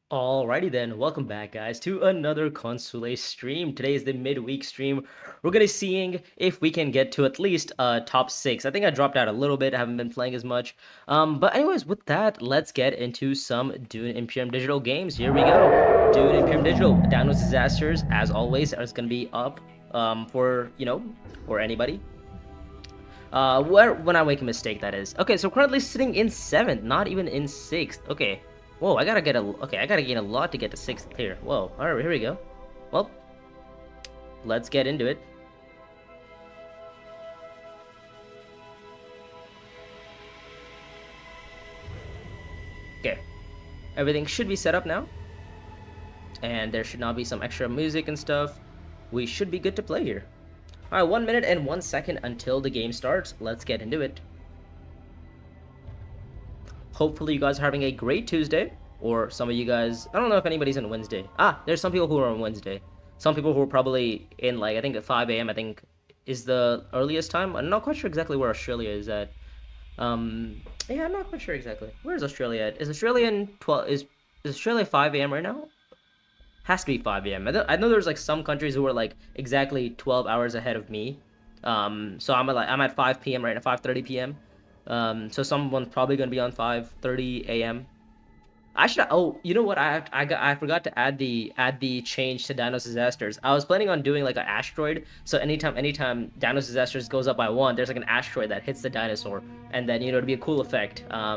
Alrighty then, welcome back guys to another console stream. Today is the midweek stream. We're gonna seeing if we can get to at least top 6. I think I dropped out a little bit, I haven't been playing as much. But anyways, with that, let's get into some Dune Imperium Digital games. Here we go. Dune Imperium Digital, Downloads Disasters, as always, is gonna be up for, for anybody. When I make a mistake, that is. Okay, so currently sitting in 7th, not even in 6th. Okay. Whoa, I gotta gain a lot to get to 6th here. Whoa, alright, here we go. Well, let's get into it. Okay, everything should be set up now. And there should now be some extra music and stuff. We should be good to play here. Alright, 1 minute and 1 second until the game starts. Let's get into it. Hopefully you guys are having a great Tuesday, or some of you guys, I don't know if anybody's on Wednesday. There's some people who are on Wednesday. Some people who are probably in, like, I think at 5 a.m. I think is the earliest time. I'm not quite sure exactly where Australia is at. Yeah, I'm not quite sure exactly. Where is Australia at? Is Australia in 12, is Australia 5 a.m. right now? Has to be 5 a.m. I know there's like some countries who are like exactly 12 hours ahead of me. So I'm at 5 p.m. right now, 5:30 p.m. So someone's probably gonna be on 5:30 a.m. I should. Oh, you know what? I forgot to add the change to Dino's Disasters. I was planning on doing like an asteroid. So anytime Dino's Disasters goes up by 1, there's like an asteroid that hits the dinosaur, and then it'd be a cool effect. I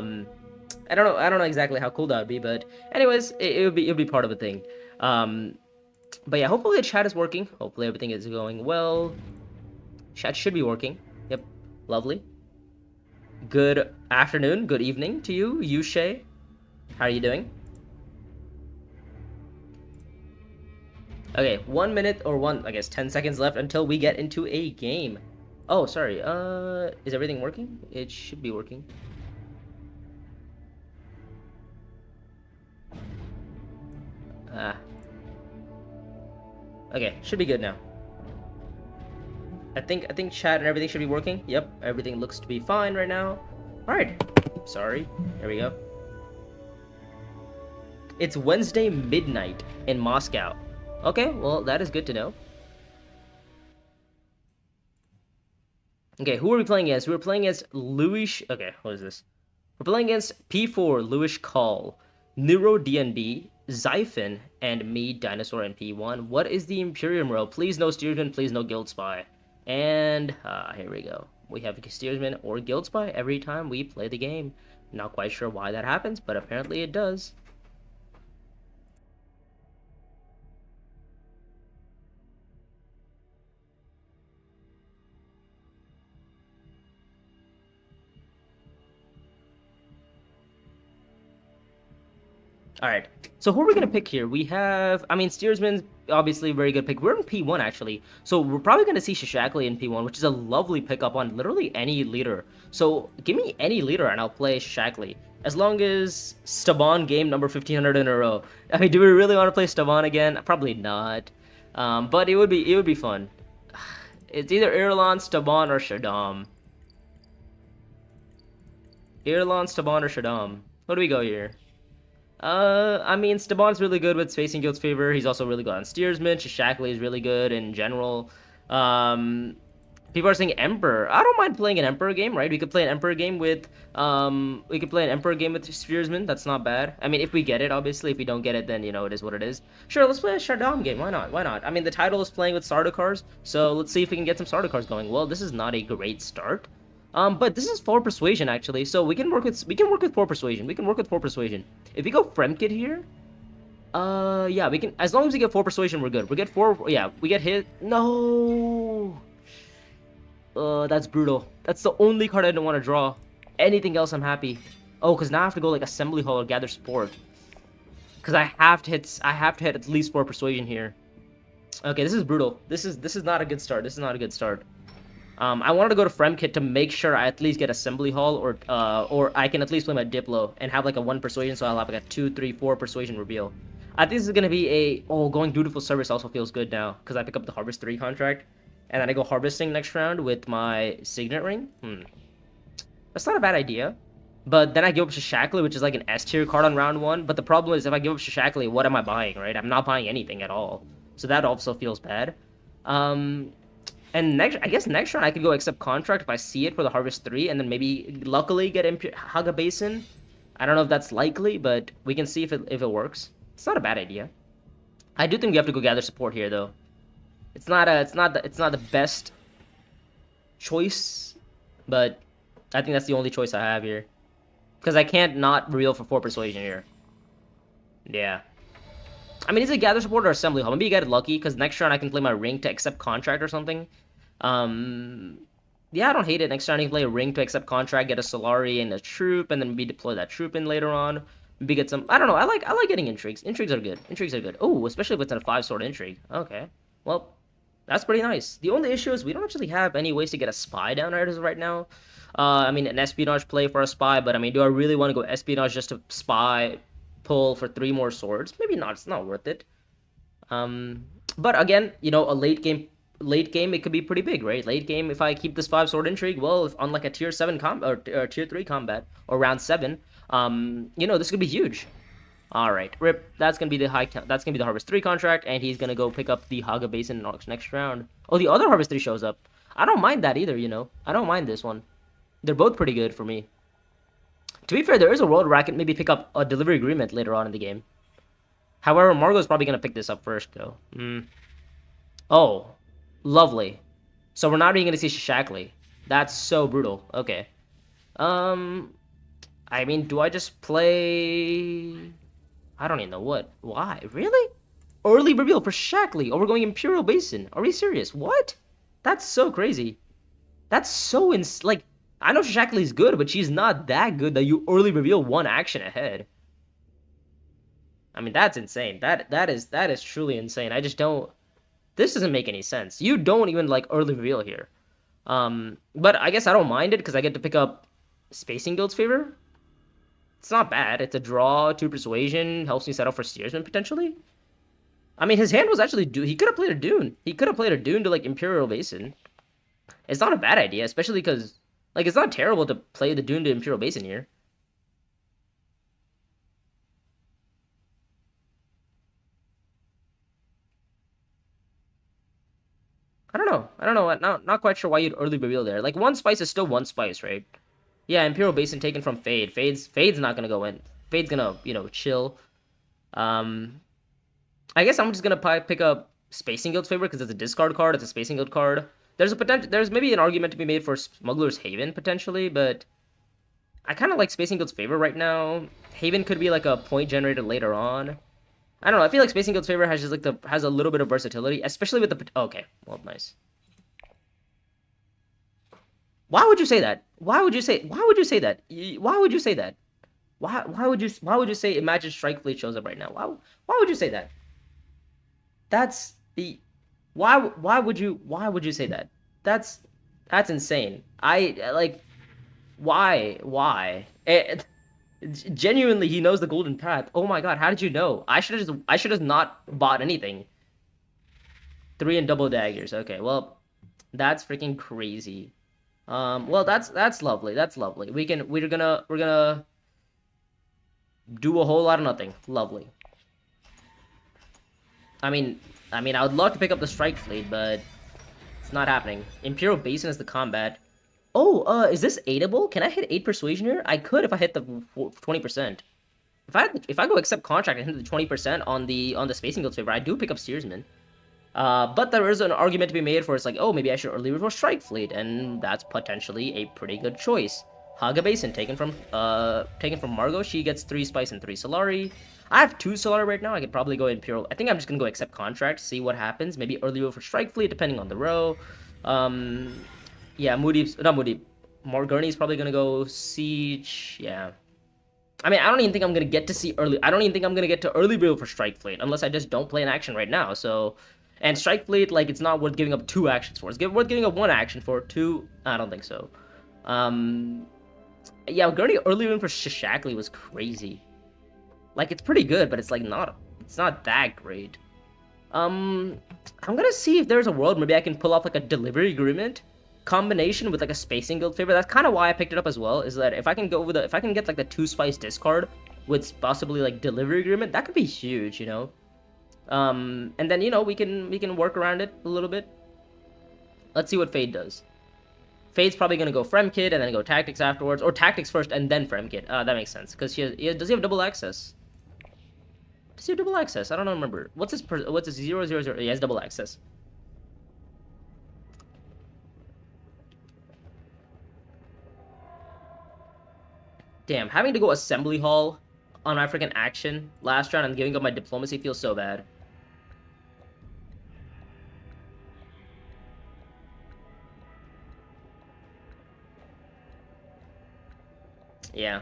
don't know exactly how cool that would be, but anyways, it would be part of a thing. But yeah, hopefully the chat is working. Hopefully everything is going well. Chat should be working. Yep, lovely. Good afternoon, good evening to you, Yushay. How are you doing? Okay, 1 minute or I guess 10 seconds left until we get into a game. Oh, sorry. Is everything working? It should be working. Okay, should be good now. I think chat and everything should be working. Yep, everything looks to be fine right now. All right. Sorry. There we go. It's Wednesday midnight in Moscow. Okay, well, that is good to know. Okay, who are we playing against? We're playing against Louis. Okay, what is this? We're playing against P4 Louis Call, Neuro DNB, Zyphon, and me, Dinosaur and P1. What is the Imperium row? Please no steersman, please no guild spy. And here we go. We have a steersman or guild spy every time we play the game. Not quite sure why that happens, but apparently it does. Alright, so who are we going to pick here? We have, Steersman's obviously a very good pick. We're in P1, actually. So we're probably going to see Shishakli in P1, which is a lovely pickup on literally any leader. So give me any leader and I'll play Shishakli. As long as Staban game number 1500 in a row. I mean, do we really want to play Staban again? Probably not. But it would be fun. It's either Irulan, Staban, or Shaddam. Irulan, Staban, or Shaddam. What do we go here? Staban's really good with Spacing Guild's favor. He's also really good on Steersman. Shishakli is really good in general. People are saying Emperor. I don't mind playing an Emperor game, right? We could play an Emperor game with, Steersman. That's not bad. I mean, if we get it, obviously. If we don't get it, then, it is what it is. Sure, let's play a Shaddam game. Why not? Why not? I mean, the title is playing with Sardaukars, so let's see if we can get some Sardaukars going. Well, this is not a great start. But this is 4 persuasion actually, so we can work with 4 persuasion. We can work with 4 persuasion. If we go Fremkit here, yeah, we can, as long as we get 4 persuasion, we're good. We get 4, yeah, we get hit. No, that's brutal. That's the only card I don't want to draw. Anything else, I'm happy. Oh, because now I have to go like Assembly Hall or Gather Support. Because I have to hit at least 4 persuasion here. Okay, this is brutal. This is not a good start. This is not a good start. I wanted to go to Fremkit to make sure I at least get Assembly Hall, or I can at least play my Diplo and have like a 1 persuasion, so I'll have like a 2, 3, 4 persuasion reveal. I think this is gonna be a going Dutiful Service also feels good now because I pick up the Harvest 3 contract, and then I go harvesting next round with my Signet Ring. That's not a bad idea. But then I give up Shishakli, which is like an S tier card on round 1. But the problem is, if I give up Shishakli, what am I buying, right? I'm not buying anything at all. So that also feels bad. Um, and I guess next round I could go accept contract if I see it for the Harvest 3, and then maybe luckily get Haga Basin. I don't know if that's likely, but we can see if it works. It's not a bad idea. I do think we have to go gather support here, though. It's not the best choice, but I think that's the only choice I have here. Because I can't not reveal for 4 persuasion here. Yeah. I mean, is it gather support or assembly hall? Maybe you get lucky, because next round I can play my ring to accept contract or something. Yeah, I don't hate it. Next round I can play a ring to accept contract, get a Solari and a troop, and then maybe deploy that troop in later on. Maybe get some. I don't know. I like getting intrigues. Intrigues are good. Intrigues are good. Oh, especially if it's in a 5-sword intrigue. Okay. Well, that's pretty nice. The only issue is we don't actually have any ways to get a spy down right now. I mean, an espionage play for a spy, but I mean, do I really want to go espionage just to spy pull for 3 more swords? Maybe not. It's not worth it. But again, you know, a late game it could be pretty big, right? Late game, if I keep this 5-sword intrigue, well, if on like a tier 7 combat or tier 3 combat or round 7, you know, this could be huge. All right, rip. That's gonna be the That's gonna be the Harvest 3 contract, and he's gonna go pick up the Haga Basin next round. Oh, the other Harvest 3 shows up. I don't mind that either. You know, I don't mind this one. They're both pretty good for me. To be fair, there is a world where I can maybe pick up a delivery agreement later on in the game. However, Margot's probably gonna pick this up first, though. Oh, lovely. So we're not even gonna see Shishakli. That's so brutal. Okay. I mean, do I just play? I don't even know what. Why? Really? Early reveal for Shishakli. Oh, we're going Imperial Basin. Are we serious? What? That's so crazy. That's so like. I know Shishakli is good, but she's not that good that you early reveal 1 action ahead. I mean, that's insane. That is truly insane. I just don't. This doesn't make any sense. You don't even like early reveal here. But I guess I don't mind it because I get to pick up Spacing Guild's favor. It's not bad. It's a draw, 2 persuasion, helps me set up for steersman potentially. I mean, his hand was actually he could have played a Dune. He could have played a Dune to like Imperial Basin. It's not a bad idea, especially because like it's not terrible to play the Dune to Imperial Basin here. I don't know. I don't know. Not quite sure why you'd early reveal there. Like 1 spice is still 1 spice, right? Yeah, Imperial Basin taken from Fade. Fade's not gonna go in. Fade's gonna, you know, chill. I guess I'm just gonna pick up Spacing Guild's favor because it's a discard card. It's a Spacing Guild card. There's maybe an argument to be made for Smuggler's Haven potentially, but I kind of like Spacing Guild's favor right now. Haven could be like a point generator later on. I don't know. I feel like Spacing Guild's favor has just like has a little bit of versatility, especially with the. Okay, well, nice. Why would you say that? Why would you say that? Why would you say that? Why would you say Imagine Strike Fleet shows up right now? Why would you say that? That's the why would you say that? That's insane. I like why? Genuinely, he knows the golden path. Oh my god, how did you know? I should have not bought anything. 3 and double daggers. Okay, well, that's freaking crazy. Well, that's lovely. That's lovely. We're gonna do a whole lot of nothing. Lovely. I mean, I would love to pick up the strike fleet, but it's not happening. Imperial Basin is the combat. Oh, is this 8able? Can I hit 8 persuasion here? I could if I hit the 20%. If I go accept contract and hit the 20% on the Spacing Guild's favor, I do pick up steersman. But there is an argument to be made for it's like, oh, maybe I should early reveal strike fleet, and that's potentially a pretty good choice. Haga Basin taken from Margot. She gets 3 spice and 3 Solari. I have 2 Solari right now. I could probably go Imperial. I think I'm just gonna go accept contract, see what happens. Maybe early reveal for strike fleet, depending on the row. Yeah, not Moody. Morgurney's probably gonna go siege. Yeah. I mean, I don't even think I'm gonna get to see early. I don't even think I'm gonna get to early reveal for strike fleet unless I just don't play an action right now. So. And strike fleet, like, it's not worth giving up 2 actions for. It's worth giving up 1 action for. 2, I don't think so. Yeah, Gurney early win for Shishakli was crazy. Like, it's pretty good, but it's like it's not that great. I'm gonna see if there's a world maybe I can pull off like a delivery agreement combination with like a Spacing Guild favor. That's kind of why I picked it up as well. Is that if I can go with if I can get like the 2 spice discard with possibly like delivery agreement, that could be huge, you know. And then we can work around it a little bit. Let's see what Fade does. Fade's probably gonna go Frem Kit and then go Tactics afterwards, or Tactics first and then Frem Kit. That makes sense because does he have double access? Does he have double access? I don't remember. What's his 000? He has double access. Damn, having to go Assembly Hall on my freaking action last round and giving up my diplomacy feels so bad. Yeah.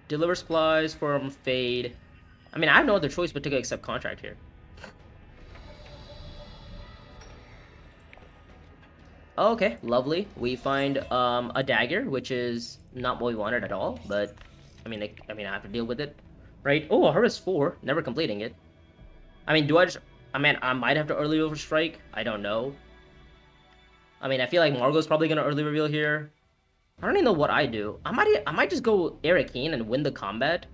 Deliver supplies from Fade. I mean, I have no other choice but to accept contract here. Okay, lovely. We find a dagger, which is not what we wanted at all, but I mean, I have to deal with it, right? Oh, Harvest 4, never completing it. I mean, I mean, I might have to early overstrike. I don't know. I mean, I feel like Margot's probably gonna early reveal here. I don't even know what I do. I might just go Arakeen and win the combat.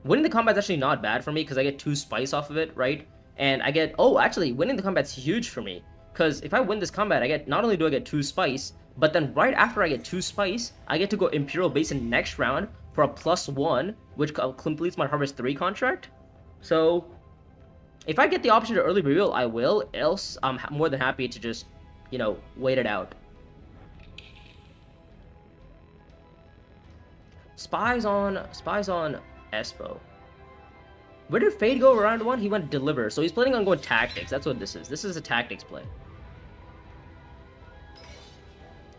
Winning the combat's actually not bad for me because I get 2 spice off of it, right? And I get actually winning the combat's huge for me. Because if I win this combat, not only do I get 2 spice, but then right after I get 2 spice, I get to go Imperial Basin next round for a +1, which completes my Harvest 3 contract. So, if I get the option to early reveal, I will. Else, I'm more than happy to just, wait it out. Spies on Espo. Where did Fade go round 1? He went Deliver, so he's planning on going Tactics. That's what this is. This is a Tactics play.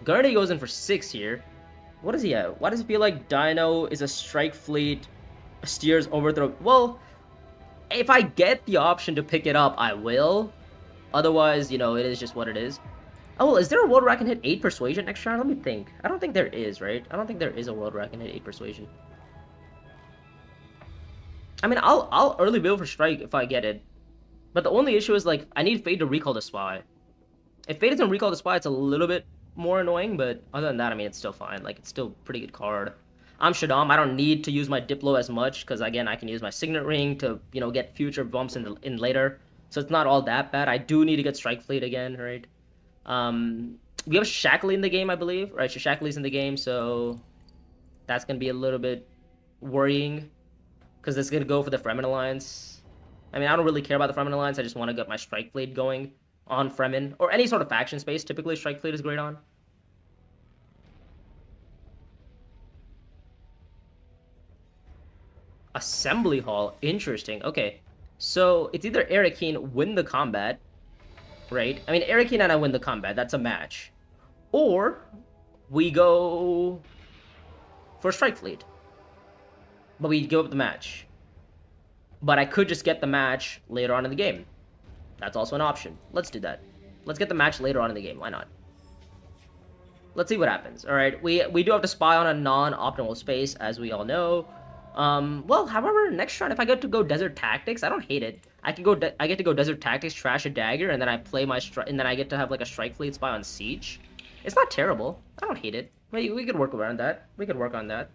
Gurney goes in for 6 here. What is he at? Why does it feel like Dino is a strike fleet, steers overthrow? Well, if I get the option to pick it up, I will. Otherwise, it is just what it is. Oh, well, is there a world where I can hit 8 Persuasion next round? Let me think. I don't think there is, right? I don't think there is a world where I can hit 8 Persuasion. I mean, I'll early build for strike if I get it. But the only issue is, like, I need Fade to recall the spy. If Fade doesn't recall the spy, it's a little bit more annoying, but other than that, I mean, it's still fine. Like, it's still a pretty good card. I'm Shaddam. I don't need to use my Diplo as much, because, again, I can use my Signet Ring to, get future bumps in later. So it's not all that bad. I do need to get Strike Fleet again, right? We have Shackley in the game, I believe, right? Shackley's in the game, so that's going to be a little bit worrying, because it's going to go for the Fremen Alliance. I mean, I don't really care about the Fremen Alliance. I just want to get my Strike Fleet going on Fremen, or any sort of faction space. Typically, Strike Fleet is great on. Assembly Hall. Interesting. Okay. So, it's either Arakeen win the combat, right? I mean, Arakeen and I win the combat. That's a match. Or, we go for Strike Fleet. But we give up the match. But I could just get the match later on in the game. That's also an option. Let's do that. Let's get the match later on in the game. Why not? Let's see what happens. All right, we do have to spy on a non-optimal space, as we all know. Well, however, next round, if I get to go Desert Tactics, I don't hate it. I get to go Desert Tactics, trash a dagger, and then I play my and then I get to have like a Strike Fleet spy on Siege. It's not terrible. I don't hate it. We could work around that. We could work on that.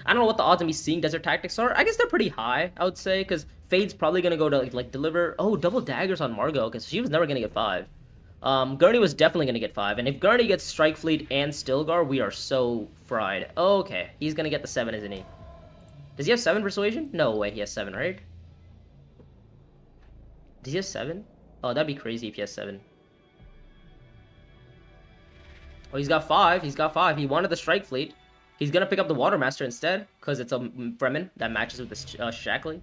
I don't know what the odds of me seeing Desert Tactics are. I guess they're pretty high, I would say, because Fade's probably going to go to, like, deliver... Oh, double daggers on Margot, because she was never going to get 5. Gurney was definitely going to get 5, and if Gurney gets Strike Fleet and Stilgar, we are so fried. Okay, he's going to get the 7, isn't he? Does he have 7 Persuasion? No way, he has 7, right? Does he have 7? Oh, that'd be crazy if he has 7. Oh, he's got 5. He's got 5. He wanted the Strike Fleet. He's going to pick up the Watermaster instead, because it's a Fremen that matches with the Shackley.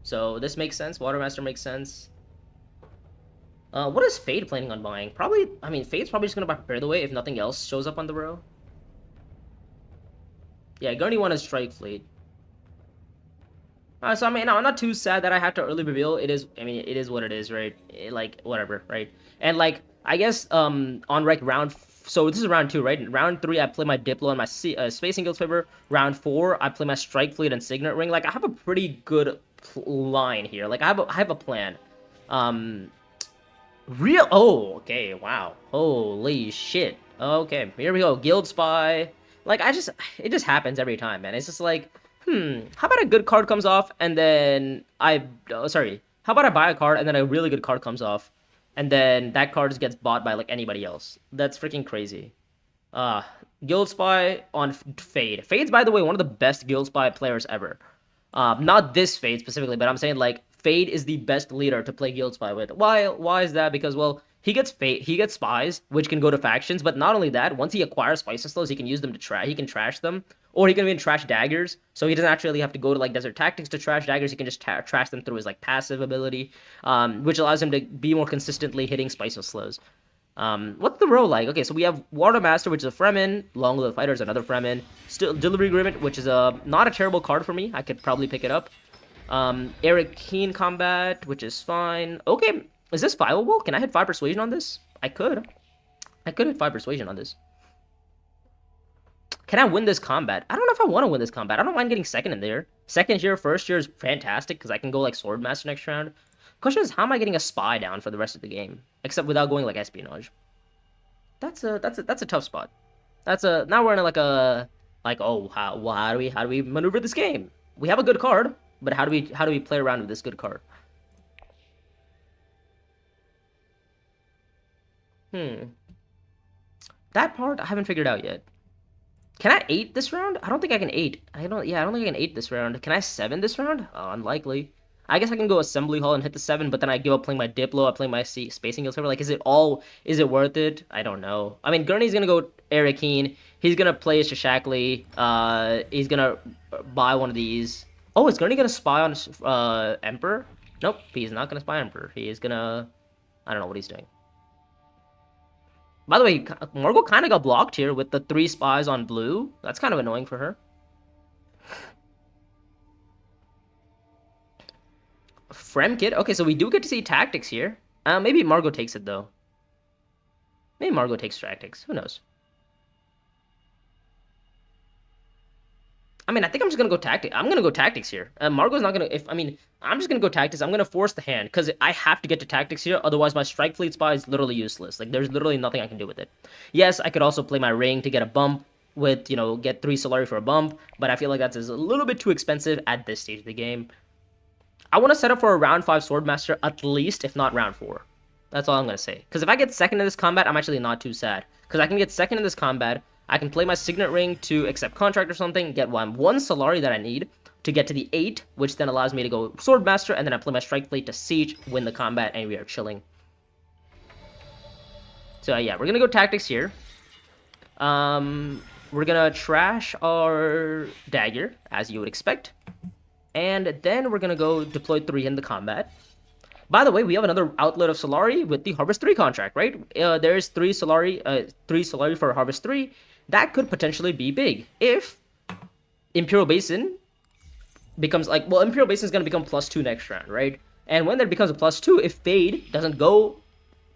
So this makes sense. Watermaster makes sense. What is Fade planning on buying? Probably, I mean, Fade's probably just going to buy Prepare the Way if nothing else shows up on the row. Yeah, Gurney wanted Strike Fleet. So, I mean, no, I'm not too sad that I have to early reveal. It is, I mean, it is what it is, right? Like, whatever, right? And, like, I guess, on, like, round... So this is round 2, right? In round 3, I play my Diplo and my Spacing Guild's favor. Round 4, I play my Strike Fleet and Signet Ring. Like, I have a pretty good line here. Like, I have a plan. Um, real. Oh, okay. Wow. Holy shit. Okay, here we go. Guild Spy. Like it just happens every time, man. It's just like, how about a good card comes off and then sorry. How about I buy a card and then a really good card comes off, and then that card just gets bought by like anybody else. That's freaking crazy. Uh, Guild Spy on Fade. Fade's, by the way, one of the best Guild Spy players ever. Not this Fade specifically, but I'm saying like Fade is the best leader to play Guild Spy with. Why? Why is that? Because well, he gets spies, which can go to factions. But not only that, once he acquires spice slows, he can use them to trash. He can trash them, or he can even trash daggers. So he doesn't actually have to go to like Desert Tactics to trash daggers. He can just trash them through his like passive ability, which allows him to be more consistently hitting spice slows. What's the role like? Okay, so we have Water Master, which is a Fremen. Long Live Fighter is another Fremen. Still Delivery Agreement, which is not a terrible card for me. I could probably pick it up. Eric Keen Combat, which is fine. Okay, is this fileable? Can I hit 5 Persuasion on this? I could. I could hit 5 Persuasion on this. Can I win this combat? I don't know if I want to win this combat. I don't mind getting second in there. Second here, first year is fantastic because I can go like Swordmaster next round. Question is, how am I getting a spy down for the rest of the game? Except without going like espionage. That's a tough spot. Now we're in oh how do we maneuver this game? We have a good card, but how do we play around with this good card? That part I haven't figured out yet. Can I 8 this round? I don't think I can 8. I don't think I can 8 this round. Can I 7 this round? Oh, unlikely. I guess I can go Assembly Hall and hit the 7, but then I give up playing my Diplo, I play my Spacing Guild server. Like, is it worth it? I don't know. I mean, Gurney's gonna go Arakeen. He's gonna play Shashakli. He's gonna buy one of these. Oh, is Gurney gonna spy on Emperor? Nope, he's not gonna spy on Emperor. He is gonna... I don't know what he's doing. By the way, Margot kind of got blocked here with the 3 spies on blue. That's kind of annoying for her. Fremkit. Okay, so we do get to see tactics here. Maybe Margot takes it, though. Maybe Margot takes tactics. Who knows? I mean, I think I'm just gonna go tactics. I'm gonna go tactics here. Margot's not gonna. I'm just gonna go tactics. I'm gonna force the hand because I have to get to tactics here. Otherwise, my strike fleet spy is literally useless. Like, there's literally nothing I can do with it. Yes, I could also play my ring to get a bump with, get 3 Solari for a bump, but I feel like that's a little bit too expensive at this stage of the game. I want to set up for a round 5 Swordmaster at least, if not round 4. That's all I'm gonna say. Because if I get second in this combat, I'm actually not too sad. Because I can get second in this combat. I can play my Signet Ring to accept contract or something, get one Solari that I need to get to the 8, which then allows me to go Swordmaster, and then I play my Strike Fleet to Siege, win the combat, and we are chilling. So yeah, we're gonna go tactics here. We're gonna trash our Dagger, as you would expect. And then we're gonna go deploy 3 in the combat. By the way, we have another outlet of Solari with the Harvest 3 contract, right? There's 3 Solari for Harvest 3. That could potentially be big if Imperial Basin becomes like, well, Imperial Basin is going to become +2 next round, right? And when that becomes a +2, if Fade doesn't go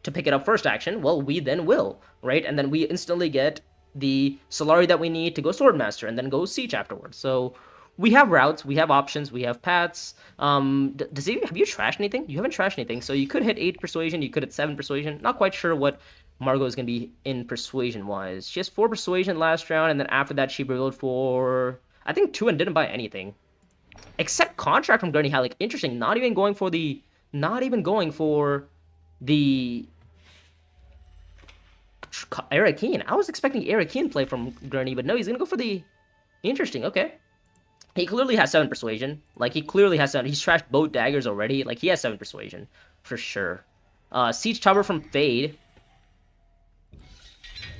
to pick it up first action, well, we then will, right? And then we instantly get the Solari that we need to go Swordmaster and then go Siege afterwards. So we have routes, we have options, we have paths. Have you trashed anything? You haven't trashed anything, so you could hit 8 Persuasion, you could hit 7 Persuasion. Not quite sure what Margot is going to be in Persuasion-wise. She has 4 Persuasion last round, and then after that she rolled for, I think, 2 and didn't buy anything. Except Contract from Gurney Halleck. Interesting, not even going for the Arakeen. I was expecting Arakeen play from Gurney, but no, he's going to go for the... Interesting, okay. He clearly has 7 Persuasion. Like, he clearly has 7. He's trashed both daggers already. Like, he has 7 Persuasion. For sure. Siege Tower from Fade.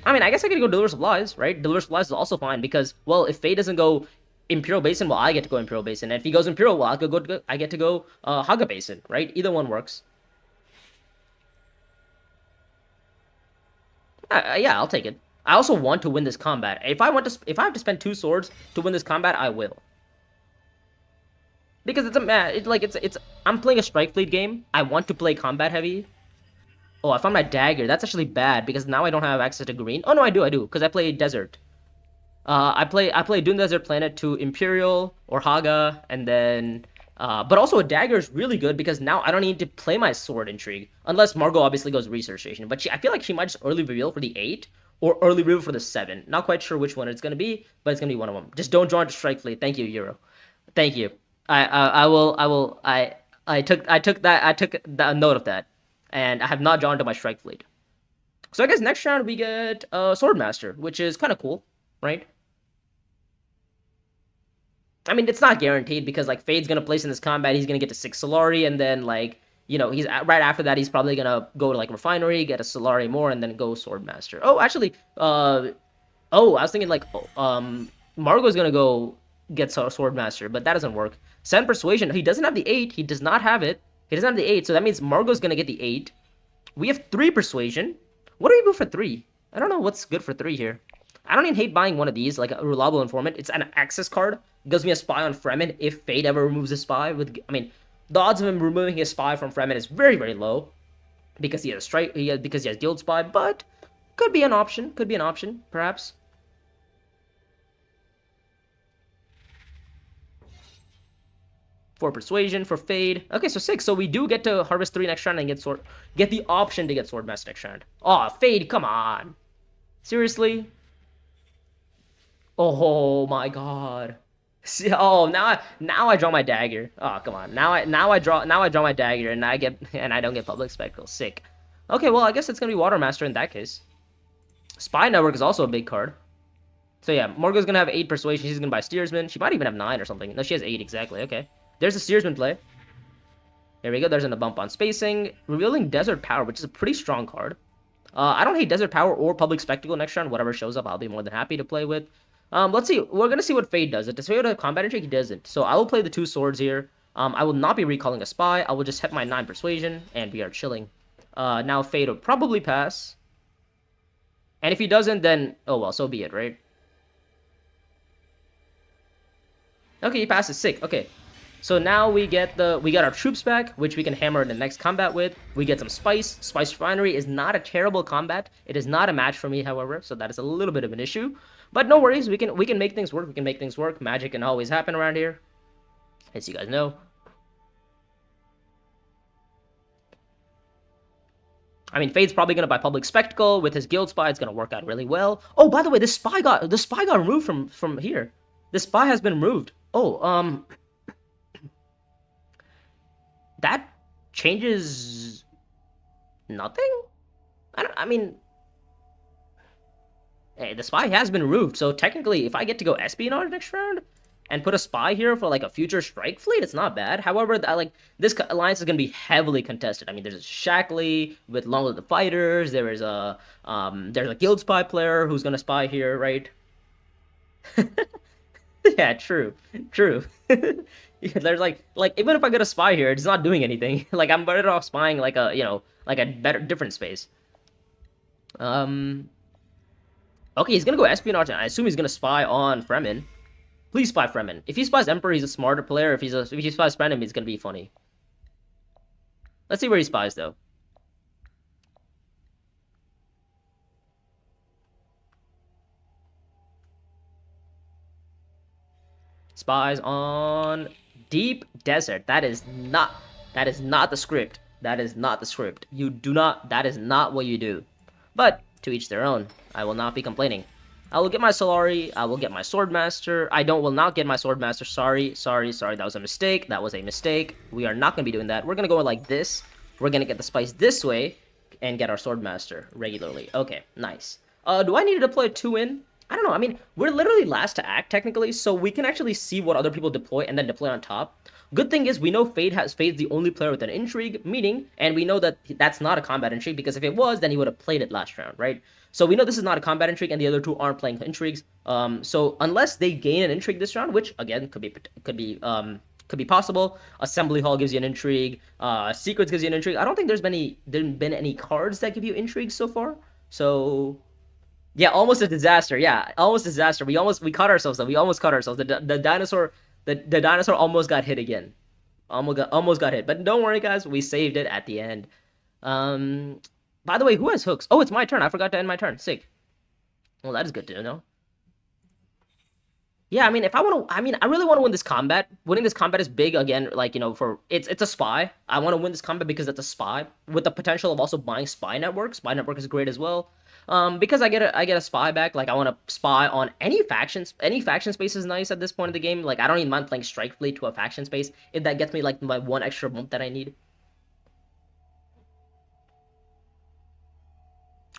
I mean, I guess I could go Deliver Supplies, right? Deliver Supplies is also fine because, well, if Fade doesn't go Imperial Basin, well, I get to go Imperial Basin. And if he goes Imperial, well, I get to go Haga Basin, right? Either one works. Yeah, I'll take it. I also want to win this combat. If I have to spend 2 swords to win this combat, I will. Because I'm playing a Strike Fleet game. I want to play combat heavy. Oh, I found my dagger. That's actually bad because now I don't have access to green. Oh no, I do, because I play Desert. I play Dune Desert Planet to Imperial or Haga, and then But also a dagger is really good because now I don't need to play my sword intrigue unless Margot obviously goes research station. But I feel like she might just early reveal for the 8 or early reveal for the 7. Not quite sure which one it's gonna be, but it's gonna be one of them. Just don't join the strike fleet. Thank you, Euro. Thank you. I took a note of that, and I have not joined to my strike fleet. So I guess next round we get Swordmaster, which is kind of cool, right? I mean, it's not guaranteed because like Fade's gonna place in this combat, he's gonna get to 6 Solari, and then like he's right after that he's probably gonna go to like Refinery, get a Solari more, and then go Swordmaster. Oh, actually, I was thinking like Margot's gonna go get Swordmaster, but that doesn't work. Send Persuasion. He doesn't have the 8. He does not have it. He doesn't have the 8, so that means Margot's gonna get the 8. We have 3 Persuasion. What do we do for 3? I don't know what's good for 3 here. I don't even hate buying one of these, like a Reliable Informant. It's an access card. It gives me a spy on Fremen if Fate ever removes a spy. I mean, the odds of him removing his spy from Fremen is very, very low because he has strike. Because he has Guild Spy, but could be an option. Could be an option, perhaps. For Persuasion, for Fade. Okay, so 6. So we do get to harvest 3 next round and get the option to get Swordmaster next round. Oh, Fade, come on. Seriously? Oh my god. See, oh, now I draw my dagger. Oh, come on. Now I draw my dagger and I don't get Public Spectacle. Sick. Okay, well, I guess it's going to be Watermaster in that case. Spy Network is also a big card. So yeah, Morgo's going to have 8 Persuasion. She's going to buy Steersman. She might even have 9 or something. No, she has 8 exactly. Okay. There's a Steersman play. There we go. There's a bump on spacing. Revealing Desert Power, which is a pretty strong card. I don't hate Desert Power or Public Spectacle next round. Whatever shows up, I'll be more than happy to play with. Let's see. We're going to see what Fade does. Does Fade have a combat intrigue? He doesn't. So I will play the 2 swords here. I will not be recalling a spy. I will just hit my 9 Persuasion, and we are chilling. Now Fade will probably pass. And if he doesn't, then... oh, well, so be it, right? Okay, he passes. Sick. Okay. So now we get our troops back, which we can hammer in the next combat with. We get some spice. Spice Refinery is not a terrible combat. It is not a match for me, however, so that is a little bit of an issue. But no worries, we can make things work. We can make things work. Magic can always happen around here, as you guys know. I mean, Fade's probably gonna buy Public Spectacle with his Guild Spy. It's gonna work out really well. Oh, by the way, the spy got removed from here. The spy has been removed. Oh, that changes nothing? I mean, hey, the spy has been removed, so technically, if I get to go espionage next round and put a spy here for like a future strike fleet, it's not bad. However, this alliance is gonna be heavily contested. I mean, there's a Shackley with Long Live the Fighters. There's a Guild Spy player who's gonna spy here, right? Yeah, true. Yeah, there's like even if I get a spy here, it's not doing anything. Like I'm better off spying like a different space. Okay, he's gonna go espionage, and I assume he's gonna spy on Fremen. Please spy Fremen. If he spies Emperor, he's a smarter player. If he spies Fremen, it's gonna be funny. Let's see where he spies though. Spies on Deep Desert. That is not the script. That is not the script. That is not what you do. But to each their own. I will not be complaining. I will get my Solari. I will get my Swordmaster. Will not get my Swordmaster. Sorry. That was a mistake. We are not going to be doing that. We're going to go like this. We're going to get the spice this way and get our Swordmaster regularly. Okay, nice. Do I need to deploy 2 in? I don't know. I mean, we're literally last to act, technically, so we can actually see what other people deploy and then deploy on top. Good thing is, we know Fade's the only player with an intrigue, and we know that that's not a combat intrigue, because if it was, then he would have played it last round, right? So we know this is not a combat intrigue, and the other 2 aren't playing intrigues. So unless they gain an intrigue this round, which, again, could be possible. Assembly Hall gives you an intrigue. Secrets gives you an intrigue. I don't think there's been any cards that give you intrigues so far. So... yeah, almost a disaster. Yeah, almost a disaster. We caught ourselves though. We almost caught ourselves. The dinosaur almost got hit again. Almost got hit. But don't worry, guys. We saved it at the end. By the way, who has hooks? Oh, it's my turn. I forgot to end my turn. Sick. Well, that is good to know. Yeah, I mean, if I want to, I mean, I really want to win this combat. Winning this combat is big again. Like for it's a spy. I want to win this combat because it's a spy with the potential of also buying spy network. Spy network is great as well. Because I get a spy back. Like I want to spy on any factions. Any faction space is nice at this point of the game. Like I don't even mind playing Strike Fleet to a faction space if that gets me like my one extra bump that I need.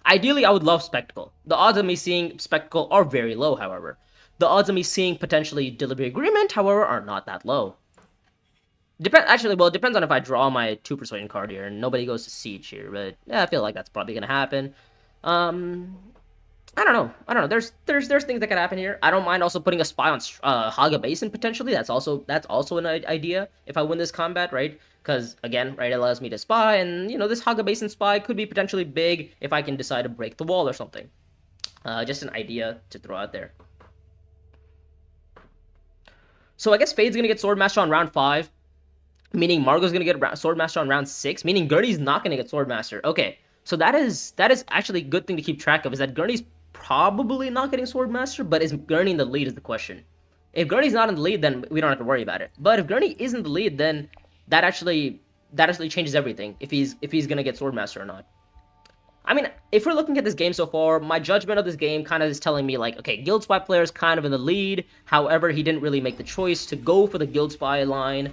Ideally, I would love Spectacle. The odds of me seeing Spectacle are very low, however. The odds of me seeing potentially Delivery Agreement, however, are not that low. Actually, well, it depends on if I draw my 2 Persuasion card here, and nobody goes to Siege here, but yeah, I feel like that's probably gonna happen. Um, I don't know. I don't know. There's things that could happen here. I don't mind also putting a spy on Haga Basin potentially. That's also an idea if I win this combat, right? Because again, right, it allows me to spy, and this Haga Basin spy could be potentially big if I can decide to break the wall or something. Just an idea to throw out there. So I guess Fade's gonna get Swordmaster on round 5, meaning Margot's gonna get Swordmaster on round 6, meaning Gurney's not gonna get Swordmaster. Okay, so that is actually a good thing to keep track of. Is that Gurney's probably not getting Swordmaster, but is Gurney in the lead is the question. If Gurney's not in the lead, then we don't have to worry about it. But if Gurney is in the lead, then that actually changes everything. If he's gonna get Swordmaster or not. I mean, if we're looking at this game so far, my judgment of this game kind of is telling me like, okay, Guild Spy player is kind of in the lead. However, he didn't really make the choice to go for the Guild Spy line,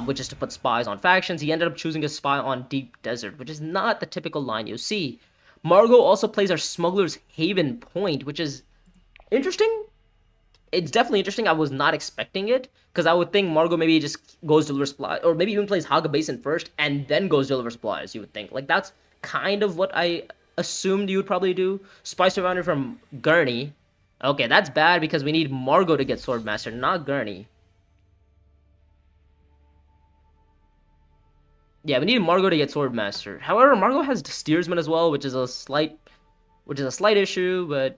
which is to put spies on factions. He ended up choosing a spy on Deep Desert, which is not the typical line you see. Margot also plays our Smuggler's Haven Point, which is interesting. It's definitely interesting. I was not expecting it, because I would think Margot maybe just goes deliver supplies, or maybe even plays Haga Basin first and then goes deliver supplies. You would think like that's kind of what I assumed you would probably do. Spy Survivor from Gurney. Okay, that's bad because we need Margot to get Swordmaster, not Gurney. Yeah, we need Margot to get Swordmaster. However, Margot has Steersman as well, which is a slight issue, but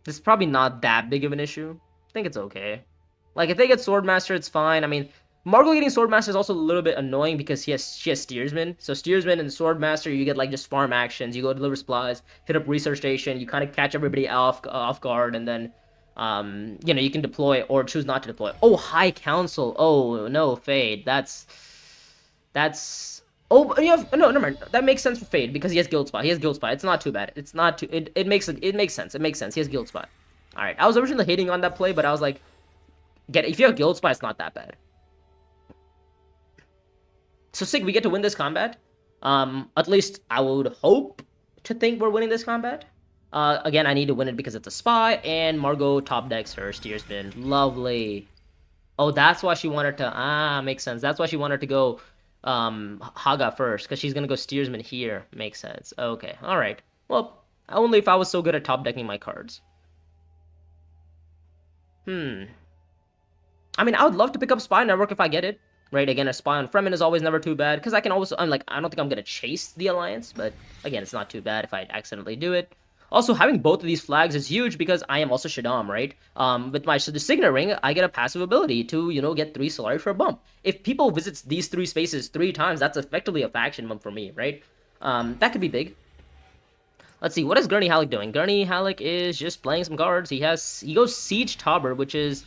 it's probably not that big of an issue. I think it's okay. Like if they get Swordmaster, it's fine. I mean, Margot getting Swordmaster is also a little bit annoying because she has Steersman. So Steersman and Swordmaster, you get like just farm actions. You go deliver supplies, hit up research station. You kind of catch everybody off guard, and then you can deploy or choose not to deploy. Oh, High Council. Oh no, Fade. That's. Oh, no, never mind. That makes sense for Fade because he has Guild Spy. He has Guild Spy. It's not too bad. It's not too. It makes sense. It makes sense. He has Guild Spy. All right. I was originally hating on that play, but I was like, if you have Guild Spy, it's not that bad. So Sig, we get to win this combat. At least I would hope to think we're winning this combat. Again, I need to win it because it's a spy, and Margot top decks her Steersman. Lovely. Oh, that's why she wanted to. Makes sense. That's why she wanted to go Haga first, because she's gonna go Steersman here. Makes sense. Okay, all right. Well, only if I was so good at top decking my cards. I mean, I would love to pick up Spy Network if I get it. Right, again, a spy on Fremen is always never too bad, because I can also, I don't think I'm going to chase the Alliance, but again, it's not too bad if I accidentally do it. Also, having both of these flags is huge because I am also Shaddam, right? With the Signet Ring, I get a passive ability to, get 3 Solari for a bump. If people visits these 3 spaces 3 times, that's effectively a faction bump for me, right? That could be big. Let's see, what is Gurney Halleck doing? Gurney Halleck is just playing some cards. He goes Siege Tauber, which is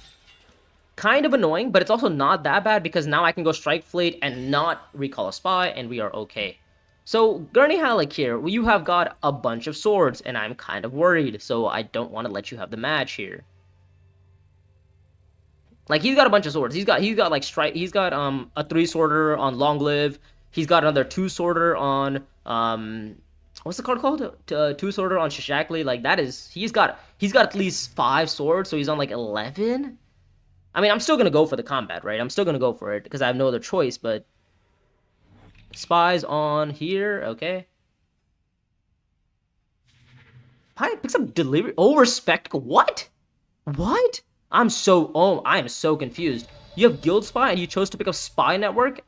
kind of annoying, but it's also not that bad because now I can go Strike Fleet and not recall a spy, and we are okay. So, Gurney Halleck here, you have got a bunch of swords, and I'm kind of worried, so I don't want to let you have the match here. Like, he's got a bunch of swords. He's got like strike. He's got a 3-sworder on Long Live. He's got another 2-sworder on what's the card called? 2-sworder on Shishakli. Like that is he's got at least 5 swords, so he's on like 11. I mean, I'm still going to go for the combat, right? I'm still going to go for it because I have no other choice, but spies on here, okay. Pi picks up delivery over spectacle. What? What? I am so confused. You have Guild Spy and you chose to pick up Spy Network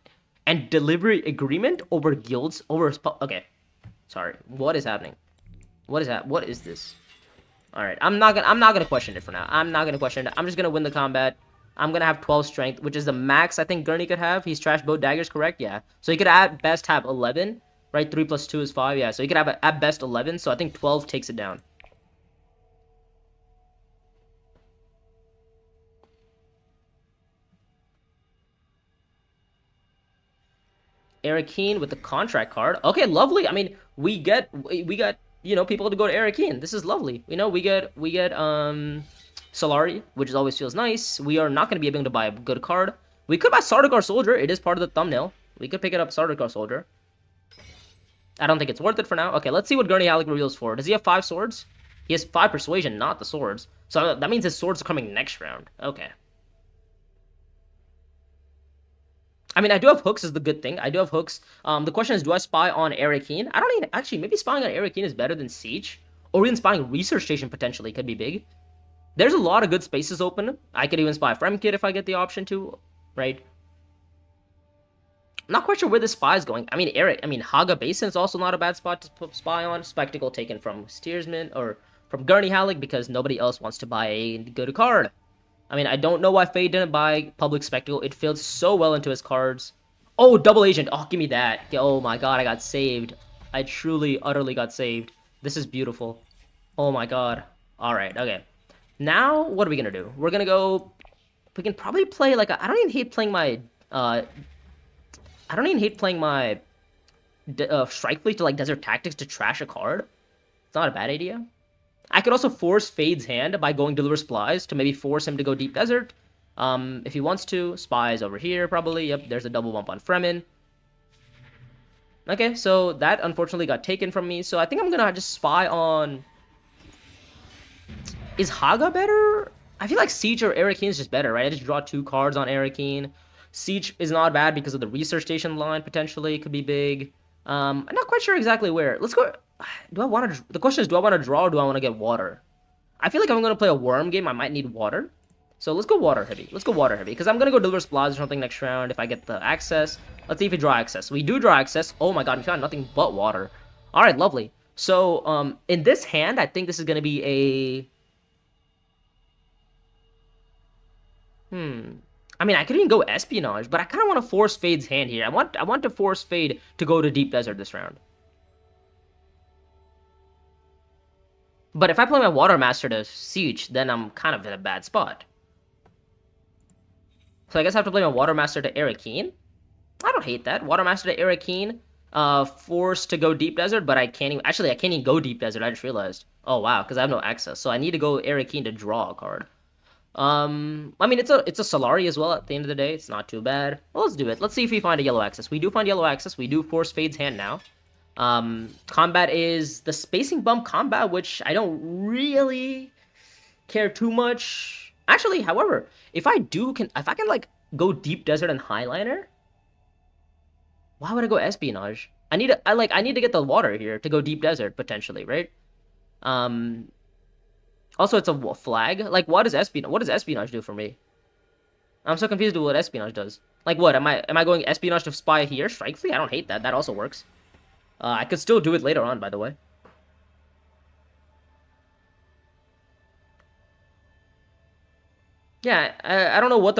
and Delivery Agreement over Guilds over okay. Sorry. What is happening? What is this? All right. I'm not going to question it for now. I'm not going to question it. I'm just going to win the combat. I'm going to have 12 strength, which is the max I think Gurney could have. He's trashed both daggers, correct? Yeah. So he could at best have 11, right? 3 plus 2 is 5. Yeah, so you could have at best 11. So I think 12 takes it down. Arakeen with the contract card. Okay, lovely. I mean, we got people to go to Arakeen. This is lovely. We get Solari, which always feels nice. We are not going to be able to buy a good card. We could buy Sardaukar Soldier. It is part of the thumbnail. We could pick it up, Sardaukar Soldier. I don't think it's worth it for now. Okay, let's see what Gurney Halleck reveals for. Does he have 5 swords? He has 5 persuasion, not the swords. So that means his swords are coming next round. Okay. I mean, I do have hooks is the good thing. I do have hooks. The question is, do I spy on Arakeen? I don't even... Actually, maybe spying on Arakeen is better than Siege. Or even spying Research Station, potentially, could be big. There's a lot of good spaces open. I could even spy Fremkit if I get the option to, right? I'm not quite sure where this spy is going. I mean, Haga Basin is also not a bad spot to spy on. Spectacle taken from Steersman, or from Gurney Halleck, because nobody else wants to buy a good card. I mean, I don't know why Fade didn't buy Public Spectacle. It filled so well into his cards. Oh, Double Agent. Oh, give me that. Oh my god, I got saved. I truly, utterly got saved. This is beautiful. Oh my god. Alright, okay. Now, what are we gonna do? We're gonna go... We can probably play, like, I don't even hate playing my... I don't even hate playing my Strike Fleet to, like, Desert Tactics to trash a card. It's not a bad idea. I could also force Fade's hand by going Deliver Supplies to maybe force him to go Deep Desert. If he wants to. Spies over here, probably. Yep, there's a double bump on Fremen. Okay, so that unfortunately got taken from me. So I think I'm gonna just spy on... Is Haga better? I feel like Siege or Arakeen is just better, right? I just draw 2 cards on Arakeen. Siege is not bad because of the Research Station line, potentially. Could be big. I'm not quite sure exactly where. Let's go... Do I want to... The question is, do I want to draw or do I want to get water? I feel like if I'm going to play a worm game, I might need water. So let's go water heavy. Let's go water heavy. Because I'm going to go Deliver Supplies or something next round if I get the access. Let's see if we draw access. We do draw access. Oh my god, we found nothing but water. Alright, lovely. So, in this hand, I think this is going to be a... I mean, I could even go Espionage, but I kind of want to force Fade's hand here. I want to force Fade to go to Deep Desert this round. But if I play my Water Master to Siege, then I'm kind of in a bad spot. So I guess I have to play my Water Master to Arakeen. I don't hate that. Water Master to Arakeen, forced to go Deep Desert, but I can't even... Actually, I can't even go Deep Desert, I just realized. Oh, wow, because I have no access. So I need to go Arakeen to draw a card. I mean, it's a Solari as well at the end of the day. It's not too bad. Well, let's do it. Let's see if we find a yellow access. We do find yellow access. We do force Fade's hand now. Combat is the spacing bump combat, which I don't really care too much. Actually, however, if I can like go Deep Desert and Highliner, why would I go Espionage? I need to get the water here to go Deep Desert potentially, right? Also, it's a flag. Like, what does Espionage do for me? I'm so confused with what Espionage does. Like, what? Am I going Espionage to spy here? Strike Fleet? I don't hate that. That also works. I could still do it later on, by the way. Yeah, I don't know what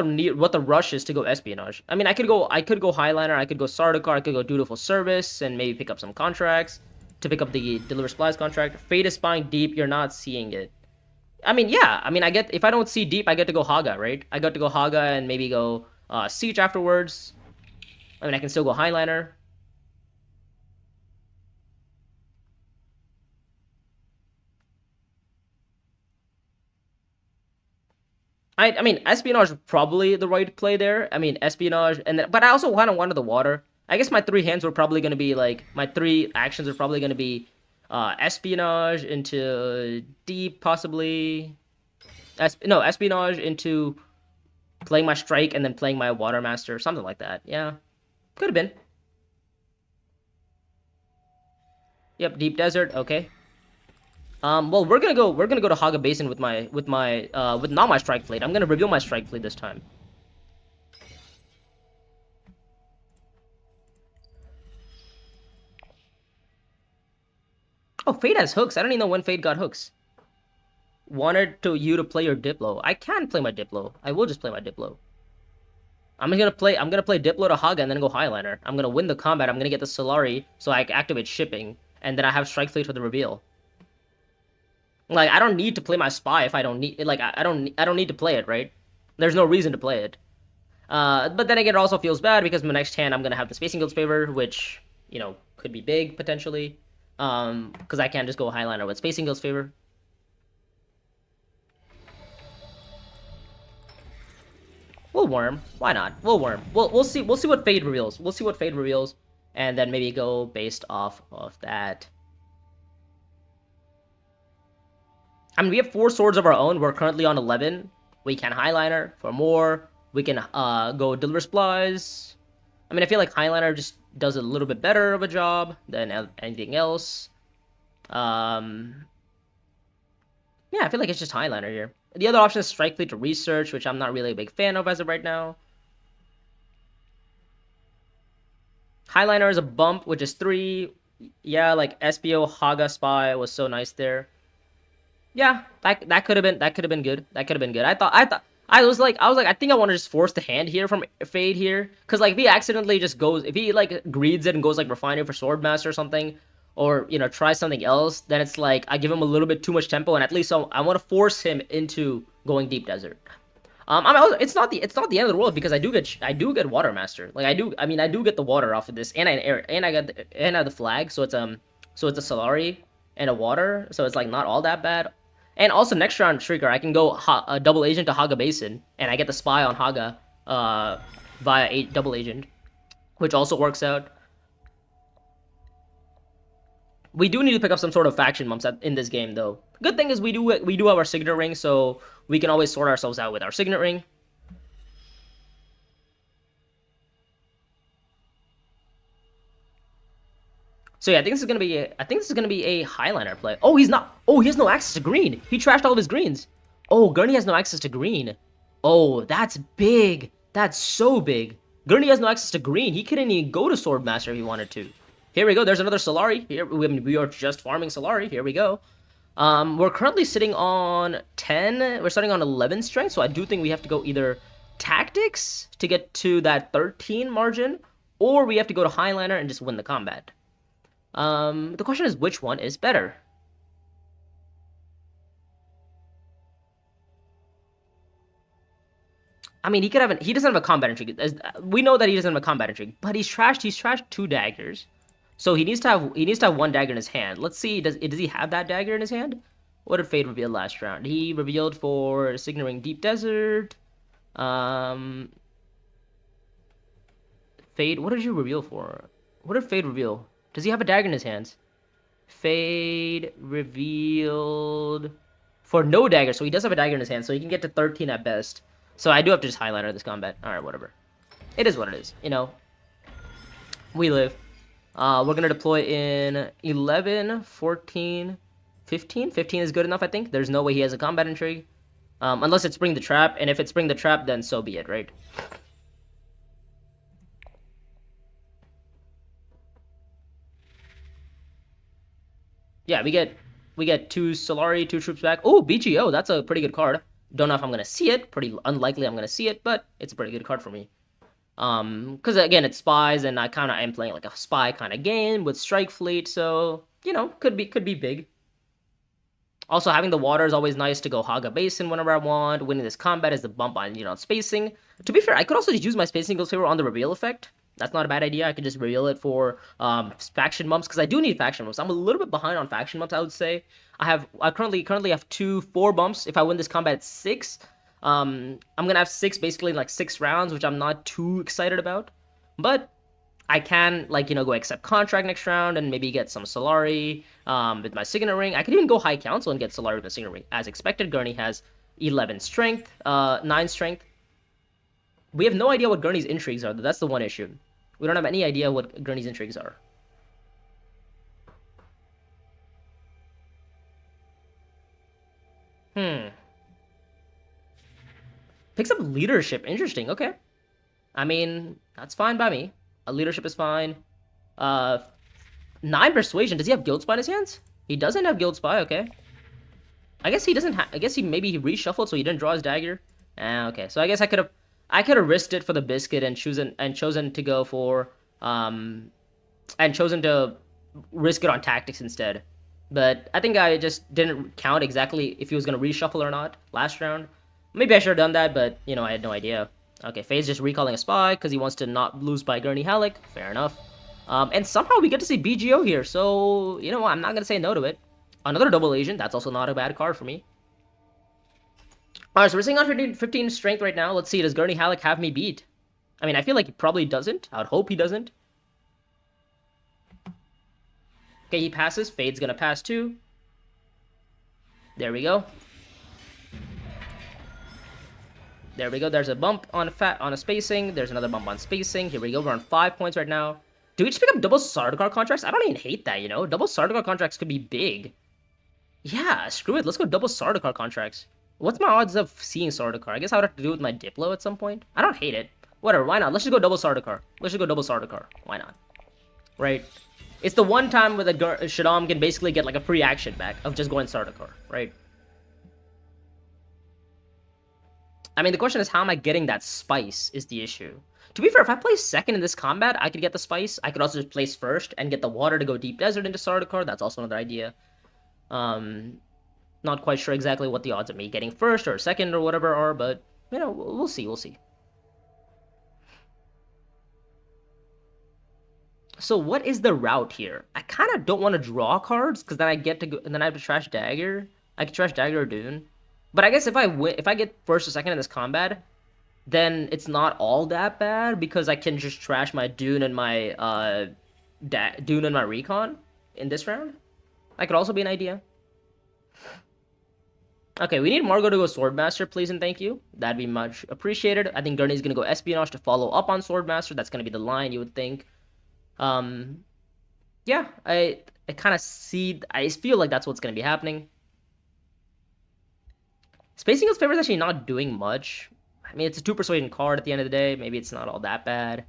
the rush is to go Espionage. I mean, I could go Highliner, I could go Sardaukar, I could go Dutiful Service, and maybe pick up some contracts to pick up the Deliver Supplies contract. Fate is spying deep. You're not seeing it. I mean, yeah. I mean, if I don't see deep, I get to go Haga, right? I get to go Haga and maybe go Siege afterwards. I mean, I can still go Highliner. I mean, Espionage is probably the right play there. I mean, Espionage, but I also kind of wanted the water. I guess my 3 hands were probably going to be, like, my 3 actions are probably going to be Espionage into Deep, possibly. Espionage into playing my Strike and then playing my Water Master, something like that. Yeah, could have been. Yep, Deep Desert, okay. Well, we're gonna go to Haga Basin with not my Strike Fleet. I'm gonna reveal my Strike Fleet this time. Oh, Fade has hooks. I don't even know when Fade got hooks. Wanted you to play your Diplo. I can play my Diplo. I will just play my Diplo. I'm gonna play Diplo to Haga and then go Highliner. I'm gonna win the combat. I'm gonna get the Solari so I activate shipping, and then I have Strike Fleet for the reveal. Like I don't need to play my spy if I don't need like I don't need to play it, right? There's no reason to play it. But then again, it also feels bad because my next hand I'm gonna have the Spacing Guild's favor, which could be big potentially. Because I can't just go Highliner with Spacing Guild's favor. We'll worm. Why not? We'll worm. We'll see. We'll see what Fade reveals. We'll see what Fade reveals, and then maybe go based off of that. I mean, we have 4 swords of our own. We're currently on 11. We can Highliner for more. We can go Deliver Supplies. I mean, I feel like Highliner just does a little bit better of a job than anything else. Yeah, I feel like it's just Highliner here. The other option is Strike Fleet to Research, which I'm not really a big fan of as of right now. Highliner is a bump, which is 3. Yeah, like SPO Haga Spy was so nice there. Yeah, that could have been good. That could have been good. I was like I think I want to just force the hand here from Fade here, cause like if he accidentally just goes, if he like greeds it and goes like Refiner for Swordmaster or something, or try something else, then it's like I give him a little bit too much tempo, and at least I want to force him into going Deep Desert. It's not the end of the world because I do get Water Master. Like I do get the water off of this, and I have the flag, so it's a Solari and a water, so it's like not all that bad. And also next round Shrieker, I can go double agent to Haga Basin, and I get the spy on Haga via a double agent, which also works out. We do need to pick up some sort of faction bumps in this game, though. Good thing is we do have our Signet Ring, so we can always sort ourselves out with our Signet Ring. So yeah, I think this is gonna be a Highliner play. Oh, he's not. Oh, he has no access to green. He trashed all of his greens. Oh, Gurney has no access to green. Oh, that's big. That's so big. Gurney has no access to green. He couldn't even go to Swordmaster if he wanted to. Here we go. There's another Solari. Here we are just farming Solari. Here we go. We're currently sitting on 10. We're starting on 11 strength, so I do think we have to go either Tactics to get to that 13 margin, or we have to go to Highliner and just win the combat. The question is, which one is better? I mean, he doesn't have a combat intrigue. We know that he doesn't have a combat intrigue, but he's trashed 2 daggers. So he needs to have 1 dagger in his hand. Let's see, does he have that dagger in his hand? What did Fade reveal last round? He revealed for Signet Ring Deep Desert. Fade, what did you reveal for? What did Fade reveal? Does he have a dagger in his hands? Fade revealed for no dagger, so he does have a dagger in his hand, so he can get to 13 at best. So I do have to just Highliner this combat. Alright, whatever. It is what it is, We live. We're going to deploy in 11, 14, 15. 15 is good enough, I think. There's no way he has a combat intrigue. Unless it's Spring the Trap, and if it's Spring the Trap, then so be it, right? Yeah, we get 2 Solari, 2 troops back. Oh, BGO, that's a pretty good card. Don't know if I'm going to see it. Pretty unlikely I'm going to see it, but it's a pretty good card for me. Because again, it's spies, and I kind of am playing like a spy kind of game with Strike Fleet, so could be big. Also, having the water is always nice to go Haga Basin whenever I want. Winning this combat is the bump on spacing. To be fair, I could also just use my Spacing Guild's favor on the reveal effect. That's not a bad idea. I could just reveal it for faction bumps, because I do need faction bumps. I'm a little bit behind on faction bumps, I would say. I currently have 4 bumps. If I win this combat at 6, I'm gonna have 6 basically in like 6 rounds, which I'm not too excited about. But I can go accept contract next round and maybe get some Solari with my Signet Ring. I could even go High Council and get Solari with the Signet Ring. As expected, Gurney has 11 strength, 9 strength. We have no idea what Gurney's intrigues are, though. That's the one issue. We don't have any idea what Gurney's intrigues are. Picks up leadership. Interesting. Okay. I mean, that's fine by me. A leadership is fine. 9 persuasion. Does he have Guild Spy in his hands? He doesn't have Guild Spy. Okay. I guess he doesn't have. I guess maybe he reshuffled, so he didn't draw his dagger. Okay. So I guess I could have. I could have risked it for the biscuit and chosen to go for and chosen to risk it on tactics instead. But I think I just didn't count exactly if he was gonna reshuffle or not last round. Maybe I should have done that, but you know I had no idea. Okay, Faye's just recalling a spy because he wants to not lose by Gurney Halleck. Fair enough. And somehow we get to see BGO here, so you know I'm not gonna say no to it. Another double agent. That's also not a bad card for me. Alright, so we're sitting on 15 strength right now. Let's see, does Gurney Halleck have me beat? I mean, I feel like he probably doesn't. I would hope he doesn't. Okay, he passes. Fade's gonna pass too. There we go. There we go. There's a bump on a spacing. There's another bump on spacing. Here we go. We're on 5 points right now. Do we just pick up double Sardaukar contracts? I don't even hate that, you know? Double Sardaukar contracts could be big. Yeah, screw it. Let's go double Sardaukar contracts. What's my odds of seeing Sardaukar? I guess I would have to do it with my Diplo at some point. I don't hate it. Whatever, why not? Let's just go double Sardaukar. Let's just go double Sardaukar. Why not? Right? It's the one time where the Shaddam can basically get like a free action back of just going Sardaukar, right? I mean, the question is, how am I getting that spice is the issue. To be fair, if I place second in this combat, I could get the spice. I could also just place first and get the water to go Deep Desert into Sardaukar. That's also another idea. Not quite sure exactly what the odds of me getting first or second or whatever are, but, you know, we'll see, we'll see. So what is the route here? I kind of don't want to draw cards, because then I get to go, and then I have to trash Dagger. I can trash Dagger or Dune. But I guess if I get first or second in this combat, then it's not all that bad, because I can just trash my Dune and my Dune and my Recon in this round. That could also be an idea. Okay, we need Margot to go Swordmaster, please and thank you. That'd be much appreciated. I think Gurney's gonna go Espionage to follow up on Swordmaster. That's gonna be the line, you would think. Yeah, I kind of see. I feel like that's what's gonna be happening. Spacing His Favor is actually not doing much. I mean, it's a 2 Persuasion card at the end of the day. Maybe it's not all that bad.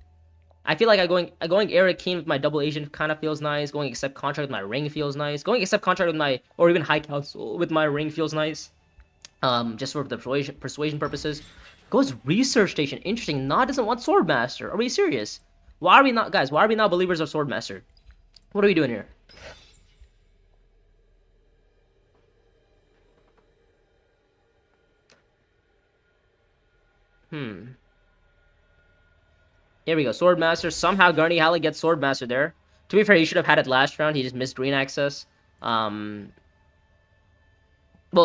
I feel like going Eric Keen with my double agent kind of feels nice. Going Accept Contract with my ring feels nice. Going Accept Contract with my, or even High Council with my ring feels nice. Just for the persuasion purposes. Goes Research Station. Interesting. Nod doesn't want Swordmaster. Are we serious? Why are we not, guys? Why are we not believers of Swordmaster? What are we doing here? Here we go. Swordmaster. Somehow Gurney Halleck gets Swordmaster there. To be fair, he should have had it last round. He just missed green access. Well,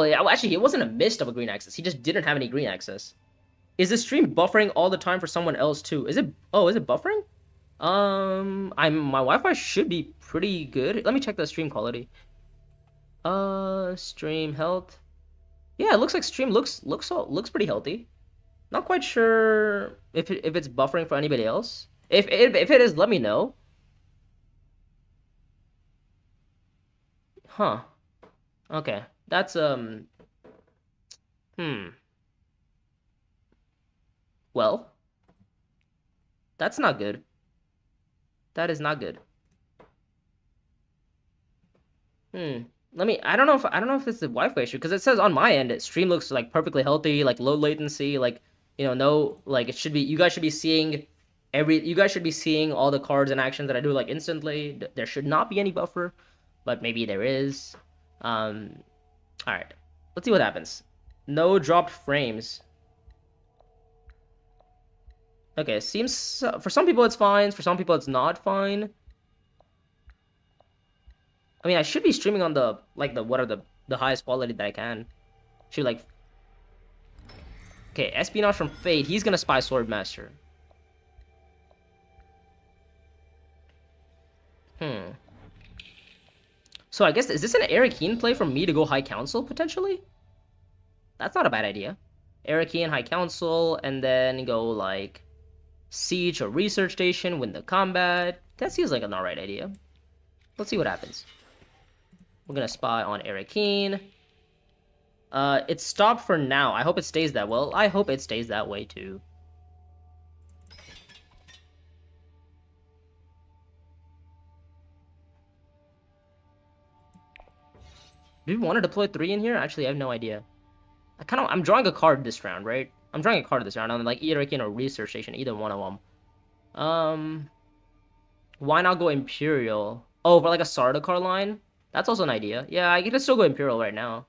yeah, actually, it wasn't a miss of a green access. He just didn't have any green access. Is the stream buffering all the time for someone else too? Is it? Oh, is it buffering? My Wi-Fi should be pretty good. Let me check the stream quality. Stream health. Yeah, it looks like stream looks pretty healthy. Not quite sure if it's buffering for anybody else. If it is, let me know. Huh. Okay. That's Well, that's not good. That is not good. I don't know if it's the Wi-Fi issue, because it says on my end stream looks like perfectly healthy, like low latency, like, you know, no, like it should be, you guys should be seeing all the cards and actions that I do like instantly. There should not be any buffer, but maybe there is. All right, let's see what happens. No dropped frames. Okay, seems for some people it's fine, for some people it's not fine. I mean, I should be streaming on the highest quality that I can. Should like. Okay, Espionage from Fate. He's gonna spy Swordmaster. So I guess, is this an Eric Keen play from me to go High Council, potentially? That's not a bad idea. Eric Keen, High Council, and then go, like, Siege or Research Station, win the combat. That seems like an alright idea. Let's see what happens. We're gonna spy on Eric Keen. It's stopped for now. I hope it stays that well. I hope it stays that way, too. Do we want to deploy 3 in here? Actually, I have no idea. I'm drawing a card this round, right? I'm drawing a card this round. I'm like either King or Research Station, either one of them. Why not go Imperial? Oh, for like a Sardaukar line? That's also an idea. Yeah, I could still go Imperial right now.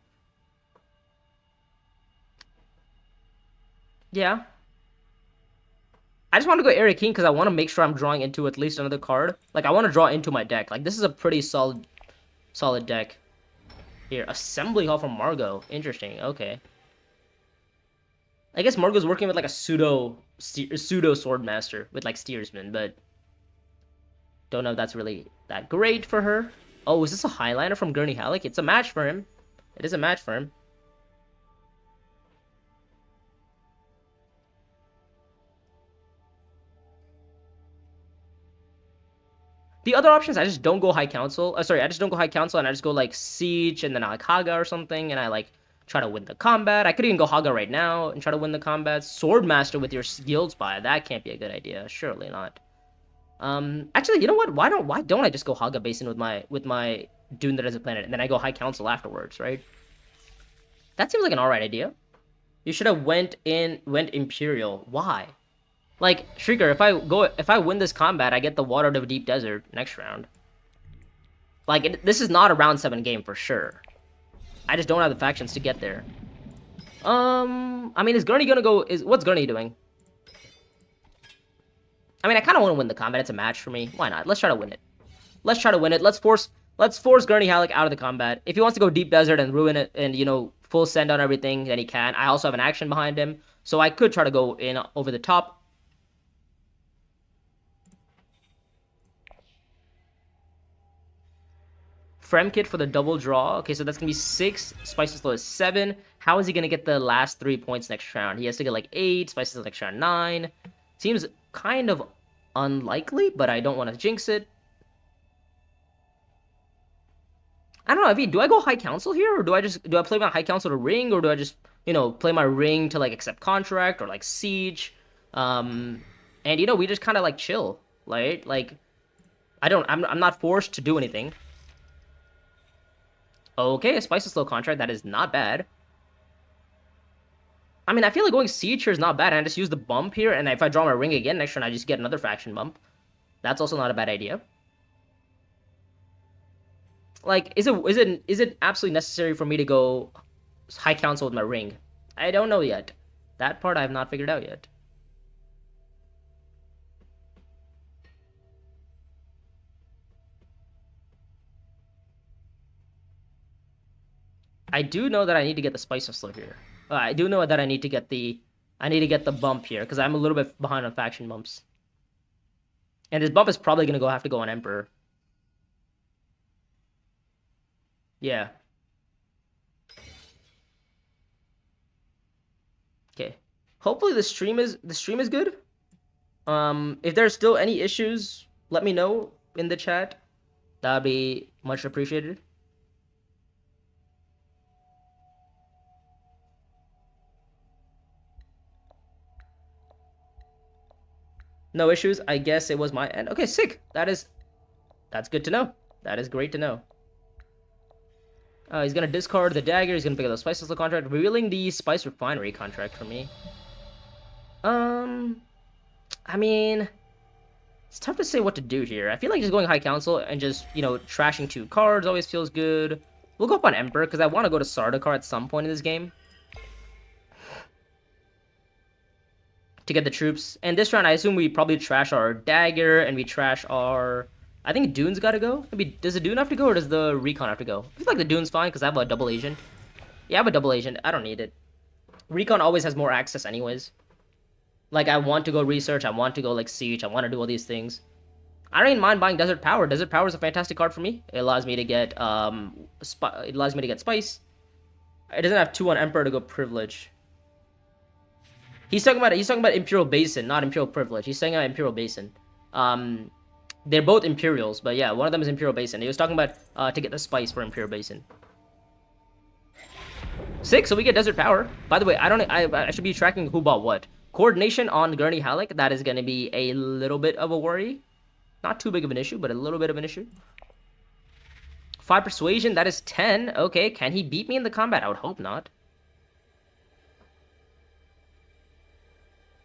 Yeah. I just want to go Area King because I want to make sure I'm drawing into at least another card. Like, I want to draw into my deck. Like, this is a pretty solid deck. Here, Assembly Hall from Margot. Interesting. Okay. I guess Margot's working with like a pseudo Swordmaster with like Steersman, but don't know if that's really that great for her. Oh, is this a Highliner from Gurney Halleck? It's a match for him. It is a match for him. The other options, I just don't go High Council. Sorry, I just don't go High Council, and I just go like Siege, and then I like Haga or something, and I like try to win the combat. I could even go Haga right now and try to win the combat. Swordmaster with your Guild Spy, that can't be a good idea. Surely not. Actually, you know what? Why don't I just go Haga Basin with my Dune that is a planet, and then I go High Council afterwards, right? That seems like an alright idea. You should have went Imperial. Why? Like, Shrieker, if I win this combat, I get the Water to the Deep Desert next round. Like, this is not a round 7 game for sure. I just don't have the factions to get there. I mean, is Gurney gonna go? What's Gurney doing? I mean, I kind of want to win the combat. It's a match for me. Why not? Let's try to win it. Let's try to win it. Let's force Gurney Halleck out of the combat. If he wants to go Deep Desert and ruin it and, you know, full send on everything, then he can. I also have an action behind him, so I could try to go in over the top. Fremkit for the double draw. Okay, so that's going to be 6. Spices Slow is 7. How is he going to get the last 3 points next round? He has to get like 8. Spices next round 9. Seems kind of unlikely, but I don't want to jinx it. I don't know, Avi, do I go High Council here, or do I play my High Council to Ring, or do I just, you know, play my Ring to like accept contract or like Siege? And you know, we just kind of like chill, right? Like, I'm not forced to do anything. Okay, a Spice Slow contract, that is not bad. I mean, I feel like going Siege here is not bad, and I just use the bump here, and if I draw my Ring again next turn, I just get another faction bump. That's also not a bad idea. Like, is it absolutely necessary for me to go High Council with my Ring? I don't know yet. That part I have not figured out yet. I do know that I need to get the Spice of Slow here. I do know that I need to get the bump here because I'm a little bit behind on faction bumps. And this bump is probably gonna have to go on Emperor. Yeah. Okay. Hopefully the stream is good. If there's still any issues, let me know in the chat. That'd be much appreciated. No issues. I guess it was my end. Okay, sick. That's good to know. That is great to know. He's gonna discard the dagger. He's gonna pick up the Spice Slow contract, revealing the Spice Refinery contract for me. I mean, it's tough to say what to do here. I feel like just going High Council and just, you know, trashing 2 cards always feels good. We'll go up on Emperor because I want to go to Sardaukar at some point in this game to get the troops. And this round, I assume we probably trash our dagger and we trash our... I think Dune's got to go. Maybe does the Dune have to go or does the Recon have to go? I feel like the Dune's fine because I have a double agent. Yeah, I have a double agent. I don't need it. Recon always has more access anyways. Like, I want to go research. I want to go, like, siege. I want to do all these things. I don't even mind buying Desert Power. Desert Power is a fantastic card for me. It allows me to get, Spice. It doesn't have 2 on Emperor to go Privilege. He's talking about Imperial Basin, not Imperial Privilege. He's saying Imperial Basin. They're both Imperials, but yeah, one of them is Imperial Basin. He was talking about, to get the Spice for Imperial Basin. 6, so we get Desert Power. By the way, I should be tracking who bought what. Coordination on Gurney Halleck, that is going to be a little bit of a worry. Not too big of an issue, but a little bit of an issue. 5 Persuasion, that is 10. Okay, can he beat me in the combat? I would hope not.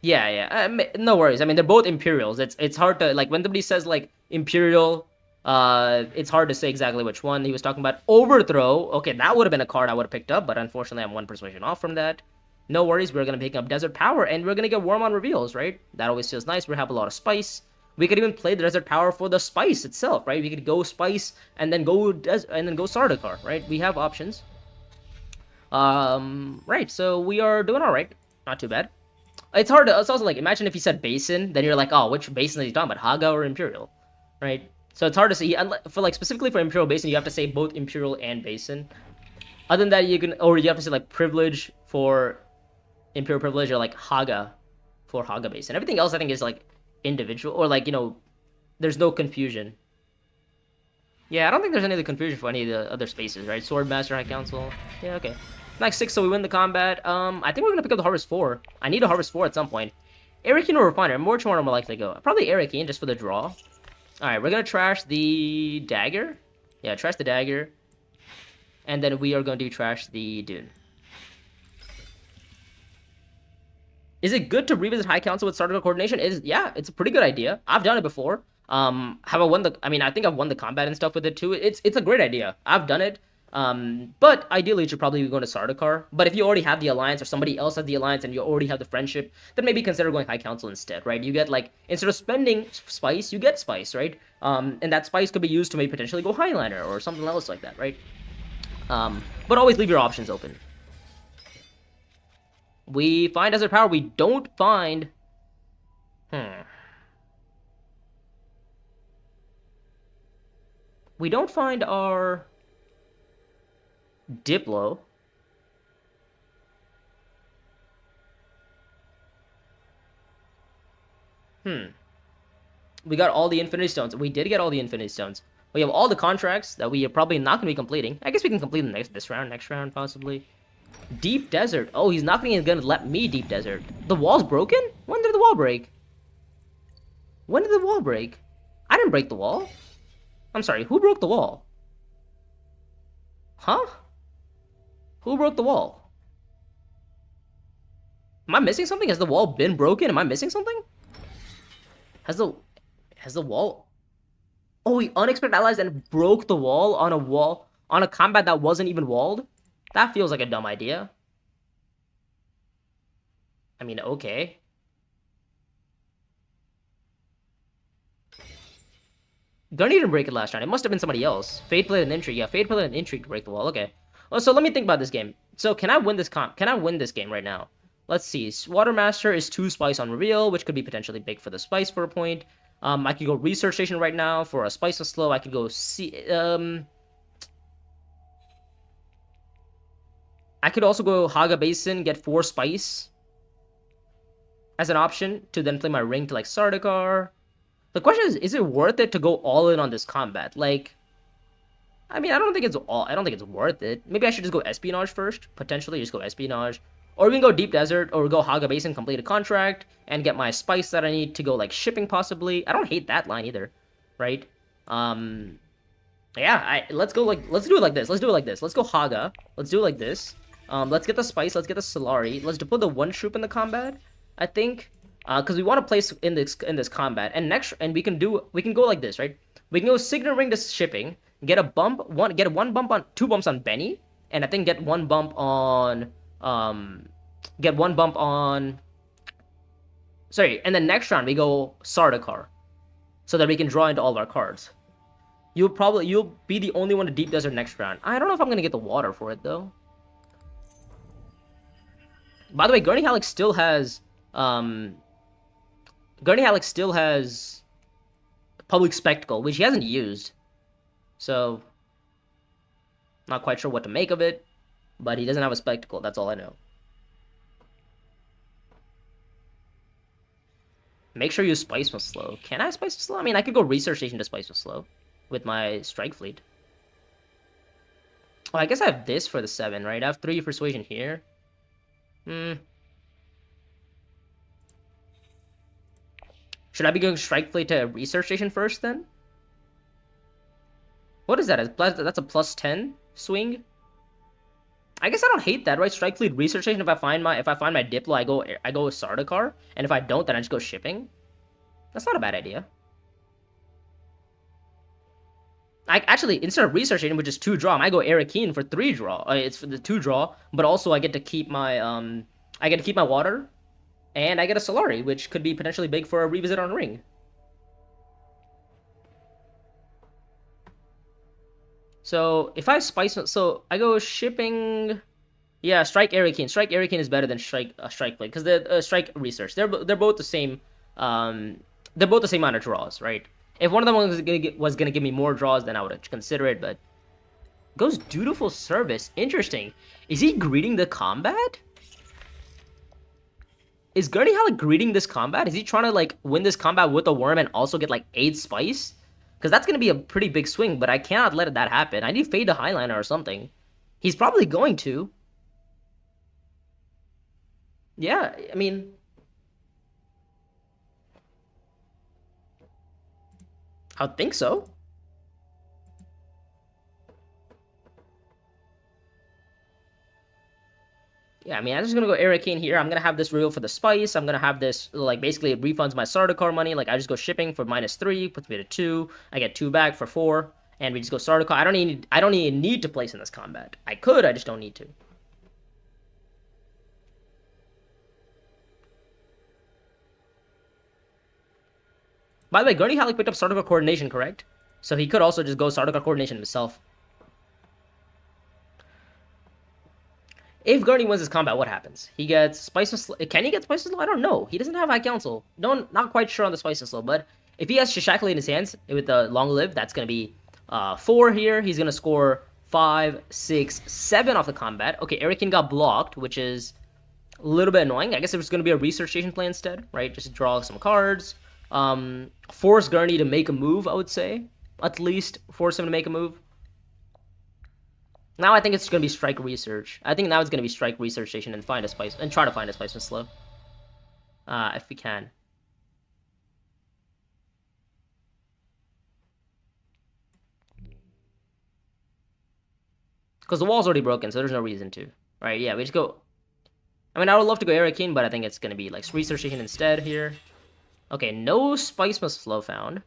Yeah, yeah. No worries. I mean, they're both Imperials. It's hard to like when somebody says like Imperial. It's hard to say exactly which one he was talking about. Overthrow. Okay, that would have been a card I would have picked up, but unfortunately, I'm one persuasion off from that. No worries. We're gonna pick up Desert Power, and we're gonna get Warm on reveals, right? That always feels nice. We have a lot of spice. We could even play the Desert Power for the spice itself, right? We could go spice and then go Sardaukar, right? We have options. Right. So we are doing all right. Not too bad. It's hard to. It's also like imagine if you said basin, then you're like, oh, which basin are you talking about, Haga or Imperial, right? So it's hard to say. For like specifically for Imperial Basin, you have to say both Imperial and Basin. Other than that, you can, or you have to say like privilege for Imperial privilege or like Haga for Haga Basin. Everything else I think is like individual or like there's no confusion. Yeah, I don't think there's any other confusion for any of the other spaces, right? Swordmaster, High Council. Yeah, okay. Next 6, so we win the combat. I think we're gonna pick up the Harvest 4. I need a Harvest 4 at some point. Arakeen or Refiner? Which one am I likely to go? Probably Arakeen, just for the draw. Alright, we're gonna trash the Dagger. Yeah, trash the Dagger. And then we are going to trash the Dune. Is it good to revisit High Council with Sardaukar coordination? Yeah, it's a pretty good idea. I've done it before. Have I won the? I mean, I think I've won the combat and stuff with it too. It's a great idea. I've done it. But ideally, you should probably be going to Sardaukar. But if you already have the alliance or somebody else has the alliance and you already have the friendship, then maybe consider going High Council instead, right? You get like instead of spending spice, you get spice, right? And that spice could be used to maybe potentially go Highliner or something else like that, right? But always leave your options open. We find Desert Power. We don't find. We don't find our Diplo. We got all the Infinity Stones. We did get all the Infinity Stones. We have all the contracts that we are probably not going to be completing. I guess we can complete this round, next round, possibly. Deep Desert. Oh, he's not going to let me Deep Desert. The wall's broken? When did the wall break? When did the wall break? I didn't break the wall. I'm sorry, who broke the wall? Huh? Who broke the wall? Am I missing something? Has the wall been broken? Am I missing something? Has the wall... Oh, he unexpected allies and broke the wall on a combat that wasn't even walled? That feels like a dumb idea. I mean, okay. Gurney didn't break it last round. It must have been somebody else. Fate played an Intrigue. Yeah, Fate played an Intrigue to break the wall. Okay. Well, so let me think about this game. So can I win this Can I win this game right now? Let's see. Watermaster is 2 spice on reveal, which could be potentially big for the spice for a point. I could go Research Station right now for a spice of slow. I could go I could also go Haga Basin, get 4 spice as an option to then play my ring to like Sardaukar. The question is it worth it to go all in on this combat? Like, I mean, I don't think it's worth it. Maybe I should just go Espionage first. Potentially just go Espionage. Or we can go Deep Desert, or go Haga Basin, complete a contract, and get my spice that I need to go, like, shipping, possibly. I don't hate that line, either. Right? Yeah, let's do it like this. Let's do it like this. Let's go Haga. Let's do it like this. Let's get the spice. Let's get the Solari. Let's deploy the 1 troop in the combat, I think. Because we want to place in this combat. And we can go like this, right? We can go Signet Ring to shipping, get a bump, get 2 bumps on Benny, and I think get 1 bump on sorry, and then next round we go Sardaukar, so that we can draw into all of our cards. You'll be the only one to Deep Desert next round. I don't know if I'm gonna get the water for it though. By the way, Gurney Halleck still has Public Spectacle, which he hasn't used. So not quite sure what to make of it, but he doesn't have a spectacle, that's all I know. Make sure you spice with slow. Can I spice with slow? I mean, I could go Research Station to spice with slow with my Strike Fleet. Oh, I guess I have this for the 7, right? I have 3 Persuasion here. Should I be going Strike Fleet to Research Station first, then? What is that? That's a +10 swing? I guess I don't hate that, right? Strike fleet research station. If I find my Diplo, I go with Sardaukar, and if I don't, then I just go shipping. That's not a bad idea. I actually, instead of research station, which is 2 draw, I might go Arakeen for 3 draw. It's for the 2 draw, but also I get to keep my water, and I get a Solari, which could be potentially big for a revisit on Ring. So if I spice, so I go shipping. Yeah, Strike Arakeen. Strike Arakeen is better than Strike Blade because the Strike Research. They're both the same. They're both the same amount of draws, right? If one of them was gonna give me more draws, then I would consider it. But goes Dutiful Service. Interesting. Is he greeting the combat? Is Gurney Halleck greeting this combat? Is he trying to like win this combat with a worm and also get like 8 spice? Because that's gonna be a pretty big swing. But I cannot let that happen. I need Fade to Highliner or something. He's probably going to. Yeah, I mean, I would think so. Yeah, I mean, I'm just gonna go Arakeen here. I'm gonna have this reveal for the spice. I'm gonna have this, like, basically it refunds my Sardaukar money. Like, I just go shipping for -3, puts me to 2. I get 2 back for 4, and we just go Sardaukar. I don't even need to place in this combat. I could, I just don't need to. By the way, Gurney Halleck picked up Sardaukar Coordination, correct? So he could also just go Sardaukar Coordination himself. If Gurney wins this combat, what happens? He gets Spice and Slow. Can he get Spice and Slow? I don't know. He doesn't have High Council. Not quite sure on the Spice and Slow, but if he has Shishakli in his hands with the Long Live, that's going to be 4 here. He's going to score 5, 6, 7 off the combat. Okay, Arakeen got blocked, which is a little bit annoying. I guess it was going to be a Research Station play instead, right? Just draw some cards. Force Gurney to make a move, I would say. At least force him to make a move. Now I think it's going to be Strike Research. I think now it's going to be Strike Research Station and find a spice and try to find a spice and slow. If we can. Because the wall's already broken, so there's no reason to. Right, yeah, we just go. I mean, I would love to go Arakeen, but I think it's going to be like Research Station instead here. Okay, no Spice Must Flow found.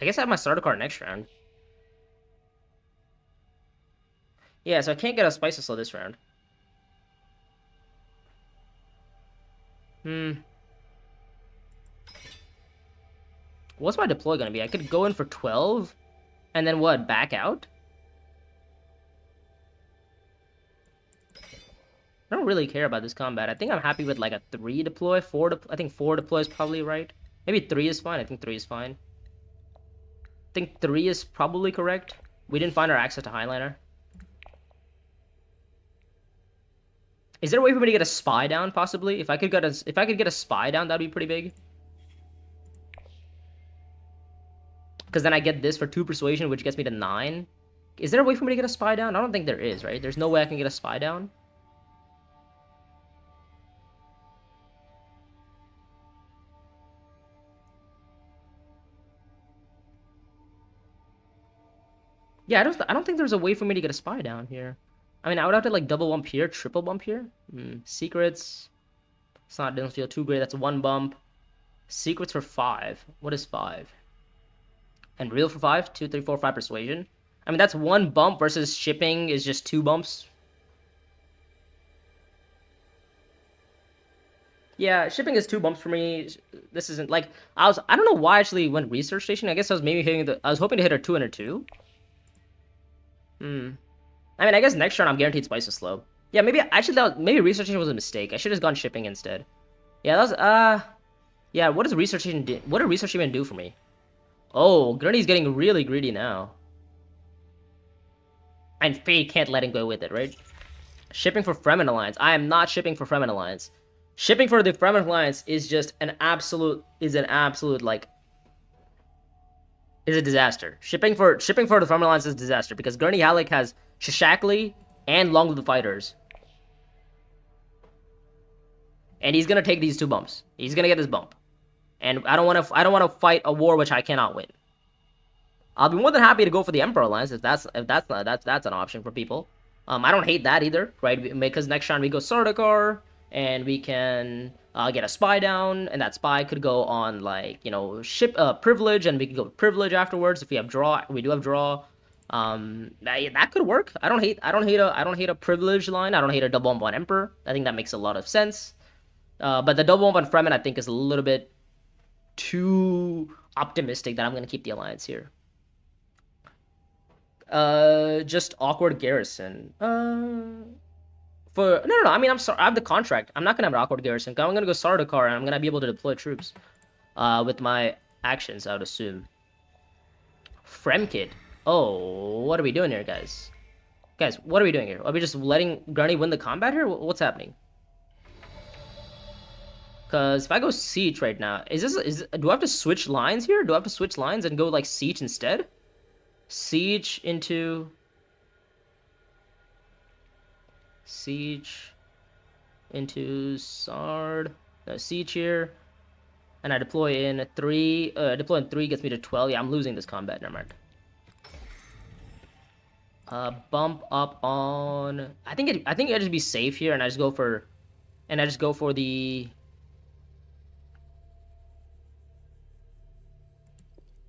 I guess I have my starter card next round. Yeah, so I can't get a Spice Slow this round. What's my deploy gonna be? I could go in for 12, and then what? Back out? I don't really care about this combat. I think I'm happy with like a 3 deploy, 4 deploy. I think 4 deploy is probably right. Maybe 3 is fine. I think 3 is fine. I think 3 is probably correct. We didn't find our access to Highliner. Is there a way for me to get a spy down, possibly? If I could get a spy down, that'd be pretty big. Because then I get this for 2 persuasion, which gets me to 9. Is there a way for me to get a spy down? I don't think there is, right? There's no way I can get a spy down. Yeah, I don't think there's a way for me to get a spy down here. I mean, I would have to like double bump here, triple bump here. Secrets. Doesn't feel too great. That's 1 bump. Secrets for 5. What is 5? And real for 5? 2, 3, 4, 5 persuasion. I mean, that's 1 bump versus shipping is just 2 bumps. Yeah, shipping is 2 bumps for me. This isn't like I don't know why I actually went Research Station. I guess I was hoping to hit her 2 and her 2. I mean, I guess next turn I'm guaranteed Spice is slow. Yeah, maybe maybe Research Station was a mistake. I should have gone shipping instead. Yeah, that was yeah, what does Research Station do? What did Research even do for me? Oh, Gurney's getting really greedy now. And Fade can't let him go with it, right? Shipping for Fremen Alliance. I am not shipping for Fremen Alliance. Shipping for the Fremen Alliance is just an absolute like is a disaster. Shipping for the Fremen Alliance is a disaster because Gurney Halleck has Shishakli, and long with the fighters. And he's gonna take these 2 bumps. He's gonna get this bump. And I don't want to fight a war which I cannot win. I'll be more than happy to go for the Emperor Alliance if that's an option for people. I don't hate that either, right? Because next round we go Sardaukar, and we can get a spy down, and that spy could go on like ship privilege, and we can go privilege afterwards if we have draw. We do have draw. That could work. I don't hate a privilege line. I don't hate a double bump on Emperor. I think that makes a lot of sense. But the double bump on Fremen I think is a little bit too optimistic that I'm gonna keep the alliance here. Just awkward garrison. No. I mean, I'm sorry. I have the contract. I'm not gonna have an awkward garrison. I'm gonna go Sardaukar, and I'm gonna be able to deploy troops. With my actions, I would assume. Fremkid. Oh, what are we doing here, guys? Guys, what are we doing here? Are we just letting Gurney win the combat here? What's happening? Because if I go siege right now, do I have to switch lines here? Do I have to switch lines and go like siege instead? Siege into Sard. No, siege here, and I deploy in 3. Deploy in 3 gets me to 12. Yeah, I'm losing this combat. Never mind. Bump up on. I think I just be safe here, and I just go for the.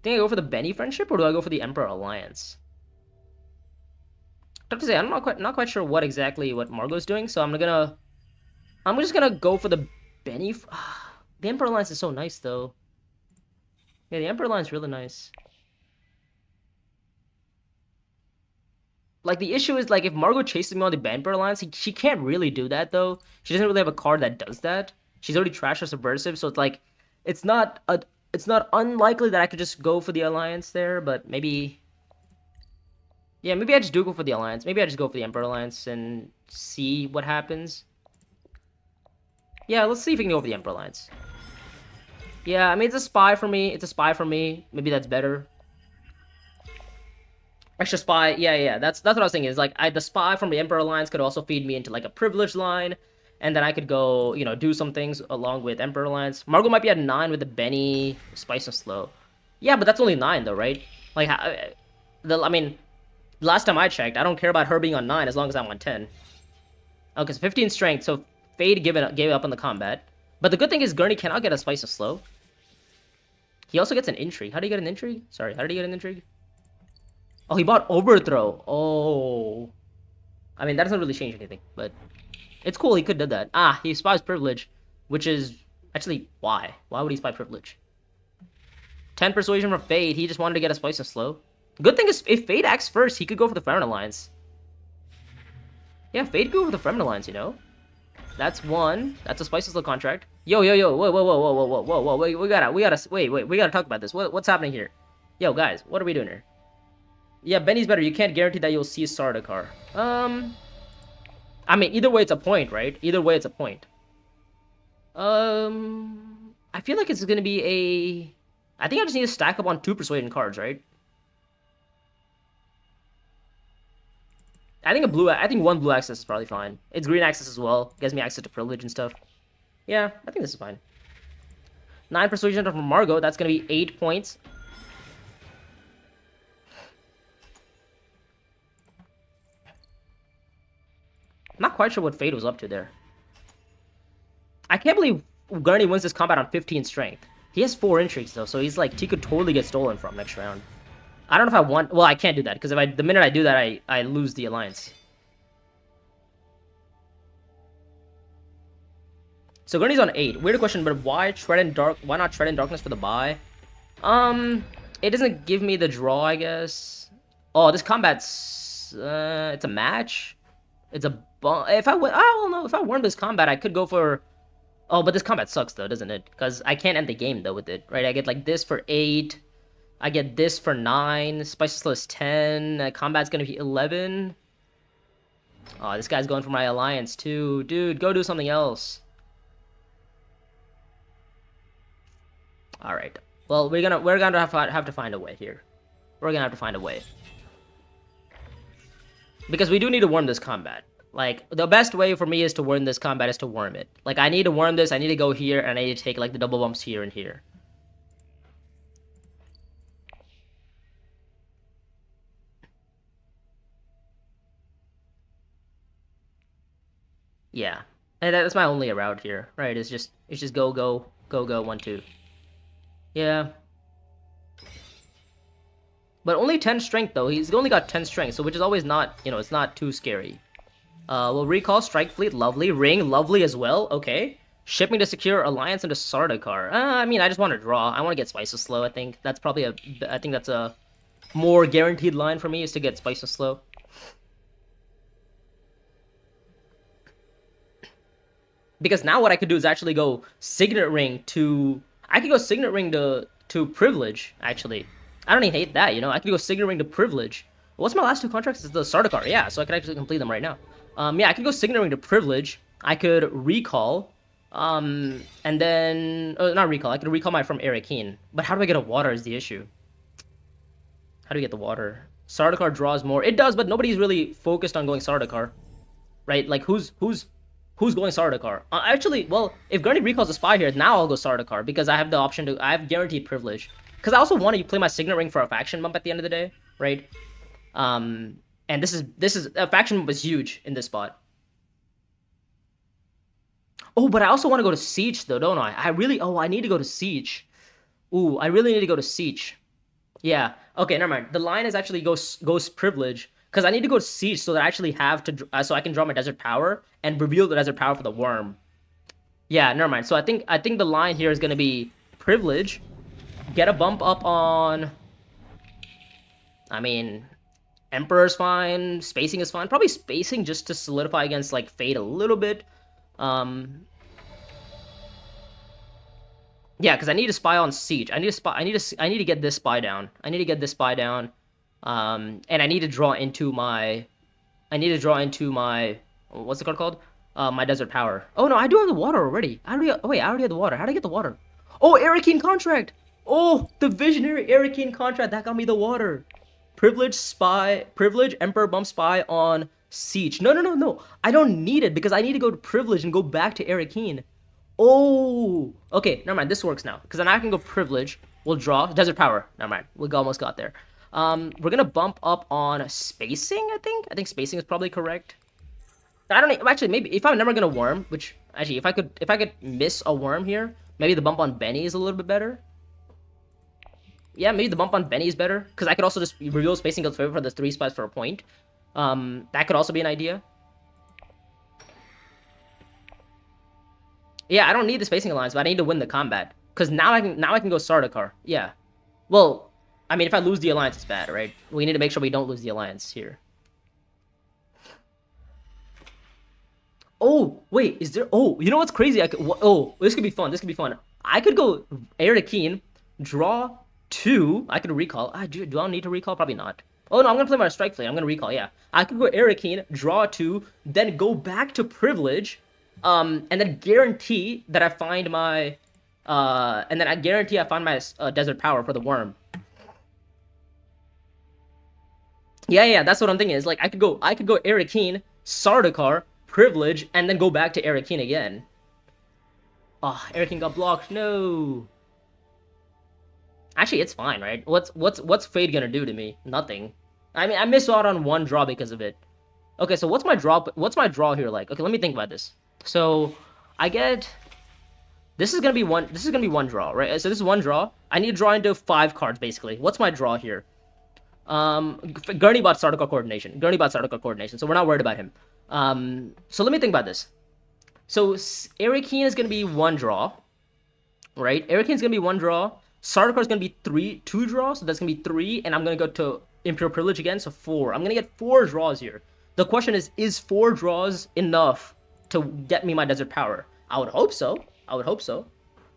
Think I go for the Benny friendship, or do I go for the Emperor alliance? Tough to say. I'm not quite sure what Margot's doing, so I'm just gonna go for the Benny. The Emperor alliance is so nice, though. Yeah, the Emperor alliance is really nice. Like, the issue is, like, if Margot chases me on the Emperor alliance, she can't really do that, though. She doesn't really have a card that does that. She's already trashed her subversive, so it's like, it's not unlikely that I could just go for the alliance there, but maybe. Yeah, maybe I just do go for the alliance. Maybe I just go for the Emperor alliance and see what happens. Yeah, let's see if we can go for the Emperor alliance. Yeah, I mean, it's a spy for me. Maybe that's better. Extra spy. Yeah. That's what I was thinking. Is like the spy from the Emperor alliance could also feed me into like a privileged line, and then I could go, do some things along with Emperor alliance. Margot might be at 9 with the Benny, Spice and Slow. Yeah, but that's only 9 though, right? Like, I mean, last time I checked, I don't care about her being on 9 as long as I'm on 10. Okay, so 15 strength. So Fade gave up on the combat. But the good thing is Gurney cannot get a Spice and Slow. He also gets an intrigue. How do you get an intrigue? Sorry, how did he get an intrigue? Oh, he bought Overthrow. Oh. I mean, that doesn't really change anything, but it's cool. He could have done that. Ah, he spies privilege, which is actually why? Why would he spy privilege? 10 persuasion from Fade. He just wanted to get a Spice and Slow. Good thing is, if Fade acts first, he could go for the Fremen alliance. Yeah, Fade could go for the Fremen alliance. That's 1. That's a Spice and Slow contract. Yo, whoa. We gotta talk about this. What's happening here? Yo, guys, what are we doing here? Yeah, Benny's better. You can't guarantee that you'll see Sardaukar. I mean, either way, it's a point, right? Either way, it's a point. I feel like it's gonna be a. I think I just need to stack up on 2 persuasion cards, right? I think 1 blue access is probably fine. It's green access as well. Gives me access to privilege and stuff. Yeah, I think this is fine. 9 persuasion from Margot. That's gonna be 8 points. I'm not quite sure what Fade was up to there. I can't believe Gurney wins this combat on 15 strength. He has 4 intrigues though, so he's like, he could totally get stolen from next round. I don't know if I want. Well, I can't do that because the minute I do that, I lose the alliance. So Gurney's on 8. Weird question, but why Why not Tread in Darkness for the buy? It doesn't give me the draw, I guess. Oh, this combat's it's a match. It's a if I win, I don't know. If I won this combat, I could go for. Oh, but this combat sucks though, doesn't it? Because I can't end the game though with it, right? I get like this for 8. I get this for 9. Spice Slow is 10. Combat's gonna be 11. Oh, this guy's going for my alliance too, dude. Go do something else. All right. Well, we're gonna have to find a way here. We're gonna have to find a way. Because we do need to worm this combat. Like, the best way for me is to worm this combat is to worm it. Like, I need to worm this, I need to go here, and I need to take, like, the double bumps here and here. Yeah. And that's my only route here, right? It's just go, go, go, go, 1, 2. Yeah. But only 10 strength, though. He's only got 10 strength, so which is always not, you know, it's not too scary. We'll recall Strike Fleet, lovely. Ring, lovely as well, okay. Shipping to secure Alliance into Sardaukar. I mean, I just want to draw. I want to get Spices Slow, I think. That's probably I think that's a more guaranteed line for me, is to get Spices Slow. Because now what I could do is actually go Signet Ring to... I could go Signet Ring to Privilege, actually. I don't even hate that, you know? I could go Signet Ring to Privilege. What's my last 2 contracts? It's the Sardaukar, yeah, so I could actually complete them right now. Yeah, I could go Signet Ring to Privilege. I could recall, and then... Oh, not recall. I could recall my from Arakeen. But how do I get a water is the issue. How do you get the water? Sardaukar draws more. It does, but nobody's really focused on going Sardaukar. Right? Like, who's going Sardaukar? Actually, well, if Gurney recalls a spy here, now I'll go Sardaukar, because I have the option to... I have guaranteed privilege. Because I also want to play my Signet Ring for a faction bump at the end of the day, right? And this is a faction bump is huge in this spot. Oh, but I also want to go to Siege, though, don't I? I need to go to Siege. Ooh, I really need to go to Siege. Yeah. Okay, never mind. The line is actually goes privilege, because I need to go to Siege so that I actually have to so I can draw my Desert Power and reveal the Desert Power for the worm. Yeah, never mind. So I think the line here is gonna be privilege, get a bump up on... I mean, Emperor's fine, spacing is fine. Probably spacing just to solidify against like Fate a little bit. Yeah, because I need to spy on Siege. I need to get this spy down. I need to get this spy down. And I need to draw into my... What's the card called? My Desert Power. Oh no, I do have the water already. I already have the water. How did I get the water? Oh, Arakeen contract! Oh, the visionary Arakeen contract. That got me the water. Privilege Emperor bump spy on Siege. No. I don't need it because I need to go to Privilege and go back to Arakeen. Oh, okay, never mind. This works now because then I can go Privilege. We'll draw Desert Power. Never mind. We almost got there. We're gonna bump up on spacing. I think spacing is probably correct. I don't know. Actually, maybe if I'm never gonna worm, which actually if I could miss a worm here, maybe the bump on Benny is a little bit better. Yeah, maybe the bump on Benny is better because I could also just reveal spacing guild's favor for the 3 spots for a point. That could also be an idea. Yeah, I don't need the spacing alliance, but I need to win the combat because now I can go Sardaukar. Yeah. Well, I mean, if I lose the alliance, it's bad, right? We need to make sure we don't lose the alliance here. Oh, wait, is there... Oh, you know what's crazy? This could be fun. I could go Arakeen, draw 2. I could recall. Do I need to recall? Probably not. Oh, no, I'm going to play my Strike Fleet. I'm going to recall, yeah. I could go Arakeen, draw 2, then go back to Privilege, and then guarantee that I find my... Desert Power for the worm. Yeah, that's what I'm thinking. Is like I could go Arakeen, Sardaukar, Privilege, and then go back to Arakeen again. Oh, Arakeen got blocked. No. Actually, it's fine, right? What's Fate gonna do to me? Nothing. I mean, I miss out on 1 draw because of it. Okay, so what's my draw here like? Okay, let me think about this. So, I get... This is gonna be one draw, right? So this is 1 draw. I need to draw into 5 cards, basically. What's my draw here? Gurney bought Sardaukar Coordination. So we're not worried about him. So let me think about this. So Arakeen is gonna be 1 draw, right? Arakeen's gonna be 1 draw. Sardaukar is gonna be 2 draws, so that's gonna be 3, and I'm gonna go to Imperial Privilege again, so 4. I'm gonna get 4 draws here. The question is 4 draws enough to get me my Desert Power? I would hope so.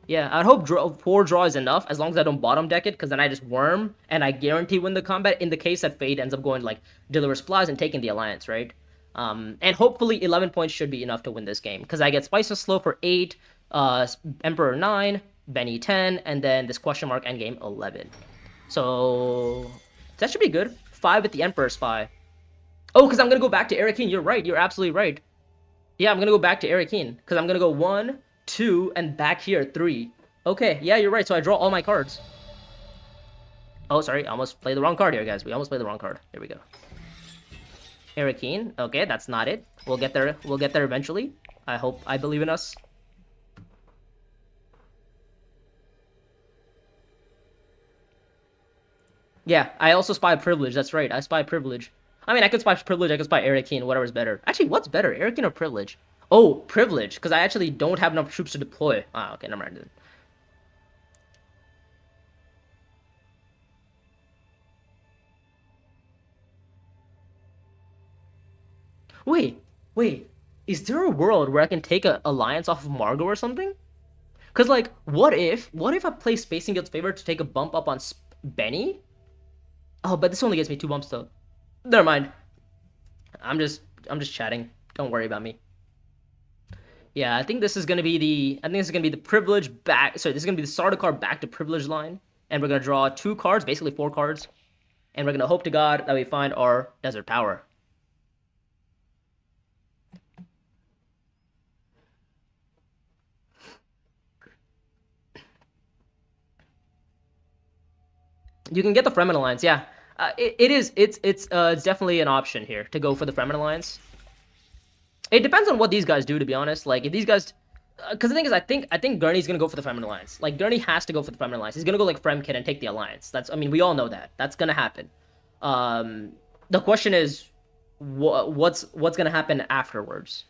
Yeah, I'd hope 4 draw is enough, as long as I don't bottom deck it, because then I just worm, and I guarantee win the combat, in the case that Fate ends up going, like, Deliver Supplies and taking the Alliance, right? And hopefully 11 points should be enough to win this game, because I get Spices Slow for 8, Emperor 9, Benny 10, and then this question mark endgame 11. So that should be good. 5 with the Emperor Spy. Oh, because I'm gonna go back to Arakeen. You're right. You're absolutely right. Yeah, I'm gonna go back to Arakeen because I'm gonna go 1, 2, and back here 3. Okay, yeah, you're right. So I draw all my cards. Oh, sorry, I almost played the wrong card here, guys. We almost played the wrong card. Here we go. Arakeen. Okay, that's not it. We'll get there. We'll get there eventually. I hope. I believe in us. Yeah, I also spy privilege. That's right. I spy privilege. I mean, I could spy privilege. I could spy Arakeen. Whatever's better. Actually, what's better, Arakeen or privilege? Oh, privilege, because I actually don't have enough troops to deploy. Ah, okay, never mind. Wait, wait. Is there a world where I can take a alliance off of Margot or something? Cause like, what if I play Spacing Guild's favor to take a bump up on Benny? Oh, but this only gets me 2 bumps though. Never mind. I'm just chatting. Don't worry about me. Yeah, I think this is gonna be the privilege back. Sorry, this is gonna be the Sardaukar back to privilege line, and we're gonna draw 2 cards, basically 4 cards, and we're gonna hope to God that we find our desert power. You can get the Fremen Alliance, yeah. It's definitely an option here to go for the Fremen Alliance. It depends on what these guys do, to be honest. Like if these guys, because the thing is, I think Gurney's gonna go for the Fremen Alliance. Like Gurney has to go for the Fremen Alliance. He's gonna go like Fremkit and take the Alliance. I mean, we all know that. That's gonna happen. The question is, what's gonna happen afterwards?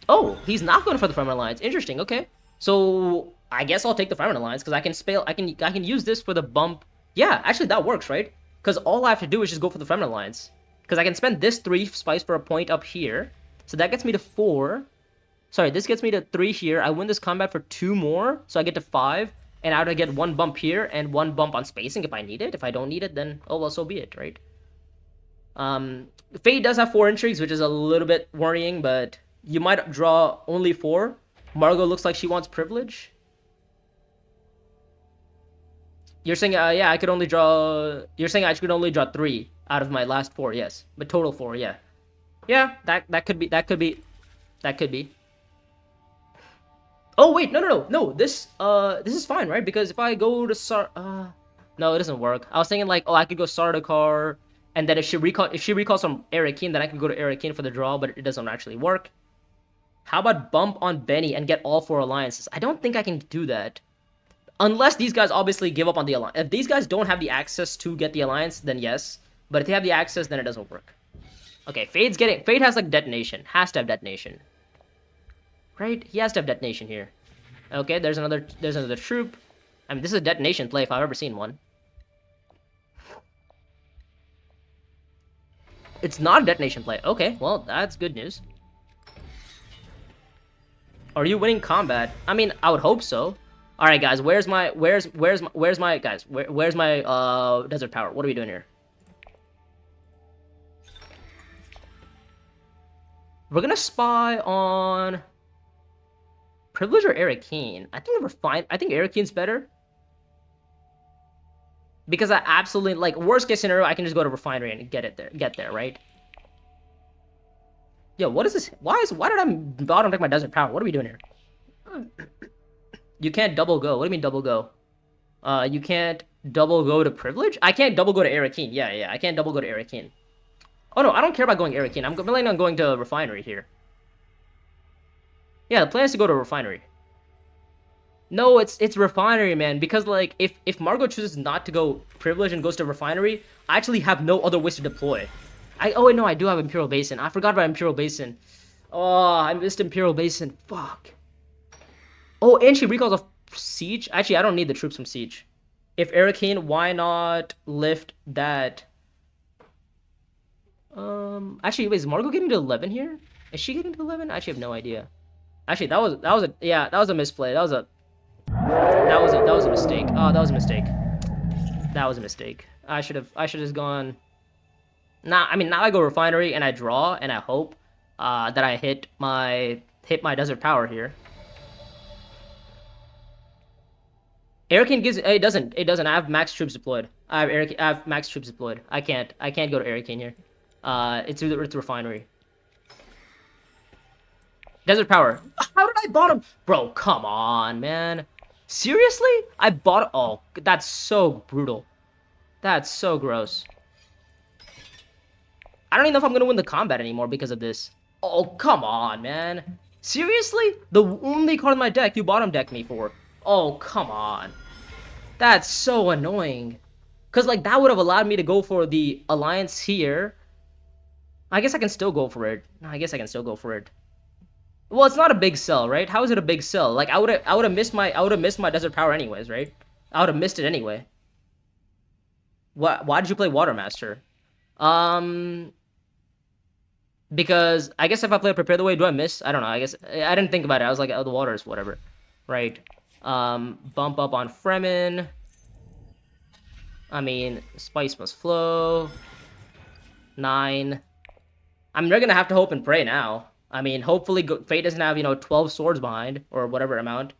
Oh, he's not going for the Fremen Alliance. Interesting. Okay, so I guess I'll take the Fremen Alliance because I can spell. I can use this for the bump. Yeah, actually that works, right? Because all I have to do is just go for the Fremen Alliance. Because I can spend this 3 spice for a point up here, so that gets me to 4. Sorry, this gets me to 3 here. I win this combat for 2 more, so I get to 5. And I would get 1 bump here and 1 bump on spacing if I need it. If I don't need it, then oh well, so be it, right? Fate does have 4 intrigues, which is a little bit worrying, but you might draw only 4. Margot looks like she wants privilege. You're saying, yeah, I could only draw. You're saying I could only draw 3 out of my last 4, yes, but total 4, yeah, yeah. That could be. That could be. That could be. Oh wait, no. This is fine, right? Because if I go to no, it doesn't work. I was thinking like, oh, I could go Sardaukar, and then if she recalls from Arakeen, then I could go to Arakeen for the draw, but it doesn't actually work. How about bump on Benny and get all 4 alliances? I don't think I can do that. Unless these guys obviously give up on the alliance. If these guys don't have the access to get the alliance, then yes. But if they have the access, then it doesn't work. Okay, Fade has like detonation. Has to have detonation. Right? He has to have detonation here. Okay, there's another troop. I mean, this is a detonation play if I've ever seen one. It's not a detonation play. Okay, well, that's good news. Are you winning combat? I mean, I would hope so. All right, guys, where's my guys? Where's my desert power? What are we doing here? We're gonna spy on privilege or Arakeen. I think Arakeen's better because I absolutely like worst case scenario. I can just go to refinery and get there, right? Yo, what is this? Why did I bottom take my desert power? What are we doing here? You can't double go. What do you mean double go? You can't double go to privilege? I can't double go to Arakeen. Yeah, I can't double go to Arakeen. Oh no, I don't care about going Arakeen. I'm planning on going to refinery here. Yeah, the plan is to go to refinery. No, it's refinery, man. Because like, if Margot chooses not to go privilege and goes to refinery, I actually have no other ways to deploy. Oh wait, no, I do have Imperial Basin. I forgot about Imperial Basin. Oh, I missed Imperial Basin. Fuck. Oh, and she recalls off Siege. Actually, I don't need the troops from Siege. If Arakeen, why not lift that? Actually, wait, is Margot getting to 11 here? Is she getting to 11? I actually have no idea. Actually, that was a misplay. That was a mistake. Oh, that was a mistake. That was a mistake. I should have gone. Nah, I mean now I go refinery and I draw and I hope that I hit my desert power here. Arakeen gives it doesn't. I have max troops deployed. I have max troops deployed. I can't go to Air King here. It's refinery. Desert power. How did I bottom? Bro, come on, man. Seriously? I bought. Oh, that's so brutal. That's so gross. I don't even know if I'm gonna win the combat anymore because of this. Oh, come on, man. Seriously? The only card in my deck you bottom decked me for. Oh, come on. That's so annoying. Because, like, that would have allowed me to go for the alliance here. I guess I can still go for it. I guess I can still go for it. Well, it's not a big sell, right? How is it a big sell? Like, I would have missed my desert power anyways, right? I would have missed it anyway. Why did you play Watermaster? Because I guess if I play Prepare the Way, do I miss? I don't know. I guess I didn't think about it. I was like, oh, the waters, whatever, right? Bump up on Fremen. I mean, spice must flow. 9. I mean, they're gonna have to hope and pray now. I mean, hopefully Fate doesn't have 12 swords behind or whatever amount.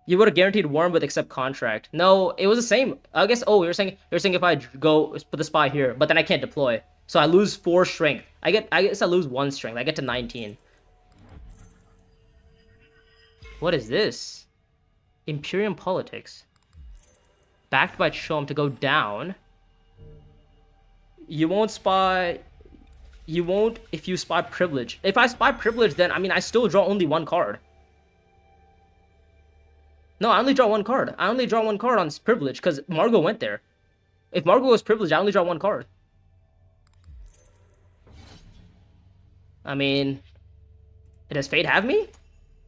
You would have guaranteed Worm with except contract. No, it was the same. I guess. Oh, you're saying if I go put the spy here, but then I can't deploy, so I lose 4 strength. I guess I lose 1 strength. I get to 19. What is this? Imperium politics. Backed by Chom to go down. You won't spy. You won't if you spy privilege. If I spy privilege, then I mean I still draw only 1 card. No, I only draw 1 card. I only draw 1 card on privilege because Margot went there. If Margot was privileged, I only draw 1 card. I mean, does Fate have me?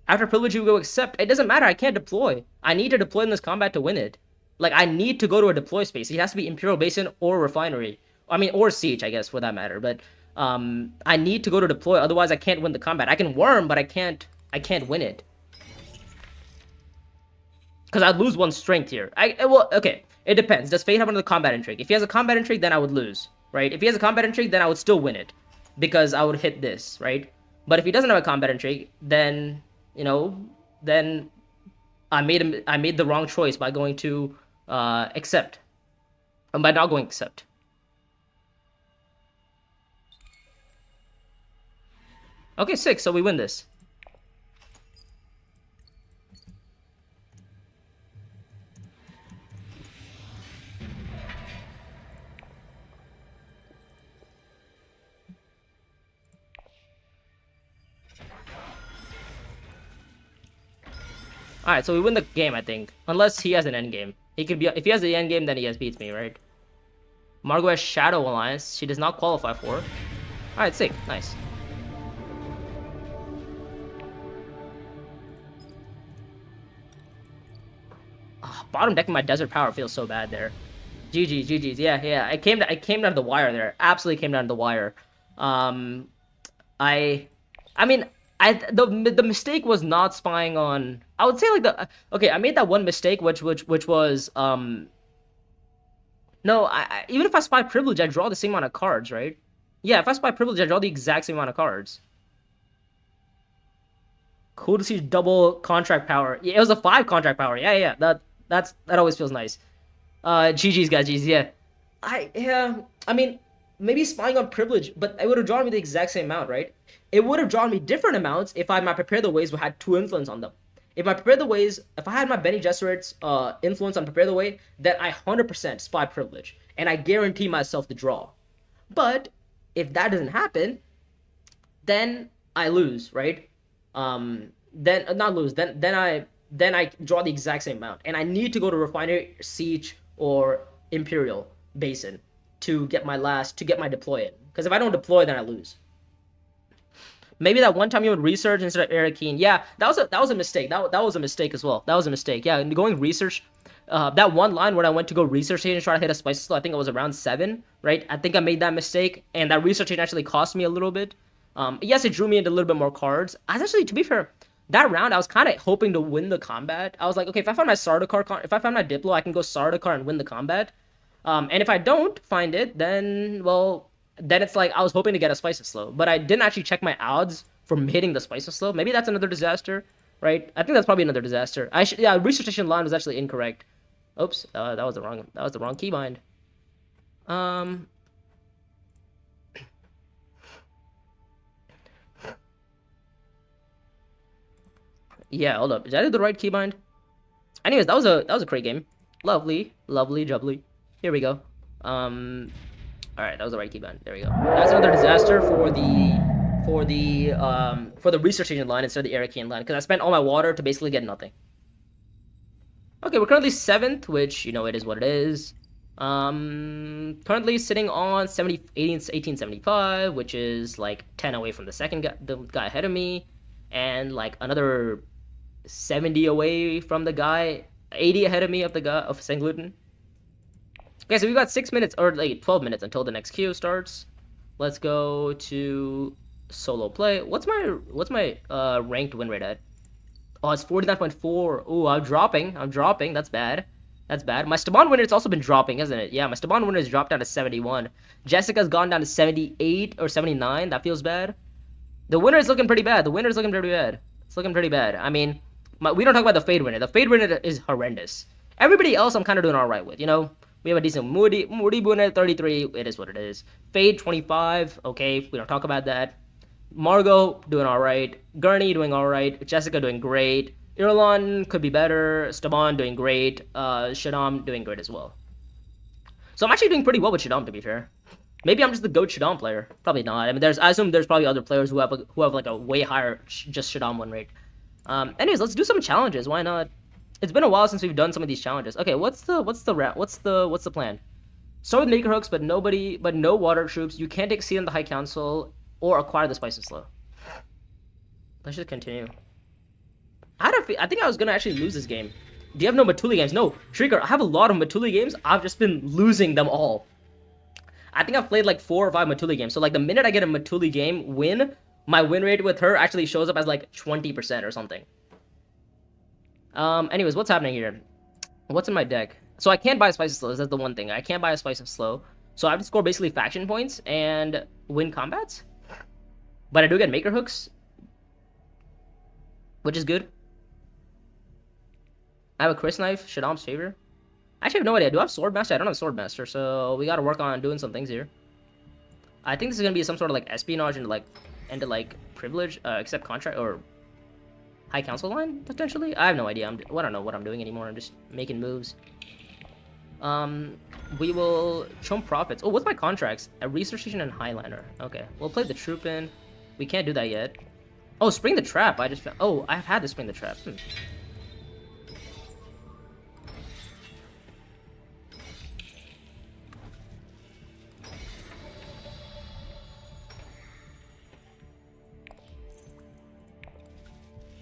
After privilege, you go accept. It doesn't matter. I can't deploy. I need to deploy in this combat to win it. Like, I need to go to a deploy space. It has to be Imperial Basin or Refinery. I mean, or Siege, I guess, for that matter. But I need to go to deploy. Otherwise, I can't win the combat. I can worm, but I can't win it. Because I'd lose 1 strength here. Well, okay. It depends. Does Fate have another combat intrigue? If he has a combat intrigue, then I would lose, right? If he has a combat intrigue, then I would still win it. Because I would hit this, right? But if he doesn't have a combat intrigue, then, then I made the wrong choice by going to accept. And by not going accept. Okay, 6, so we win this. Alright, so we win the game, I think. Unless he has an endgame. He could be. If he has the endgame, then he has beats me, right? Margot has Shadow Alliance. She does not qualify for. Alright, sick. Nice. Oh, bottom decking my Desert Power feels so bad there. GG's. Yeah. I came down to the wire there. Absolutely came down to the wire. The mistake was not spying on. I would say like okay. I made that one mistake, which was no. Even if I spy privilege, I draw the same amount of cards, right? Yeah, if I spy privilege, I draw the exact same amount of cards. Cool to see double contract power. Yeah, it was a 5 contract power. Yeah. That always feels nice. GG's guys, GG's. Yeah. I mean, maybe spying on privilege, but it would have drawn me the exact same amount, right? It would have drawn me different amounts if my Prepare the Ways had 2 influence on them. If I had my Bene Gesserit's influence on Prepare the Way, then I 100% spy privilege, and I guarantee myself the draw. But if that doesn't happen, then I lose, right? Then not lose. Then I draw the exact same amount, and I need to go to Refinery, Siege, or Imperial Basin to get my deploy in. Because if I don't deploy, then I lose. Maybe that one time you would research instead of Eric Keen. Yeah, that was a mistake. That was a mistake as well. That was a mistake. Yeah, going research. That one line when I went to go research agent try to hit a spicy slow, I think it was around 7, right? I think I made that mistake, and that research agent actually cost me a little bit. Yes, it drew me into a little bit more cards. I was actually, to be fair, that round I was kind of hoping to win the combat. I was like, okay, if I find my Sardaukar, if I find my Diplo, I can go Sardaukar and win the combat. And if I don't find it, then it's like I was hoping to get a spicy slow, but I didn't actually check my odds from hitting the spicy slow. Maybe that's another disaster, right? I think that's probably another disaster. Research agent line was actually incorrect. Oops, that was the wrong keybind. Yeah, hold up. Did I do the right keybind? Anyways, that was a great game. Lovely, lovely, jubbly. Here we go. All right, that was the right keybind. There we go. That's another disaster for the research agent line instead of the Arakean line because I spent all my water to basically get nothing. Okay, we're currently 7th, which, you know, it is what it is. Currently sitting on 1875, which is like 10 away from the guy ahead of me, and like another 70 away from the guy, 80 ahead of me of the guy of St. Gluten. Okay, so we've got 6 minutes or like 12 minutes until the next queue starts. Let's go to solo play. What's my ranked win rate at? Oh, it's 49.4. Ooh, I'm dropping. That's bad. That's bad. My Staban winner has also been dropping, isn't it? Yeah, my Staban winner has dropped down to 71. Jessica's gone down to 78 or 79. That feels bad. The winner is looking pretty bad. It's looking pretty bad. I mean, we don't talk about the Fade winner. The Fade winner is horrendous. Everybody else I'm kind of doing all right with, you know? We have a decent Moody winner at 33. It is what it is. Fade 25. Okay, we don't talk about that. Margot doing all right. Gurney doing all right. Jessica doing great. Irlon could be better. Staban doing great. Shaddam doing great as well. So I'm actually doing pretty well with Shaddam, to be fair. Maybe I'm just the GOAT Shaddam player. Probably not. I mean, I assume there's probably other players who have like a way higher just Shaddam win rate. Anyways, let's do some challenges. Why not? It's been a while since we've done some of these challenges. Okay, what's the plan? Start with Maker Hooks, but no water troops. You can't exceed on the High Council or acquire the Spice of Slow. Let's just continue. I think I was gonna actually lose this game. Do you have no Matuli games? No, Shrieker, I have a lot of Matuli games. I've just been losing them all. I think I've played like 4 or 5 Matuli games. So like the minute I get a Matuli game win, my win rate with her actually shows up as like 20% or something. Anyways, what's happening here? What's in my deck? So I can't buy a Spice of Slow. That's the one thing. I can't buy a Spice of Slow. So I have to score basically faction points and win combats. But I do get Maker Hooks, which is good. I have a Chris Knife, Shaddam's favor. I actually have no idea. Do I have Swordmaster? I don't have Swordmaster, so we gotta work on doing some things here. I think this is gonna be some sort of like espionage and like privilege, accept contract or High Council line potentially. I have no idea. I don't know what I'm doing anymore. I'm just making moves. We will chump profits. Oh, what's my contracts? A research station and Highliner. Okay, we'll play the troop in. We can't do that yet. Oh, Spring the Trap. Oh, I've had to Spring the Trap.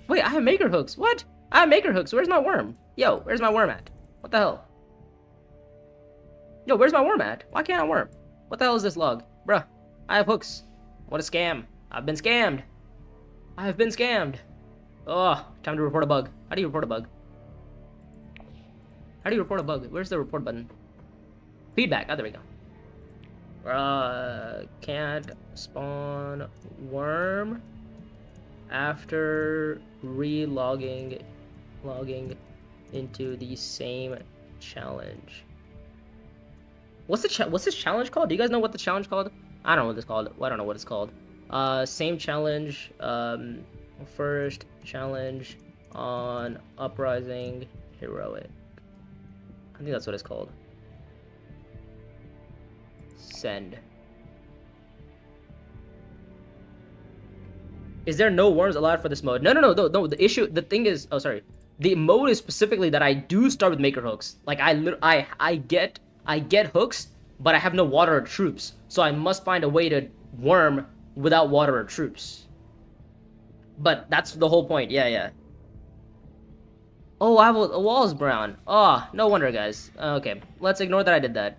Wait, I have Maker Hooks. What? I have Maker Hooks. Where's my worm? Yo, where's my worm at? What the hell? Yo, where's my worm at? Why can't I worm? What the hell is this log? Bruh, I have hooks. What a scam. I've been scammed. I have been scammed. Oh, time to report a bug. How do you report a bug? How do you report a bug? Where's the report button? Feedback. Oh, there we go. Can't spawn worm after logging into the same challenge. What's this challenge called? Do you guys know what the challenge called? I don't know what it's called. I don't know what it's called. Same challenge. First challenge on Uprising Heroic. I think that's what it's called. Send. Is there no worms allowed for this mode? No. The thing is, oh sorry, the mode is specifically that I do start with Maker Hooks. Like I get hooks, but I have no water or troops, so I must find a way to worm without water or troops. But that's the whole point. Yeah. Oh, I have a wall's brown. Oh, no wonder, guys. Okay, let's ignore that I did that.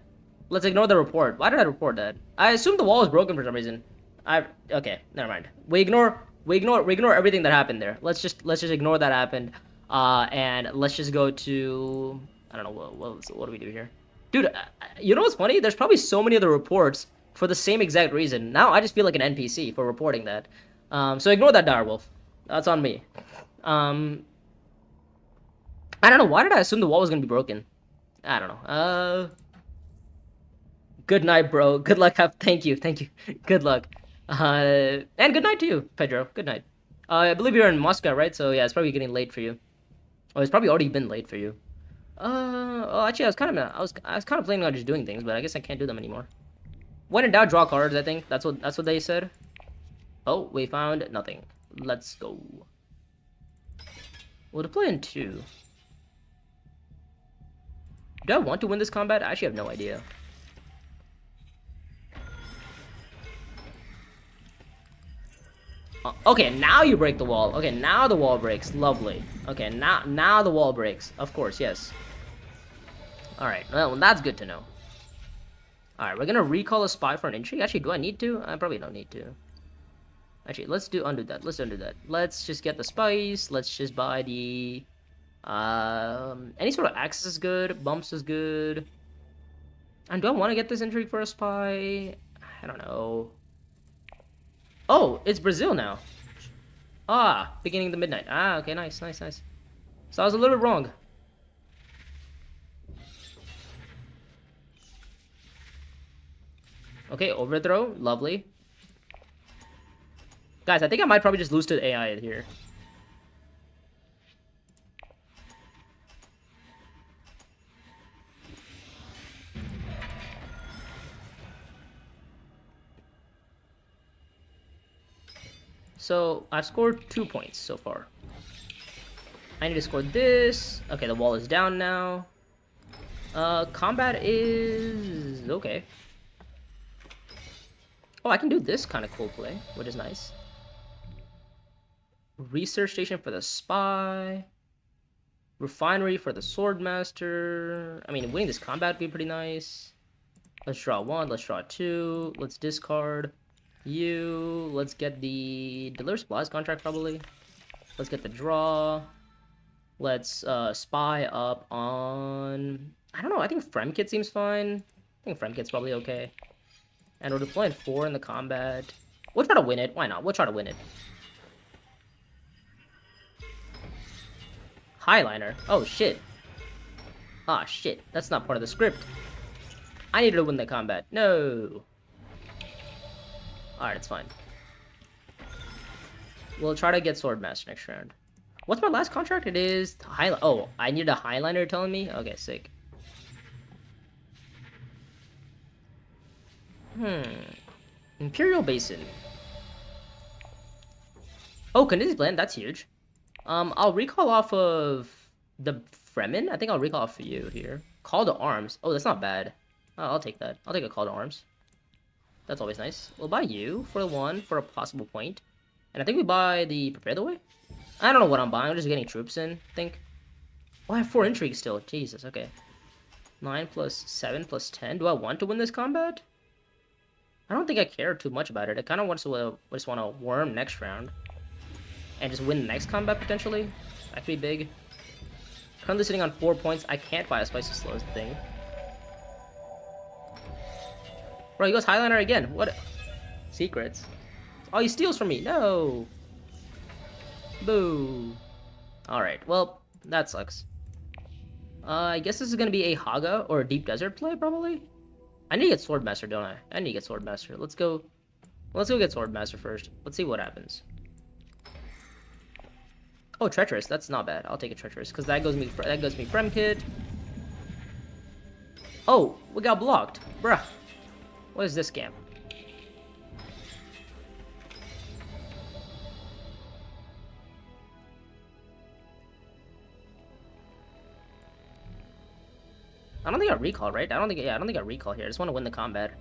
Let's ignore the report. Why did I report that? I assumed the wall was broken for some reason. Okay, never mind. We ignore everything that happened there. Let's just ignore that happened. And let's just go to, I don't know, what do we do here? Dude, you know what's funny? There's probably so many other reports for the same exact reason. Now I just feel like an NPC for reporting that. So ignore that, Direwolf. That's on me. I don't know, why did I assume the wall was gonna be broken? I don't know. Good night, bro. Good luck. Thank you. Good luck. And good night to you, Pedro. Good night. I believe you're in Moscow, right? So yeah, it's probably getting late for you. Oh, it's probably already been late for you. Oh, actually, I was kind of planning on just doing things, but I guess I can't do them anymore. When in doubt, draw cards. I think that's what they said. Oh, we found nothing. Let's go. We'll deploy in 2. Do I want to win this combat? I actually have no idea. Okay, now you break the wall. Okay, now the wall breaks. Lovely. Okay, now the wall breaks. Of course, yes. Alright, well, that's good to know. Alright, we're gonna recall a spy for an intrigue. Actually, do I need to? I probably don't need to. Actually, let's undo that. Let's undo that. Let's just get the spice. Let's just buy the... any sort of access is good. Bumps is good. And do I want to get this intrigue for a spy? I don't know. Oh, it's Brazil now. Ah, beginning of the midnight. Ah, okay, nice. So I was a little bit wrong. Okay, overthrow. Lovely. Guys, I think I might probably just lose to AI here. So, I've scored 2 points so far. I need to score this. Okay, the wall is down now. Combat is... okay. Oh, I can do this kind of cool play, which is nice. Research station for the spy. Refinery for the swordmaster. I mean, winning this combat would be pretty nice. Let's draw 1, let's draw 2. Let's discard you. Let's get the deliver supplies contract probably. Let's get the draw. Let's spy up on... I don't know, I think Fremkit seems fine. I think Fremkit's probably okay. And we're deploying 4 in the combat. We'll try to win it. Why not? We'll try to win it. Highliner. Oh, shit. Ah, shit. That's not part of the script. I needed to win the combat. No. Alright, it's fine. We'll try to get Swordmaster next round. What's my last contract? It is... oh, I need a Highliner, you're telling me? Okay, sick. Imperial Basin. Oh, Canadian Blend, that's huge. I'll recall off of the Fremen. I think I'll recall off for you here. Call to Arms. Oh, that's not bad. Oh, I'll take that. I'll take a Call to Arms. That's always nice. We'll buy you for 1 for a possible point. And I think we buy the Prepare the Way. I don't know what I'm buying. I'm just getting troops in, I think. Oh, I have 4 intrigue still. Jesus, okay. 9 plus 7 plus 10. Do I want to win this combat? I don't think I care too much about it. I kind of just want to worm next round. And just win the next combat, potentially. That could be big. Currently sitting on 4 points. I can't buy a Spice to slow the thing. Bro, he goes Highliner again. What? Secrets. Oh, he steals from me. No. Boo. Alright, well, that sucks. I guess this is going to be a Haga or a Deep Desert play, probably. I need to get Swordmaster, don't I? I need to get Swordmaster. Let's go get Swordmaster first. Let's see what happens. Oh, Treacherous. That's not bad. I'll take a Treacherous, because that goes me Fremkit. Oh, we got blocked. Bruh. What is this scam? I don't think I recall, right? I don't think I recall here. I just want to win the combat.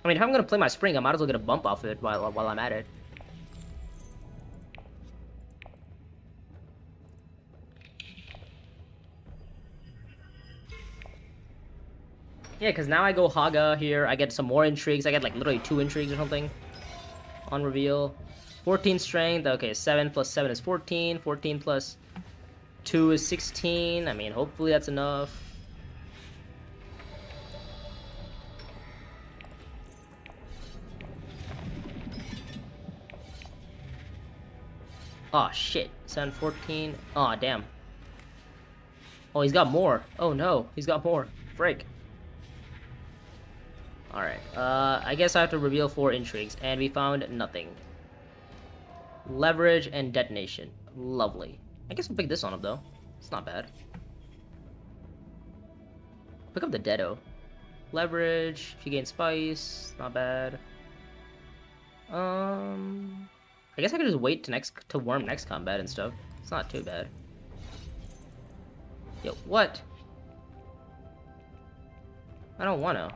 I mean, if I'm gonna play my spring, I might as well get a bump off of it while I'm at it. Yeah, because now I go Haga here. I get some more intrigues. I get like literally 2 intrigues or something on reveal. 14 strength. Okay, 7 plus 7 is 14. 14 plus 2 is 16. I mean, hopefully that's enough. Oh shit. 714. Oh damn. Oh, he's got more. Oh no, he's got more. Frick. Alright. I guess I have to reveal 4 intrigues, and we found nothing. Leverage and detonation. Lovely. I guess we'll pick this one up though. It's not bad. Pick up the Deado. Leverage. If you gain spice, not bad. I guess I could just wait to worm next combat and stuff. It's not too bad. Yo, what? I don't wanna.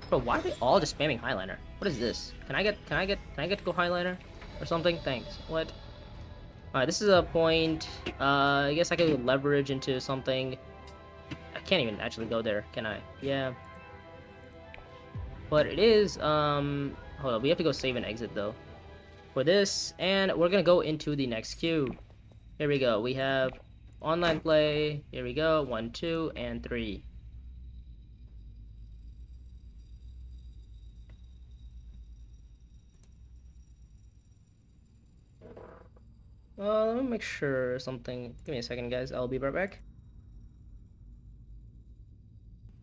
Bro, why are they all just spamming Highliner? What is this? Can I get to go Highliner? Or something? Thanks. What? Alright, this is a point. I guess I could leverage into something. I can't even actually go there, can I? Yeah. But it is, hold on, we have to go save and exit though. For this, and we're gonna go into the next queue. Here we go. We have online play. Here we go. 1, 2, and 3. Let me make sure something. Give me a second, guys. I'll be right back.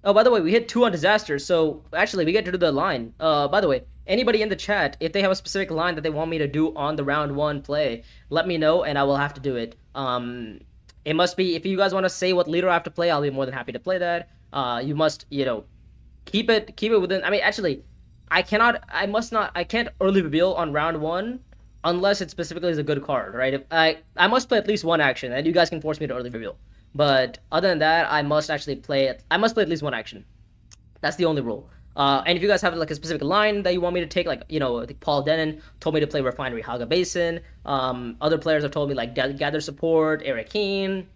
Oh, by the way, we hit 2 on disaster, so actually we get to do the line. By the way, anybody in the chat, if they have a specific line that they want me to do on the round 1 play, let me know and I will have to do it. It must be, if you guys want to say what leader I have to play, I'll be more than happy to play that. You must, keep it within. I mean, actually, I can't early reveal on round 1 unless it specifically is a good card, right? If I must play at least 1 action, and you guys can force me to early reveal. But other than that, I must play at least 1 action. That's the only rule. And if you guys have like a specific line that you want me to take, like, I think Paul Denon told me to play Refinery Haga Basin. Other players have told me like Gather Support, Eric Keane,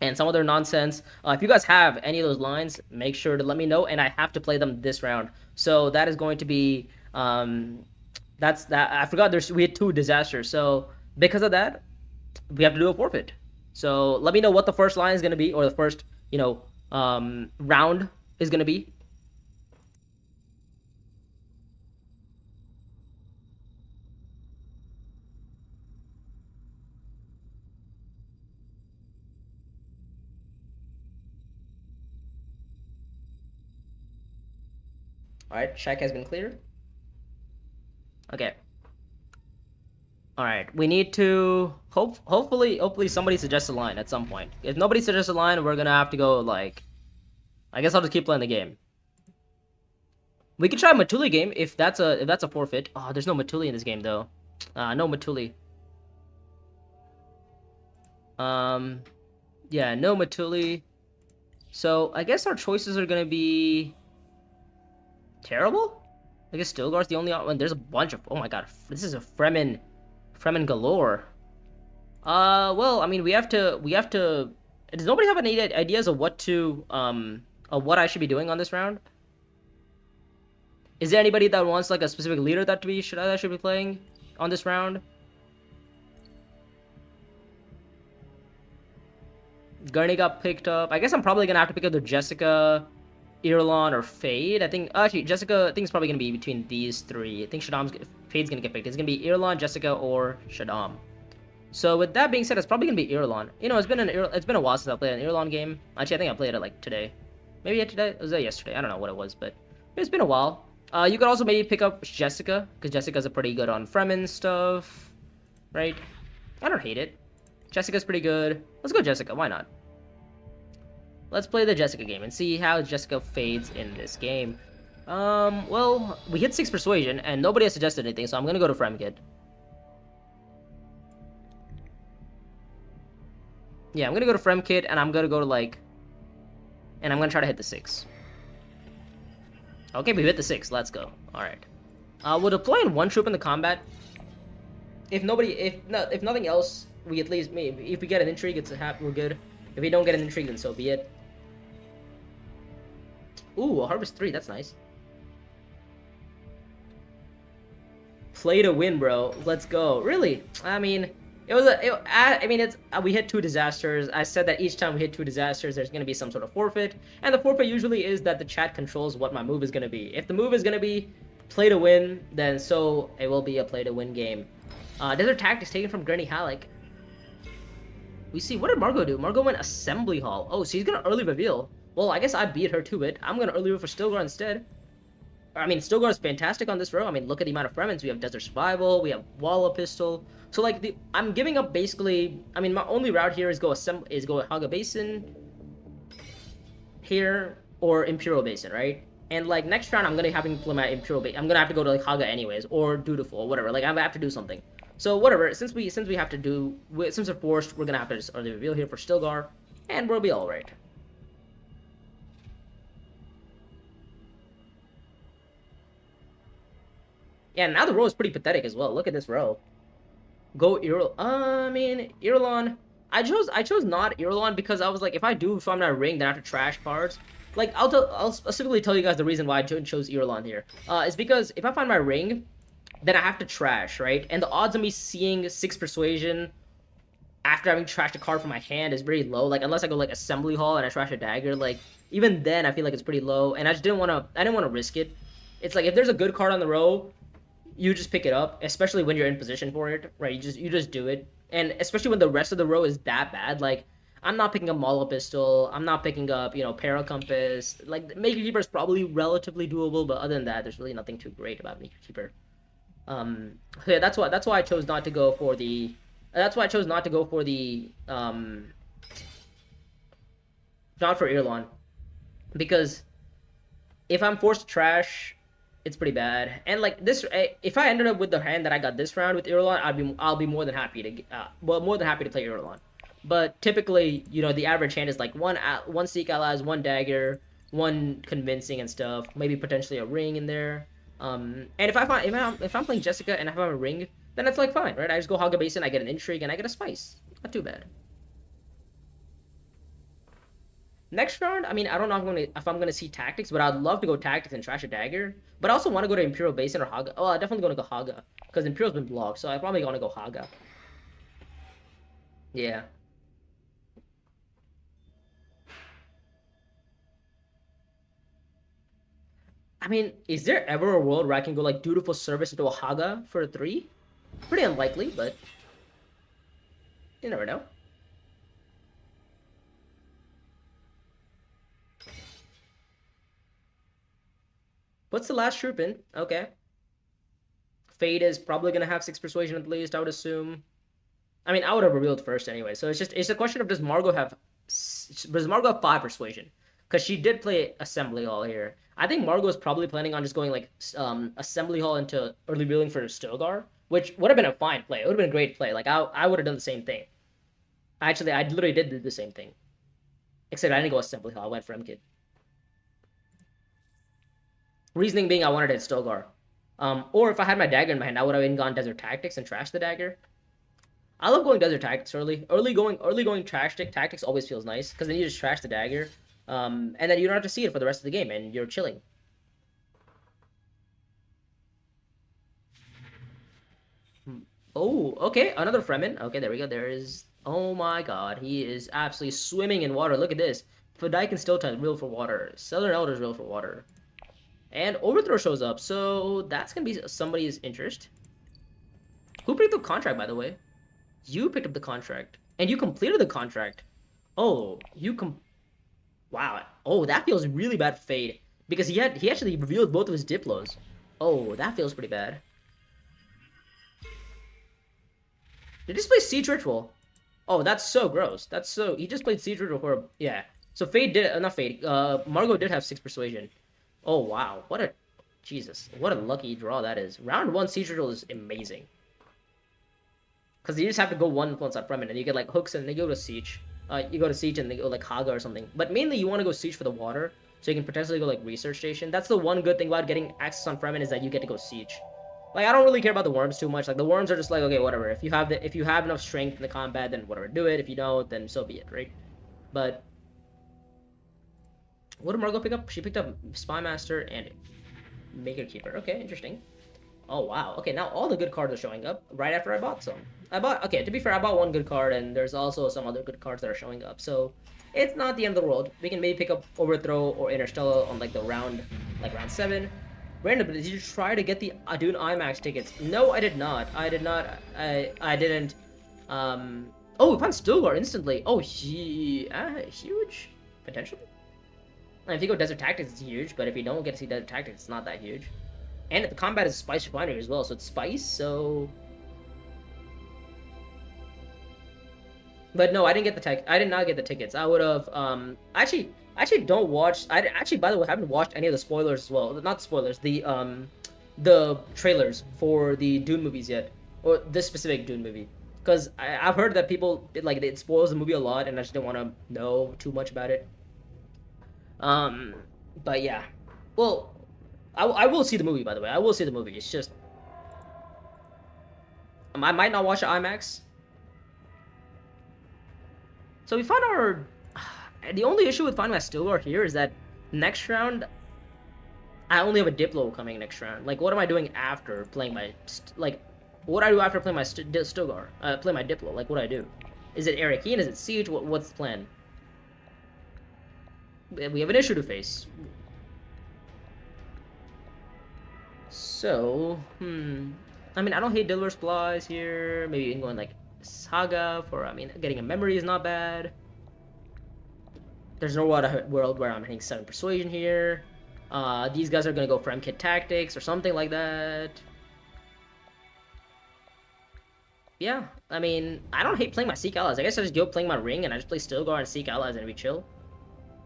and some other nonsense. If you guys have any of those lines, make sure to let me know, and I have to play them this round. So that is going to be that's that. I forgot we had 2 disasters, so because of that, we have to do a forfeit. So let me know what the first line is gonna be, or the first round is gonna be. All right, check has been cleared. Okay. All right, we need to hopefully somebody suggests a line at some point. If nobody suggests a line, we're gonna have to go like. I guess I'll just keep playing the game. We could try a Matuli game if that's a forfeit. Oh, there's no Matuli in this game though. No Matuli. Yeah, no Matuli. So I guess our choices are gonna be terrible. I guess Stilgar's the only one. There's a bunch of. Oh my god, this is a Fremen galore. Well, I mean, we have to. Does nobody have any ideas of what I should be doing on this round? Is there anybody that wants like a specific leader that I should be playing on this round? Gurney got picked up. I guess I'm probably gonna have to pick up the Jessica, Irulan, or Fade. I think actually Jessica. I think it's probably gonna be between these 3. I think Fade's gonna get picked. It's gonna be Irulan, Jessica, or Shaddam. So with that being said, it's probably gonna be Irulan. It's been a while since I played an Irulan game. Actually, I think I played it like today. Maybe today? Was that yesterday? I don't know what it was, but it's been a while. You could also maybe pick up Jessica, because Jessica's a pretty good on Fremen stuff, right? I don't hate it. Jessica's pretty good. Let's go Jessica, why not? Let's play the Jessica game and see how Jessica fades in this game. Well, we hit 6 persuasion, and nobody has suggested anything, so I'm gonna go to Fremkid. Yeah, I'm gonna go to Fremkid, and I'm gonna go to like... And I'm gonna try to hit the 6. Okay, we hit the 6. Let's go. Alright. We'll deploy in 1 troop in the combat. If nothing else, we at least... If we get an intrigue, we're good. If we don't get an intrigue, then so be it. Ooh, a Harvest 3. That's nice. Play to win, bro. Let's go. Really? I mean, it was a. I mean, it's we hit 2 disasters. I said that each time we hit 2 disasters, there's gonna be some sort of forfeit, and the forfeit usually is that the chat controls what my move is gonna be. If the move is gonna be play to win, then so it will be a play to win game. Desert Tactics taken from Granny Halleck. We see, what did Margot do? Margot went Assembly Hall. Oh, so he's gonna early reveal. Well, I guess I beat her to it. I'm gonna early reveal for Stilgar instead. I mean, Stilgar is fantastic on this row. I mean, look at the amount of Fremens. We have Desert Survival, we have Walla Pistol. So, like, I'm giving up basically... I mean, my only route here is go Haga Basin here, or Imperial Basin, right? And, like, next round, I'm gonna have to play my Imperial Basin. I'm gonna have to go to, like, Haga anyways, or Dutiful, whatever. Like, I have to do something. So, whatever. Since we have to do... Since we're forced, we're gonna have to just early reveal here for Stilgar, and we'll be alright. Yeah, now the row is pretty pathetic as well. Look at this row. Go Irulan. I mean, Irulan. I chose not Irulan because I was like, if I'm not ring, then I have to trash cards. Like, I'll specifically tell you guys the reason why I chose Irulan here. Is because if I find my ring, then I have to trash, right? And the odds of me seeing 6 Persuasion after having trashed a card from my hand is very low. Like, unless I go like Assembly Hall and I trash a dagger, like even then I feel like it's pretty low. And I didn't want to risk it. It's like if there's a good card on the row, you just pick it up, especially when you're in position for it, right? You just do it, and especially when the rest of the row is that bad. Like, I'm not picking up Mala Pistol, I'm not picking up, you know, Para Compass. Like, Maker Keeper is probably relatively doable, but other than that, there's really nothing too great about Maker Keeper. Yeah, that's why I chose not to go for the. Not for Irulan, because if I'm forced to trash, it's pretty bad. And like this, if I ended up with the hand that I got this round with Irulan, I'll be more than happy to play Irulan. But typically, you know, the average hand is like one Seek Allies, 1 dagger, 1 convincing and stuff, maybe potentially a ring in there. And if I'm playing Jessica and I have a ring, then it's like fine, right? I just go Haga Basin, I get an Intrigue, and I get a Spice. Not too bad. Next round, I mean, I don't know if I'm gonna see Tactics, but I'd love to go Tactics and trash a dagger. But I also want to go to Imperial Basin or Haga. Oh, I'm definitely gonna go Haga because Imperial's been blocked, so I probably gonna go Haga. Yeah. I mean, is there ever a world where I can go like Dutiful Service into a Haga for a 3? Pretty unlikely, but you never know. What's the last troop in? Okay. Fade is probably gonna have 6 Persuasion at least, I would assume. I mean, I would have revealed first anyway, so it's a question of does Margot have 5 Persuasion? Because she did play Assembly Hall here. I think Margot's probably planning on just going like Assembly Hall into early revealing for Stilgar, which would have been a fine play. It would have been a great play. Like I would have done the same thing. Actually, I literally did the same thing. Except I didn't go Assembly Hall, I went Fremkid. Reasoning being I wanted to hit Stilgar. Or if I had my dagger in my hand, I would have gone Desert Tactics and trashed the dagger. I love going Desert Tactics early. Early going trash tactics always feels nice, because then you just trash the dagger. And then you don't have to see it for the rest of the game, and you're chilling. Oh, okay, another Fremen. Okay, there we go. There is... Oh my god, he is absolutely swimming in water. Look at this. Fadai can still time real for water. Southern Elder's real for water. And Overthrow shows up, so that's going to be somebody's interest. Who picked up the contract, by the way? You picked up the contract. And you completed the contract. Oh, wow. Oh, that feels really bad for Fade. Because he actually revealed both of his Diplos. Oh, that feels pretty bad. Did he just play Siege Ritual? Oh, that's so gross. He just played Siege Ritual for... Yeah. So Fade did... not Fade. Margot did have 6 Persuasion. Oh, wow. Jesus. What a lucky draw that is. Round 1 Siege Ritual is amazing. Because you just have to go 1 influence on Fremen, and you get, like, hooks, and they go to Siege. You go to Siege, and they go, like, Haga or something. But mainly, you want to go Siege for the water, so you can potentially go, like, Research Station. That's the one good thing about getting access on Fremen, is that you get to go Siege. Like, I don't really care about the worms too much. Like, the worms are just like, okay, whatever. If you have enough strength in the combat, then whatever, do it. If you don't, then so be it, right? But... What did Margot pick up? She picked up Spy Master and Maker Keeper. Okay, interesting. Oh wow. Okay, now all the good cards are showing up right after I bought some. Okay, to be fair, I bought one good card and there's also some other good cards that are showing up. So it's not the end of the world. We can maybe pick up Overthrow or Interstellar on like the round 7. Brandon, did you try to get the Dune IMAX tickets? No, I did not. I did not. I didn't. Oh, we found Stilgar instantly. Oh, huge potentially. And if you go Desert Tactics, it's huge. But if you don't get to see Desert Tactics, it's not that huge. And the combat is Spice Refinery as well, so it's Spice, so... But no, I didn't get the tech. I did not get the tickets. I would have, actually don't watch... actually, by the way, haven't watched any of the spoilers as well. Not spoilers, the trailers for the Dune movies yet. Or this specific Dune movie. Because I've heard that people, like, it spoils the movie a lot, and I just don't want to know too much about it. But yeah. Well... I will see the movie, by the way. I will see the movie. It's just... I might not watch it IMAX. So we found our... The only issue with finding my Stilgar here is that next round, I only have a Diplo coming next round. Like, what am I doing after playing my... Like, what do I do after playing my Stilgar? Play my Diplo. Like, what do I do? Is it Arakeen? Is it Siege? What's the plan? We have an issue to face. So, I mean, I don't hate Dilber Supplies here. Maybe even going like Saga for, I mean, getting a memory is not bad. There's no world where I'm hitting 7 Persuasion here. These guys are gonna go for MKit Tactics or something like that. Yeah, I mean, I don't hate playing my Seek Allies. I guess I just go playing my Ring and I just play Stilgar and Seek Allies and we chill.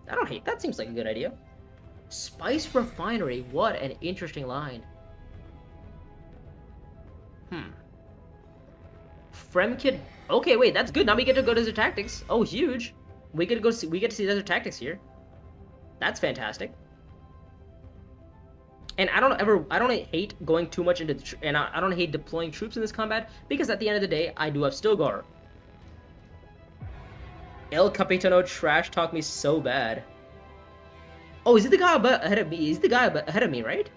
I don't hate that. Seems like a good idea. Spice Refinery. What an interesting line. Fremkid. Okay, wait, that's good. Now we get to go to Desert Tactics. Oh, huge. We get to see Desert Tactics here. That's fantastic. And I don't hate going too much into I don't hate deploying troops in this combat because at the end of the day, I do have Stilgar. El Capitano trash talk me so bad. Oh, is he the guy ahead of me? He's the guy ahead of me, right?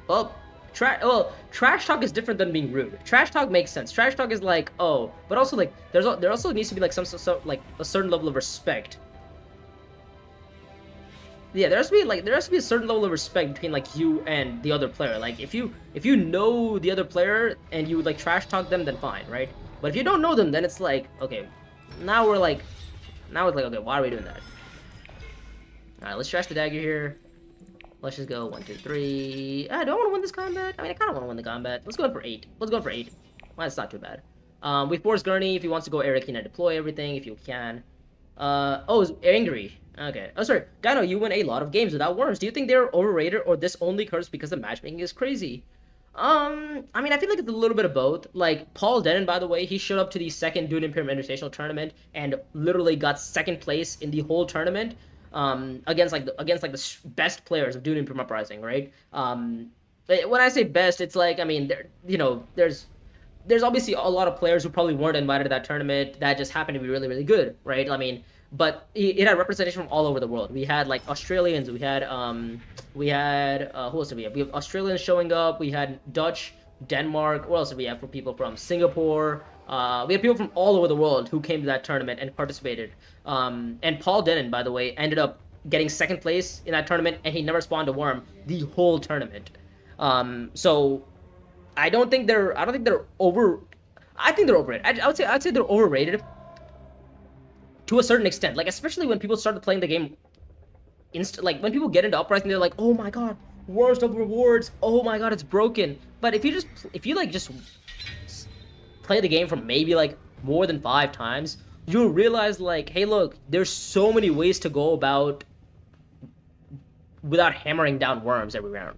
Oh. Trash talk is different than being rude. Trash talk makes sense. Trash talk is like, oh, but also like there also needs to be like like a certain level of respect. Yeah, there has to be a certain level of respect between like you and the other player. Like if you know the other player and you like trash talk them, then fine, right? But if you don't know them, then it's like, okay, now it's like, okay, why are we doing that? All right, let's trash the dagger here. Let's just go 1, 2, 3. I don't want to win this combat. I mean, I kind of want to win the combat. Let's go in for 8. Let's go in for 8. Well, that's not too bad. We force Gurney if he wants to go Arakeen and deploy everything if you can. Oh, it's angry. Okay. Oh, sorry. Dino, you win a lot of games without worms. Do you think they're overrated or this only occurs because the matchmaking is crazy? I mean, I feel like it's a little bit of both. Like, Paul Denon, by the way, he showed up to the second Dune Imperium Invitational Tournament and literally got second place in the whole tournament. Against the best players of Dune Imperium Uprising, right? When I say best, it's like, I mean, there's obviously a lot of players who probably weren't invited to that tournament that just happened to be really, really good, right? I mean, but it had representation from all over the world. We had like Australians, we had who else did we have? We have Australians showing up, we had Dutch, Denmark, what else did we have for people from Singapore? We had people from all over the world who came to that tournament and participated. And Paul Denon, by the way, ended up getting second place in that tournament, and he never spawned a worm the whole tournament. So I think they're overrated. I'd say they're overrated to a certain extent. Like, especially when people started playing the game like when people get into Uprising, they're like, oh my god, worms double rewards, oh my god, it's broken. But if you just play the game for maybe like more than 5 times, you'll realize like, hey, look, there's so many ways to go about without hammering down worms every round.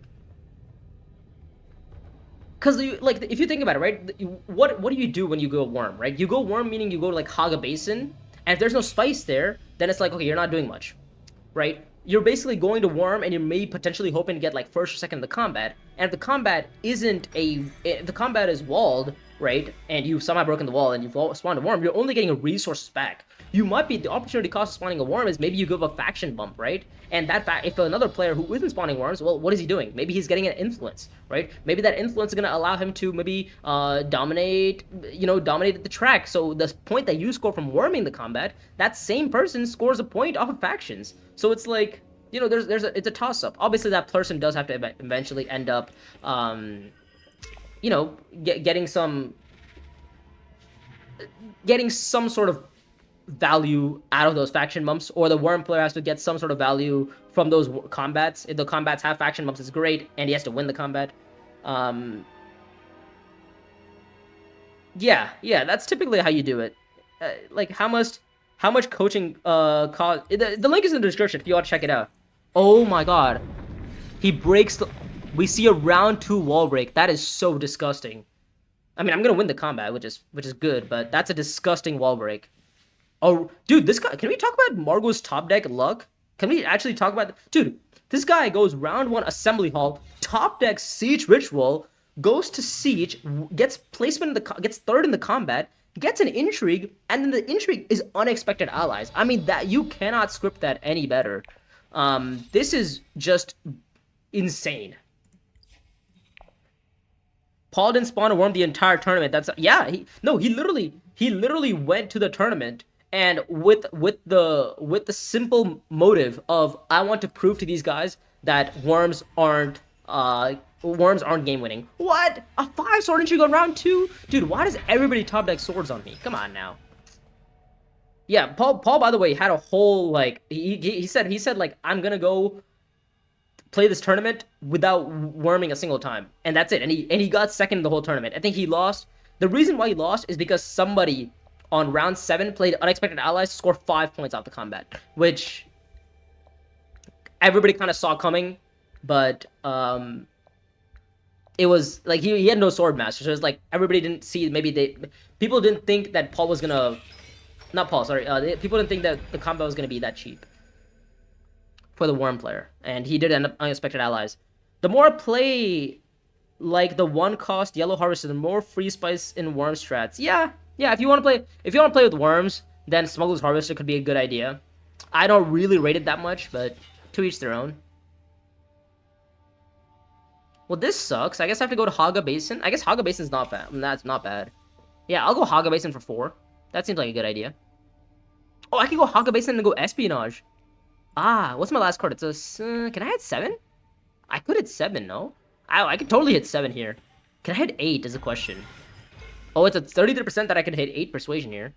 Because like, if you think about it, right, what do you do when you go worm, right? You go worm meaning you go to like Haga Basin, and if there's no spice there, then it's like, okay, you're not doing much, right? You're basically going to worm, and you're maybe potentially hoping to get like first or second in the combat. And if the combat is walled, right, and you've somehow broken the wall and you've spawned a worm, you're only getting resources back. You might be, the opportunity cost of spawning a worm is maybe you give a faction bump, right? And that fact, if another player who isn't spawning worms, well, what is he doing? Maybe he's getting an influence, right? Maybe that influence is going to allow him to maybe dominate the track. So the point that you score from worming the combat, that same person scores a point off of factions. So it's like, it's a toss-up. Obviously, that person does have to eventually end up, getting some sort of value out of those faction bumps, or the worm player has to get some sort of value from those combats. If the combats have faction bumps, it's great, and he has to win the combat. Yeah, that's typically how you do it. Like how much coaching cost. The link is in the description if you want to check it out. Oh my god, he breaks the. We see a round 2 wall break. That is so disgusting. I mean, I'm gonna win the combat, which is good, but that's a disgusting wall break. Oh, dude, this guy. Can we talk about Margot's top deck luck? Can we actually talk about? Dude, this guy goes round 1 assembly hall, top deck siege ritual, goes to siege, gets placement gets third in the combat, gets an intrigue, and then the intrigue is unexpected allies. I mean, that you cannot script that any better. This is just insane. Paul didn't spawn a worm the entire tournament. That's he literally went to the tournament and with the simple motive of I want to prove to these guys that worms aren't game winning. What? A 5 sword intrigue on round 2? Dude, why does everybody top deck swords on me? Come on now. Yeah, Paul by the way had a whole like he said like I'm gonna go play this tournament without worming a single time, and that's it. And he got second in the whole tournament. I think he lost. The reason why he lost is because somebody on round 7 played unexpected allies to score 5 points off the combat, which everybody kind of saw coming, but it was like he had no sword master, so it was like everybody didn't see. People didn't think that Paul was gonna, not Paul, sorry. People didn't think that the combat was gonna be that cheap for the worm player, and he did end up unexpected allies. The more I play like the 1-cost yellow harvester, the more free spice in worm strats. Yeah. If you want to play with worms, then smuggler's harvester could be a good idea. I don't really rate it that much, but to each their own. Well, this sucks. I guess I have to go to Haga Basin. I guess Haga Basin's not bad. That's not bad. Yeah, I'll go Haga Basin for 4. That seems like a good idea. Oh, I can go Haga Basin and go espionage. Ah, what's my last card? It's a... can I hit 7? I could hit 7, no? I could totally hit 7 here. Can I hit 8 is the question. Oh, it's a 33% that I could hit 8 persuasion here.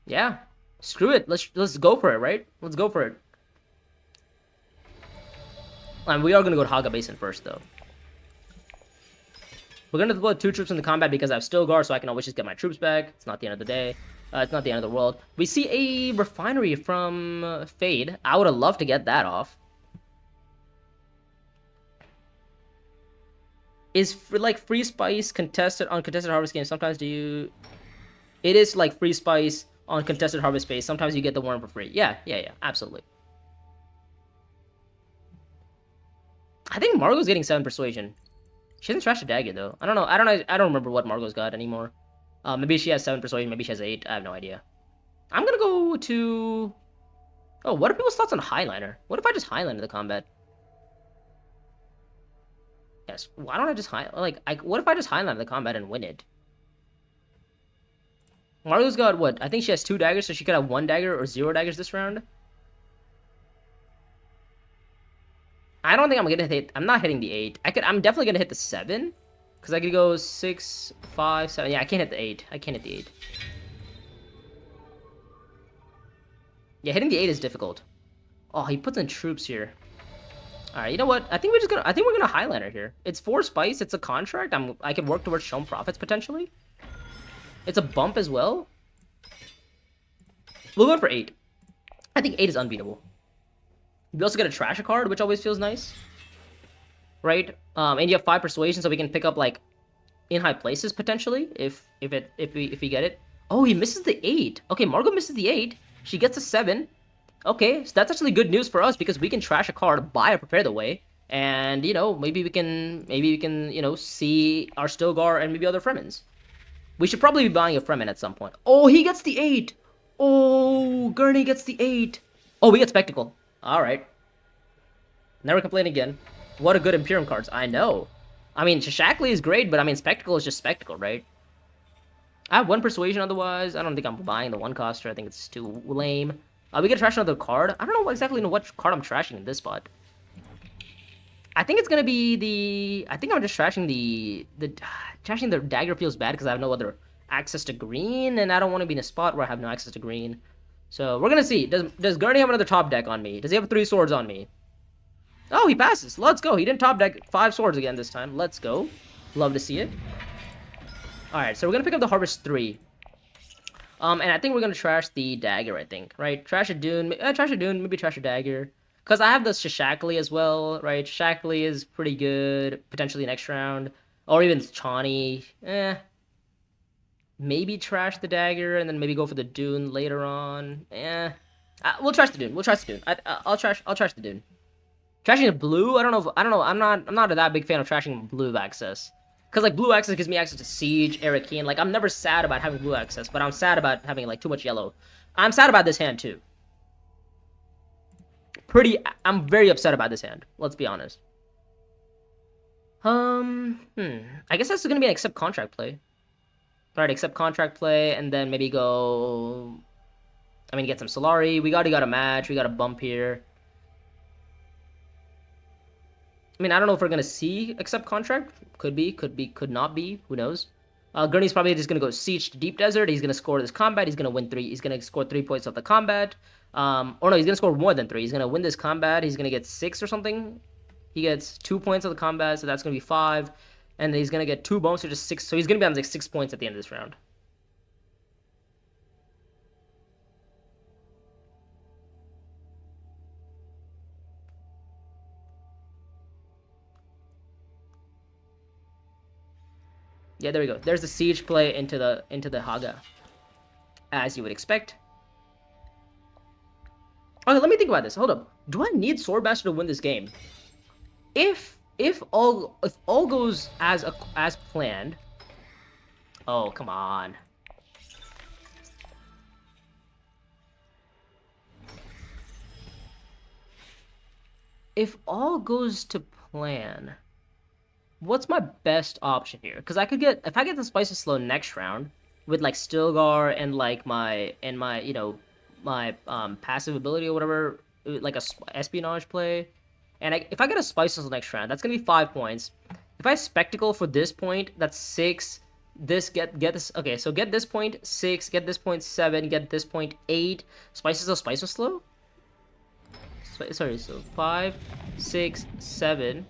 Yeah. Screw it. Let's go for it, right? Let's go for it. And we are going to go to Haga Basin first, though. We're going to put 2 troops in the combat because I have Stilgar, so I can always just get my troops back. It's not the end of the day. It's not the end of the world. We see a refinery from Fade. I would have loved to get that off. Is like free spice contested on contested harvest games? Sometimes do you... It is like free spice on contested harvest space. Sometimes you get the worm for free. Yeah, absolutely. I think Margot's getting 7 persuasion. She hasn't trashed a dagger though. I don't remember what Margot's got anymore. Maybe she has 7 persuasion, maybe she has 8. I have no idea. I'm gonna go to... Oh, what are people's thoughts on Highliner? What if I just Highliner the combat? Yes, why don't I just what if I just Highliner the combat and win it? Margot's got what? I think she has 2 daggers, so she could have 1 dagger or 0 daggers this round. I don't think I'm gonna hit... I'm not hitting the 8. I'm definitely gonna hit the 7. Because I could go 6, 5, 7. Yeah, I can't hit the 8. I can't hit the 8. Yeah, hitting the 8 is difficult. Oh, he puts in troops here. Alright, you know what? I think we're gonna Highliner here. It's 4 spice, it's a contract. I could work towards shown profits potentially. It's a bump as well. We'll go for 8. I think 8 is unbeatable. We also get a trash card, which always feels nice. Right? And you have 5 persuasion, so we can pick up like in high places potentially if we get it. Oh, he misses the 8. Okay, Margot misses the 8. She gets a 7. Okay, so that's actually good news for us because we can trash a card, buy or prepare the way. And maybe we can see our Stilgar and maybe other Fremens. We should probably be buying a Fremen at some point. Oh, he gets the 8. Oh, Gurney gets the 8. Oh, we get Spectacle. All right. Never complain again. What a good Imperium cards. I know. I mean, Shashakli is great, but I mean, Spectacle is just Spectacle, right? I have 1 Persuasion otherwise. I don't think I'm buying the 1 coster. I think it's too lame. We get to trash another card. I don't know exactly what card I'm trashing in this spot. I think it's gonna be the. I think I'm just trashing the trashing the dagger feels bad because I have no other access to green, and I don't want to be in a spot where I have no access to green. So we're gonna see. Does Gurney have another top deck on me? Does he have 3 swords on me? Oh, he passes. Let's go. He didn't top deck 5 swords again this time. Let's go. Love to see it. All right, so we're gonna pick up the Harvest 3. And I think we're gonna trash the dagger. I think, right? Trash a Dune. Trash a Dune. Maybe trash a dagger. Because I have the Shashakli as well, right? Shashakli is pretty good, potentially next round. Or even Chani. Maybe trash the dagger, and then maybe go for the Dune later on. We'll trash the Dune. We'll trash the Dune. I'll trash the Dune. Trashing the blue, I don't know. I'm not that big fan of trashing blue access. Because, like, blue access gives me access to Siege, Arrakeen. Like, I'm never sad about having blue access, but I'm sad about having, like, too much yellow. I'm sad about this hand, too. I'm very upset about this hand. Let's be honest. I guess that's gonna be an accept contract play. Alright, accept contract play, and then maybe go... I mean, get some Solari. We got a match. We got a bump here. I mean, I don't know if we're gonna see accept contract. Could be, could not be. Who knows? Gurney's probably just gonna go Siege to Deep Desert. He's gonna score this combat. He's gonna win 3. He's gonna score 3 points off the combat. Or no, he's gonna score more than 3. He's gonna win this combat. He's gonna get 6 or something. He gets 2 points of the combat, so that's gonna be 5. And then he's gonna get 2 bumps, which is 6. So he's gonna be on like 6 points at the end of this round. Yeah, there we go. There's the Siege play into the Haga, as you would expect. Okay, let me think about this. Hold up. Do I need Swordmaster to win this game? If all goes as planned. Oh, come on. If all goes to plan, what's my best option here? Because if I get the Spices Slow next round with like Stilgar and like my passive ability or whatever, like a espionage play, and if I get a Spices next round, that's gonna be 5 points. If I Spectacle for this point, that's 6. This get this. Okay, so get this point 6, get this point 7, get this point 8. Spices Slow. Sorry, so 5, 6, 7.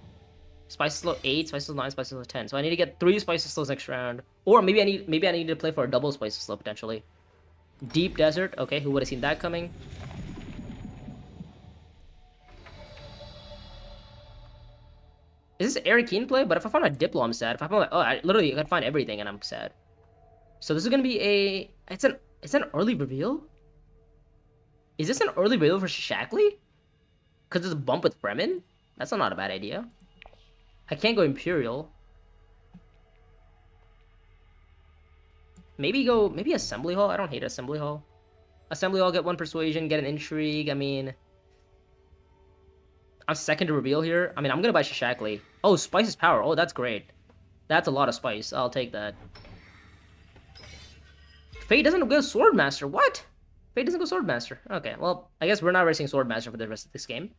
Spices Slow 8, Spices Slow 9, Spices Slow 10. So I need to get 3 Spices Slows next round. Or maybe I need to play for a double Spices Slow potentially. Deep Desert. Okay, who would have seen that coming? Is this Arrakeen play? But if I find a Diplo, I'm sad. If I find I literally can find everything and I'm sad. So this is gonna be it's an early reveal? Is this an early reveal for Shashakli? Because there's a bump with Fremen? That's not a bad idea. I can't go Imperial. Maybe Assembly Hall. I don't hate Assembly Hall. Assembly Hall, get 1 Persuasion, get an Intrigue. I mean, I'm second to reveal here. I mean, I'm gonna buy Shashakli. Oh, Spice is power. Oh, that's great. That's a lot of spice. I'll take that. Fate doesn't go Swordmaster. What? Fate doesn't go Swordmaster. Okay, well, I guess we're not racing Swordmaster for the rest of this game.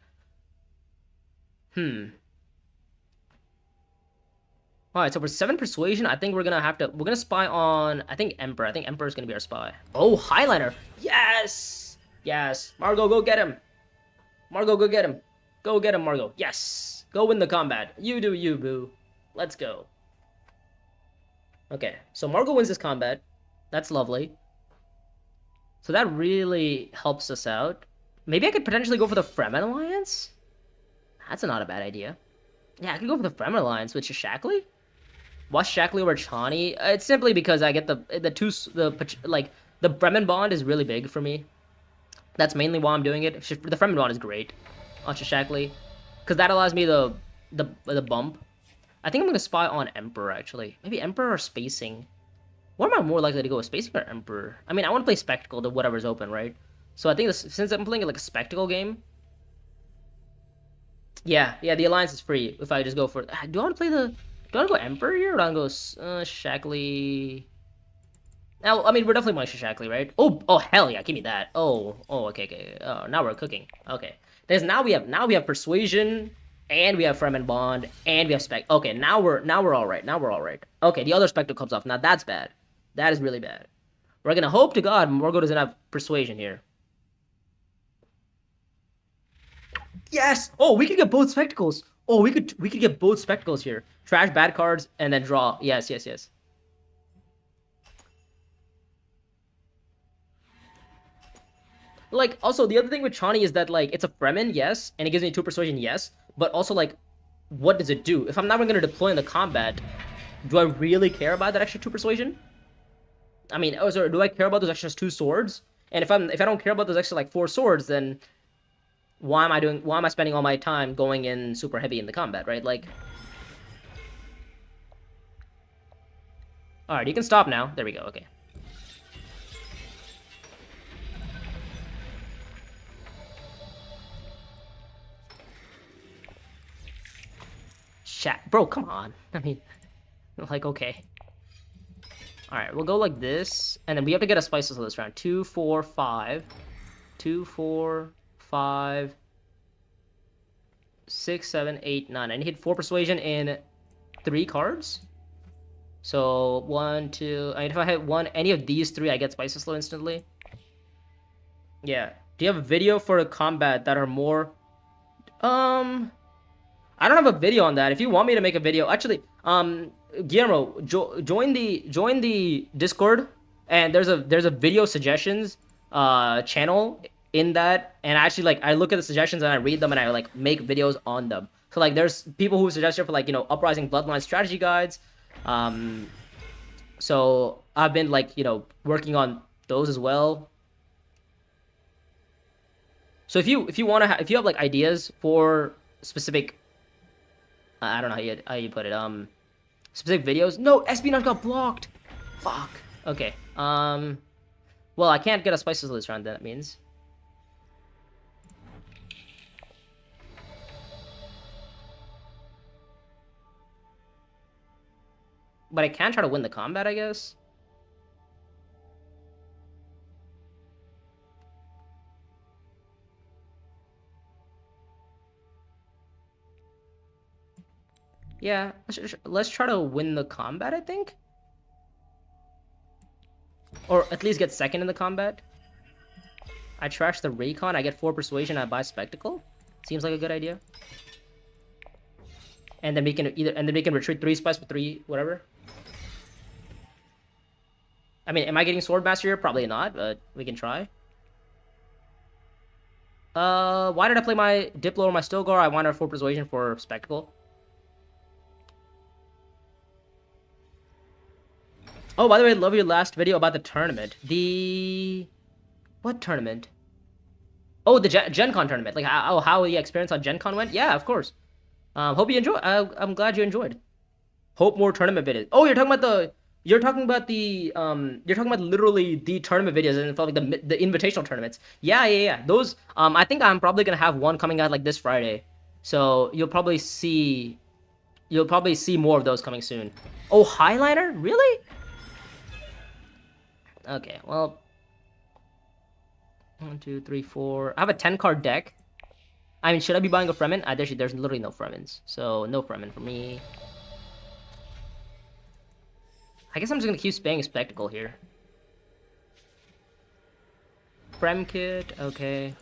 Alright, so for 7 Persuasion, I think we're gonna spy on, I think Emperor. I think Emperor's gonna be our spy. Oh, Highliner! Yes! Yes! Margot, go get him! Margot, go get him! Go get him, Margot. Yes! Go win the combat. You do you, boo. Let's go. Okay, so Margot wins this combat. That's lovely. So that really helps us out. Maybe I could potentially go for the Fremen Alliance? That's not a bad idea. Yeah, I could go for the Fremen Alliance with Shashakli. Watch Shashakli over Chani. It's simply because I get the Fremen bond is really big for me. That's mainly why I'm doing it. The Fremen bond is great on Shashakli, because that allows me to the bump. I think I'm gonna spy on Emperor actually. Maybe Emperor or Spacing. What am I more likely to go with, Spacing or Emperor? I mean, I want to play Spectacle to whatever's open, right? So I think this, since I'm playing like a Spectacle game, yeah, the Alliance is free if I just go for. Do I want to play the? Do I want to go Emperor here or do I want to go Shackley? Now, I mean, we're definitely playing Shackley, right? Oh, hell yeah, give me that. Okay. Oh, now we're cooking. Okay, there's now we have Persuasion, and we have Fremen Bond, and we have Spec. Okay, now we're all right. Now we're all right. Okay, the other Spectre comes off. Now that's bad. That is really bad. We're gonna hope to God Morgo doesn't have Persuasion here. Yes. Oh, we could get both Spectacles. Oh, we could get both Spectacles here. Trash bad cards and then draw. Yes. Like, also, the other thing with Chani is that, like, it's a Fremen, yes, and it gives me 2 Persuasion, yes, but also, like, what does it do? If I'm not going to deploy in the combat, do I really care about that extra 2 Persuasion? I mean, oh, sorry, do I care about those extra 2 swords? And if I don't care about those extra, like, 4 swords, then why am I spending all my time going in super heavy in the combat, right? Like, alright, you can stop now. There we go, okay. Bro, come on. I mean, like, okay. Alright, we'll go like this, and then we have to get a Spices this round. 2, 4, 5. 2, 4, 5. 6, 7, 8, 9. I need 4 Persuasion in 3 cards. So, 1, 2... I mean, if I hit any of these 3, I get Spices Slow instantly. Yeah. Do you have a video for a combat that are more... I don't have a video on that. If you want me to make a video, actually, Guillermo, join the Discord, and there's a video suggestions channel in that, and actually, like, I look at the suggestions and I read them and I like make videos on them. So like, there's people who suggest for, like, you know, Uprising Bloodline strategy guides. So I've been, like, you know, working on those as well. So if you if you have like ideas for specific, I don't know how you put it, specific videos. No, espionage got blocked. Fuck. Okay. Well, I can't get a Spices this round. That means. But I can try to win the combat, I guess. Yeah, let's try to win the combat, I think. Or at least get second in the combat. I trash the Recon, I get 4 Persuasion, I buy Spectacle. Seems like a good idea. And then we can retreat 3 spies for 3, whatever. I mean, am I getting Swordmaster here? Probably not, but we can try. Why did I play my Diplo or my Stilgar? I wanted 4 Persuasion for Spectacle. Oh, by the way, love your last video about the tournament. What tournament? Oh, the Gen Con tournament. Like, how the experience on Gen Con went? Yeah, of course. Hope you enjoy. I'm glad you enjoyed. Hope more tournament videos. Oh, you're talking about literally the tournament videos and like the invitational tournaments. Yeah. Those, I think I'm probably gonna have one coming out like this Friday. So you'll probably see more of those coming soon. Oh, Highliner? Really? Okay, well, 1, 2, 3, 4. I have a 10-card deck. I mean, should I be buying a Fremen? There's literally no Fremens, so no Fremen for me. I guess I'm just gonna keep spaming Spectacle here. Frem Kit, okay.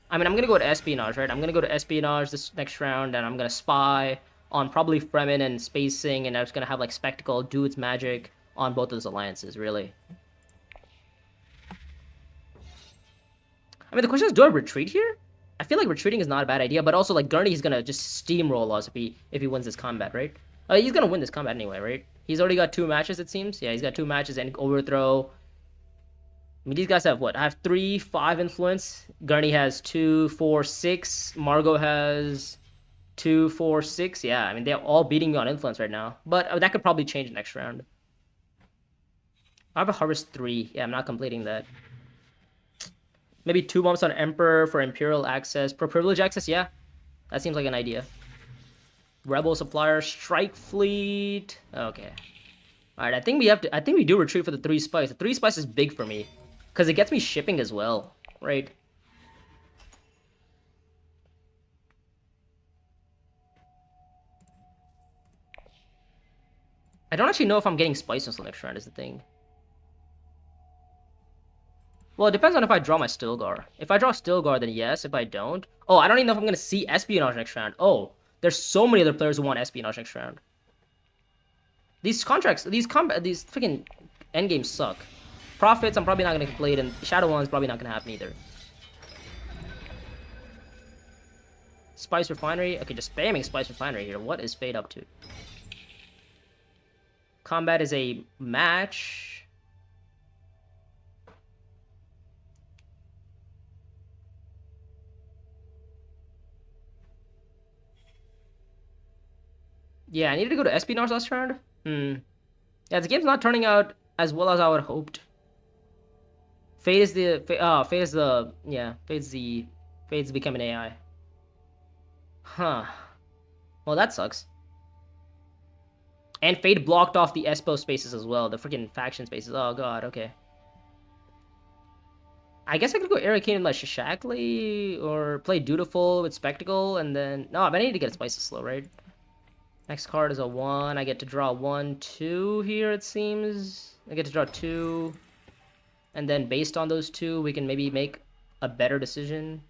I mean, I'm gonna go to Espionage, right? I'm gonna go to Espionage this next round, and I'm gonna spy on probably Fremen and Spacing, and I'm just gonna have like Spectacle do its magic on both of those alliances, really. I mean, the question is, do I retreat here? I feel like retreating is not a bad idea, but also, like, Gurney's gonna just steamroll us if he wins this combat, right? He's gonna win this combat anyway, right? He's already got 2 matches, it seems. Yeah, he's got 2 matches and Overthrow. I mean, these guys have what? I have 3, 5 influence. Gurney has 2, 4, 6. Margot has 2, 4, 6. Yeah, I mean, they're all beating me on influence right now. But that could probably change next round. I have a Harvest 3. Yeah, I'm not completing that. Maybe 2 bumps on Emperor for Imperial access. For Privilege access, yeah. That seems like an idea. Rebel Supplier, Strike Fleet. Okay. Alright, I think we do retreat for the 3 spice. The 3 spice is big for me. Because it gets me shipping as well. Right? I don't actually know if I'm getting spice until next round is the thing. Well, it depends on if I draw my Stilgar. If I draw Stilgar, then yes. If I don't... Oh, I don't even know if I'm going to see Espionage next round. Oh, there's so many other players who want Espionage next round. These contracts, these freaking endgames suck. Profits, I'm probably not going to complete, and Shadow One's probably not going to happen either. Spice Refinery. Okay, just spamming Spice Refinery here. What is Fate up to? Combat is a match. Yeah, I needed to go to Espionage last round. Yeah, this game's not turning out as well as I would have hoped. Fate's becoming AI. Huh. Well, that sucks. And Fate blocked off the Espo spaces as well, the freaking faction spaces. Oh god, okay. I guess I could go Arcane with my Shishakli, or play Dutiful with Spectacle, and then... No, but I need to get a Spice of Slow, right? Next card is a 1. I get to draw 1, 2 here, it seems. I get to draw 2. And then based on those 2, we can maybe make a better decision.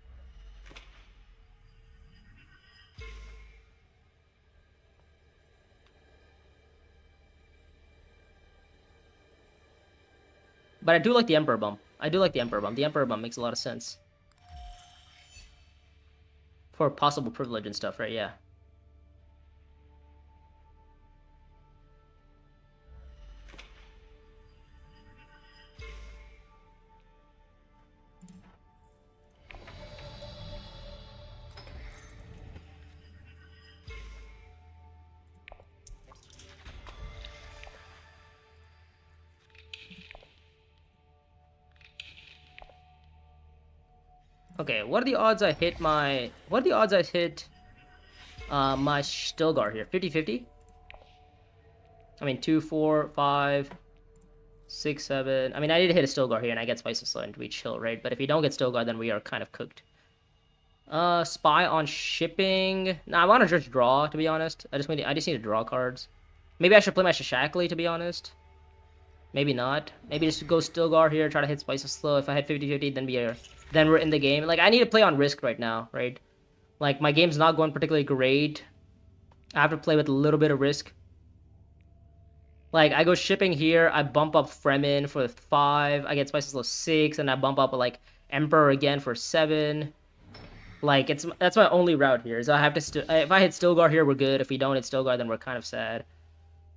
But I do like the Emperor bump. I do like the Emperor bump. The Emperor bump makes a lot of sense. For possible privilege and stuff, right? Yeah. Okay, what are the odds I hit my... What are the odds I hit my Stilgar here? 50-50? I mean, 2, 4, 5, 6, 7... I mean, I need to hit a Stilgar here, and I get Spice of Slow and we chill, right? But if we don't get Stilgar, then we are kind of cooked. Spy on shipping... Nah, I want to just draw, to be honest. I just need to draw cards. Maybe I should play my Shishakli, to be honest. Maybe not. Maybe just go Stilgar here, try to hit Spice of Slow. If I hit 50-50, then we're in the game. Like, I need to play on risk right now, right? Like, my game's not going particularly great. I have to play with a little bit of risk. Like, I go shipping here, I bump up Fremen for 5, I get Spice of Slow 6, and I bump up, like, Emperor again for 7. Like, that's my only route here, is I have to... if I hit Stilgar here, we're good. If we don't hit Stilgar, then we're kind of sad.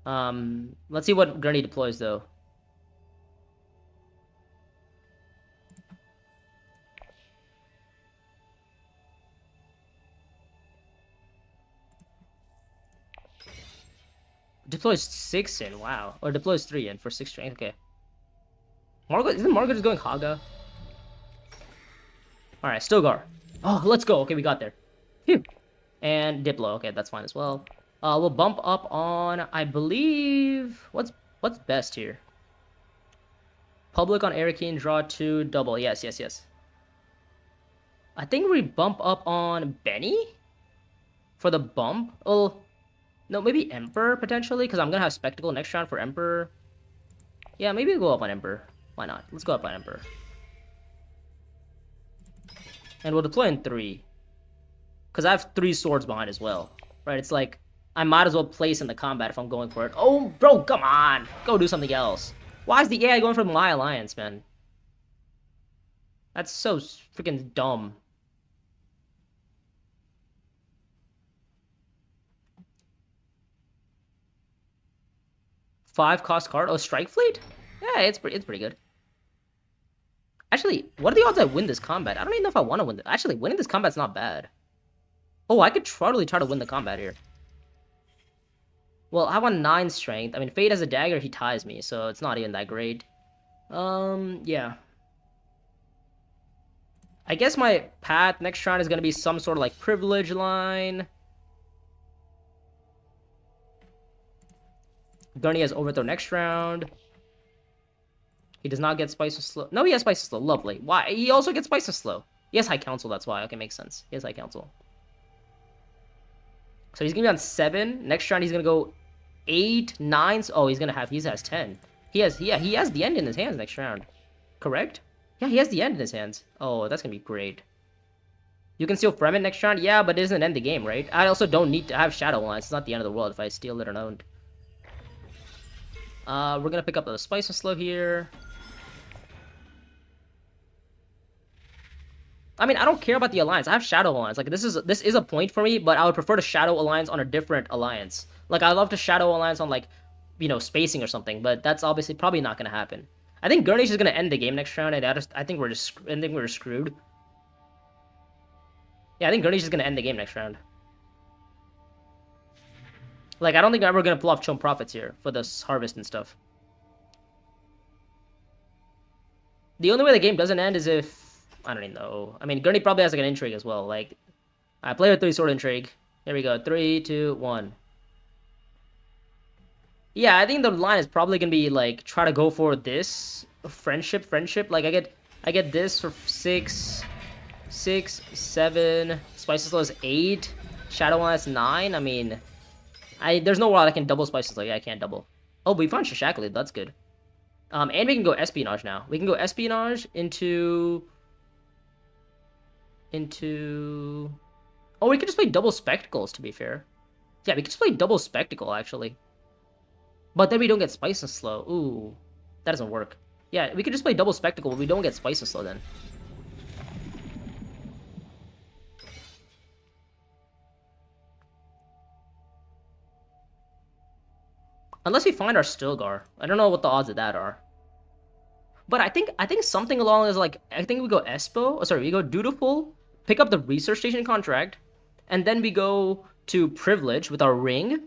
Let's see what Gurney deploys, though. Deploys 6 in, wow. Or deploys 3 in for 6 strength, okay. Isn't Margot just going Haga? Alright, Stilgar. Oh, let's go. Okay, we got there. Phew. And Diplo, okay, that's fine as well. We'll bump up on, I believe... What's best here? Public on Arcane, draw 2, double. Yes. I think we bump up on Benny? For the bump? Oh... No, maybe Emperor, potentially, because I'm going to have Spectacle next round for Emperor. Yeah, maybe we'll go up on Emperor. Why not? Let's go up on Emperor. And we'll deploy in 3. Because I have 3 swords behind as well. Right, it's like, I might as well place in the combat if I'm going for it. Oh, bro, come on! Go do something else. Why is the AI going for my alliance, man? That's so freaking dumb. Five cost card. Oh, Strike Fleet? Yeah, it's pretty good. Actually, what are the odds I win this combat? I don't even know if I want to win this. Actually, winning this combat's not bad. Oh, I could totally try to win the combat here. Well, I want 9 strength. I mean, Fate has a dagger, he ties me, so it's not even that great. Yeah. I guess my path next round is gonna be some sort of like privilege line. Gurney has overthrow next round. He does not get Spice of Slow. No, he has Spice of Slow. Lovely. Why? He also gets Spice of Slow. He has High Council, that's why. Okay, makes sense. He has High Council. So he's gonna be on 7. Next round he's gonna go 8, 9. Oh, he has 10. He has the end in his hands next round. Correct? Yeah, he has the end in his hands. Oh, that's gonna be great. You can steal Fremen next round? Yeah, but it doesn't end the game, right? I also don't need to have Shadow Alliance. It's not the end of the world if I steal it or don't. We're gonna pick up the Spice of Slow here. I mean, I don't care about the alliance. I have Shadow Alliance. Like, this is a point for me, but I would prefer to Shadow Alliance on a different alliance. Like, I love to Shadow Alliance on, like, you know, spacing or something, but that's obviously probably not gonna happen. I think Gurnish is gonna end the game next round, and I think we're screwed. Yeah, I think Gurnish is gonna end the game next round. Like, I don't think I'm ever gonna pull off Chum Profits here for this harvest and stuff. The only way the game doesn't end is if... I don't even know. I mean, Gurney probably has like an intrigue as well. Like, I play with 3 sword intrigue. Here we go. 3, 2, 1. Yeah, I think the line is probably gonna be like try to go for this friendship. Like I get this for 6, 7. Spices Low is 8. Shadow Alliance 9. I mean, there's no way I can double Spices Low. Yeah, I can't double. Oh, we found Shashakali. That's good. And we can go Espionage now. We can go Espionage into... Oh, we could just play double Spectacles, to be fair. Yeah, we could just play double Spectacle, actually. But then we don't get Spice and Slow. Ooh, that doesn't work. Yeah, we could just play double Spectacle, but we don't get Spice and Slow then. Unless we find our Stilgar. I don't know what the odds of that are. But I think something along is like, I think we go Espo. Oh, sorry, we go Dutiful, pick up the research station contract, and then we go to Privilege with our ring,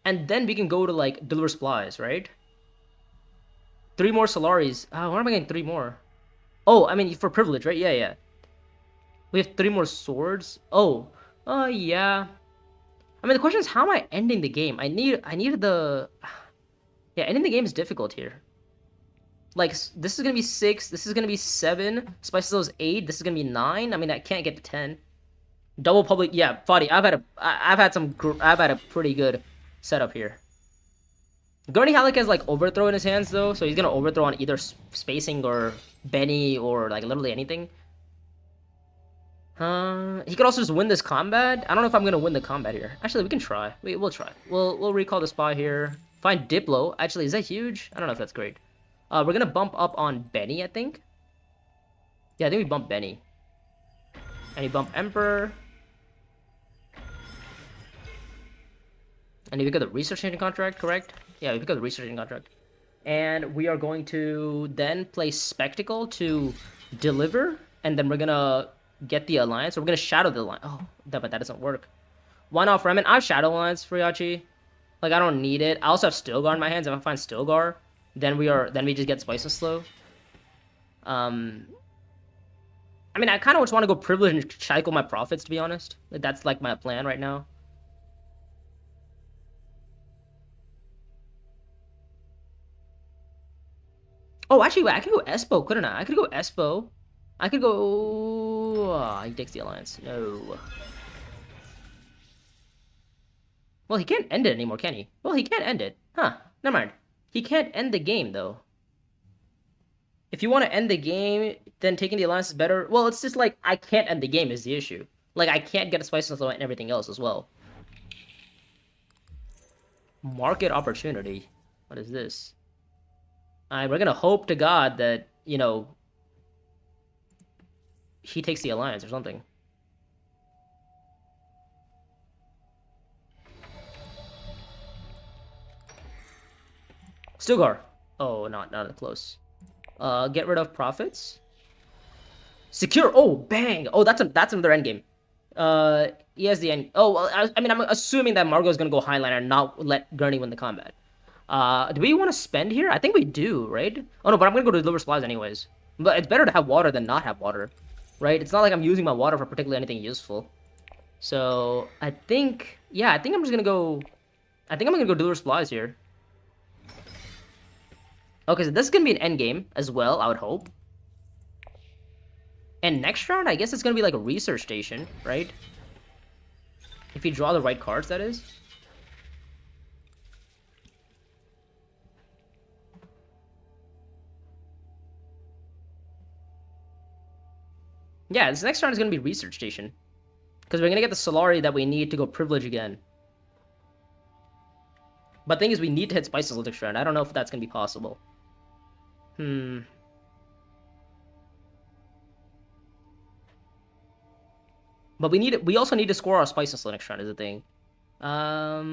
and then we can go to like Deliver Supplies, right? 3 more Solaris. Why am I getting 3 more? Oh, I mean for Privilege, right? Yeah. We have 3 more swords. Oh, yeah. I mean the question is, how am I ending the game? I needed the... Yeah, ending the game is difficult here. Like, this is gonna be 6, this is gonna be 7, Spices Low is 8, this is gonna be 9. I mean, I can't get to 10. Double public, yeah, Fadi, I've had a pretty good setup here. Gurney Halleck has, like, Overthrow in his hands, though, so he's gonna Overthrow on either Spacing or Benny or, like, literally anything. He could also just win this combat. I don't know if I'm gonna win the combat here. Actually, we can try. We'll try. We'll recall the spy here. Find Diplo. Actually, is that huge? I don't know if that's great. We're gonna bump up on Benny, I think. Yeah, I think we bump Benny. And we bump Emperor. And we pick up the research agent contract, correct? Yeah, we pick up the research agent contract. And we are going to then play Spectacle to deliver. And then we're gonna get the alliance. Or we're gonna shadow the alliance. Oh, but that doesn't work. Why not Fremen? I have Shadow Alliance for Yachi. Like, I don't need it. I also have Stilgar in my hands. If I find Stilgar, then we just get Spice and Slow. I mean, I kind of just want to go Privilege and cycle my profits, to be honest. That's like my plan right now. Oh, actually, I could go Espo, couldn't I? I could go Espo. I could go... Oh, he takes the alliance. No. Well, he can't end it anymore, can he? Well, he can't end it. Huh. Never mind. He can't end the game, though. If you want to end the game, then taking the alliance is better. Well, it's just like, I can't end the game is the issue. Like, I can't get a Spice and Slow and everything else as well. Market opportunity. What is this? We're gonna hope to God that, you know, he takes the alliance or something. Stilgar. Oh, not close. Get rid of profits. Secure. Oh, bang. Oh, that's another endgame. He has the end. Oh, well, I mean, I'm assuming that Margot's gonna go Highliner and not let Gurney win the combat. Do we want to spend here? I think we do, right? Oh no, but I'm gonna go to deliver supplies anyways. But it's better to have water than not have water, right? It's not like I'm using my water for particularly anything useful. So I think, yeah, I think I'm just gonna go. I think I'm gonna go deliver supplies here. Okay, so this is gonna be an end game as well, I would hope. And next round, I guess it's gonna be like a research station, right? If you draw the right cards, that is. Yeah, this next round is gonna be research station. Because we're gonna get the Solari that we need to go privilege again. But the thing is, we need to hit Spices next round. I don't know if that's gonna be possible. But we also need to score our Spices next round is the thing. Let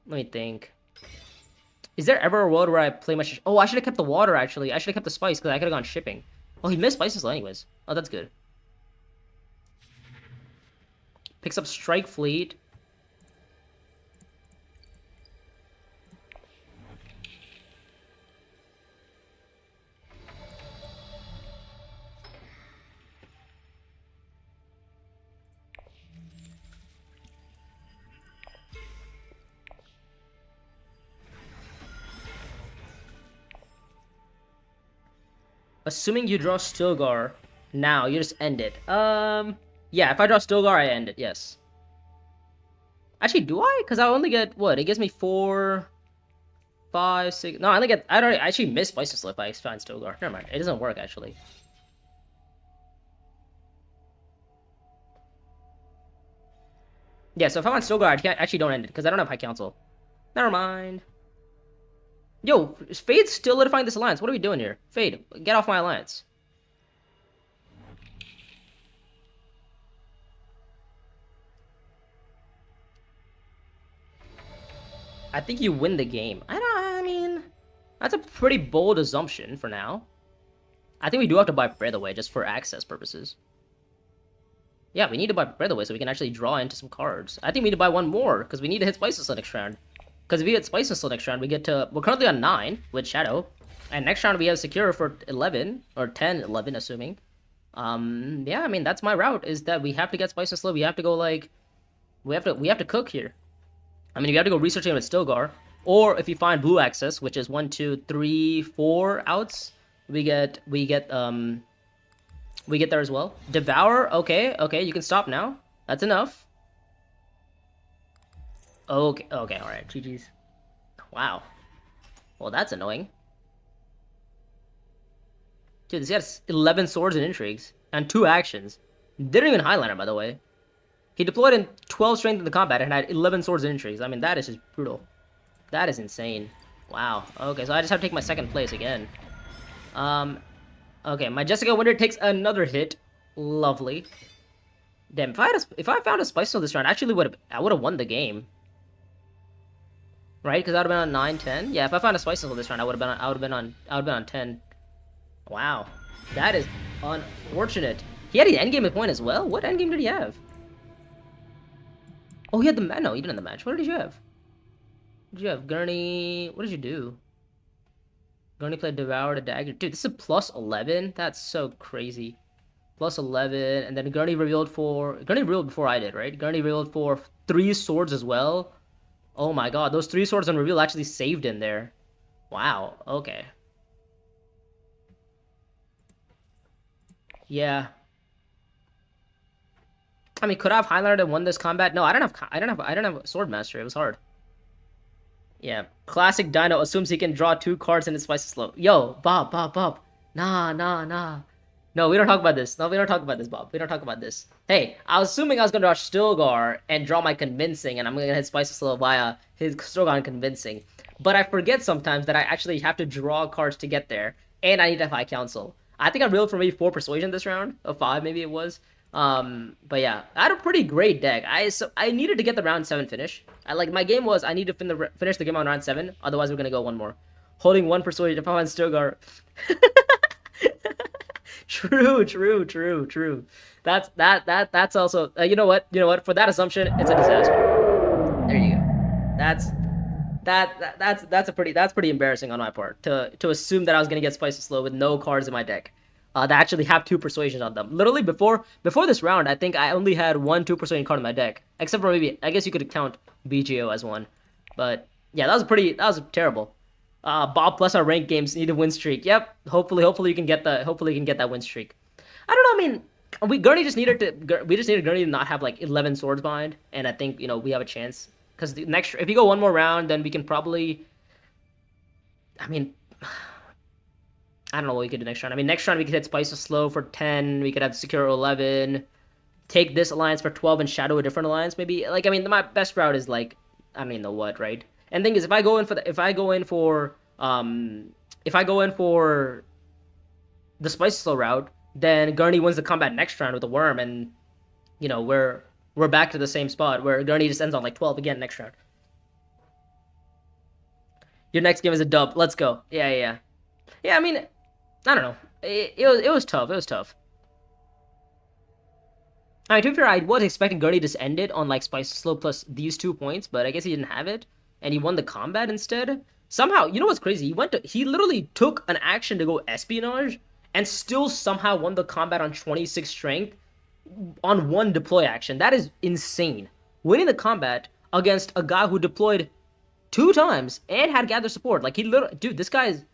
me think. Is there ever a world where I play much? Oh, I should have kept the water, actually. I should have kept the spice, because I could have gone shipping. Oh, he missed Spices anyways. Oh, that's good. Picks up Strike Fleet. Assuming you draw Stilgar now, you just end it. Yeah, if I draw Stilgar, I end it, yes. Actually, do I? Because I only get, what? It gives me 4, 5, 6... No, I actually miss Spices Slip if I find Stilgar. Never mind, it doesn't work, actually. Yeah, so if I want Stilgar, I actually don't end it, because I don't have High Council. Never mind. Yo, Fade's still solidifying this alliance. What are we doing here? Fade, get off my alliance. I think you win the game. I mean, that's a pretty bold assumption for now. I think we do have to buy Breath Away just for access purposes. Yeah, we need to buy Breath Away so we can actually draw into some cards. I think we need to buy one more because we need to hit Spices next round. Because if we hit Spices next round, we get to... We're currently on 9 with Shadow. And next round we have Secure for 11. Or 10, 11, assuming. Yeah, I mean, that's my route, is that we have to get Spices Slow. We have to go, like... We have to cook here. I mean, if you have to go researching with Stilgar. Or if you find Blue Access, which is 1, 2, 3, 4 outs, we get there as well. Devour, okay, you can stop now. That's enough. Okay, alright, GG's. Wow. Well, that's annoying. Dude, this guy has 11 swords and intrigues, and 2 actions. Didn't even Highliner, by the way. He deployed in 12 strength in the combat and had 11 swords and intrigues. I mean, that is just brutal. That is insane. Wow. Okay, so I just have to take my second place again. Okay, my Jessica Winter takes another hit. Lovely. Damn, if I found a Spice this round, actually I would have won the game. Right? Because I would have been on 9, 10. Yeah, if I found a Spice this round, I would have been on 10. Wow. That is unfortunate. He had an endgame point as well? What endgame did he have? Oh, he had the no, he didn't have the match. What did you have? What did you have? Gurney, what did you do? Gurney played Devour to Dagger. Dude, this is a plus 11? That's so crazy. Plus 11, and then Gurney revealed before I did, right? Gurney revealed for 3 swords as well. Oh my god, those 3 swords on reveal actually saved in there. Wow, okay. Yeah. I mean, could I have Highlander and won this combat? No, I don't have Sword Master. It was hard. Yeah. Classic Dino assumes he can draw 2 cards in his Spices Slow. Yo, Bob. Nah. No, we don't talk about this. No, we don't talk about this, Bob. We don't talk about this. Hey, I was assuming I was gonna draw Stilgar and draw my Convincing, and I'm gonna hit Spices Slow via his Stilgar and Convincing. But I forget sometimes that I actually have to draw cards to get there, and I need to have High Council. I think I reeled for maybe 4 Persuasion this round, or 5 maybe it was. But yeah, I had a pretty great deck. I needed to get the round 7 finish. My game was I need to finish the game on round 7, otherwise we're gonna go one more. Holding 1 Persuasion if I find Stilgar. True. That's also you know what? You know what? For that assumption, it's a disaster. There you go. That's pretty embarrassing on my part to assume that I was gonna get Spicy Slow with no cards in my deck. That actually have two persuasions on them. Literally before this round, I think I only had one two persuasion card in my deck, except for maybe I guess you could count BGO as one, but yeah, that was terrible. Bob plus our ranked games need a win streak. Yep. Hopefully you can get that win streak. I don't know. I mean, we just needed Gurney to not have like 11 swords behind, and I think we have a chance because the next if you go one more round, then we can probably. I mean, I don't know what we could do next round. I mean, next round we could hit Spice of Slow for 10. We could have Secure 11. Take this alliance for 12 and shadow a different alliance. Maybe like I mean, my best route is like I don't even know what, right? And the thing is, if I go in for the Spice Slow route, then Gurney wins the combat next round with the worm, and we're back to the same spot where Gurney just ends on like 12 again next round. Your next game is a dub. Let's go. Yeah. I mean, I don't know. It was tough. It was tough. I mean, to be fair, I was expecting Gurney to just end it on like Spice Slow plus these 2 points, but I guess he didn't have it, and he won the combat instead. Somehow, you know what's crazy? He literally took an action to go espionage, and still somehow won the combat on 26 strength on one deploy action. That is insane. Winning the combat against a guy who deployed 2 times and had gather support. Like he literally, dude, this guy's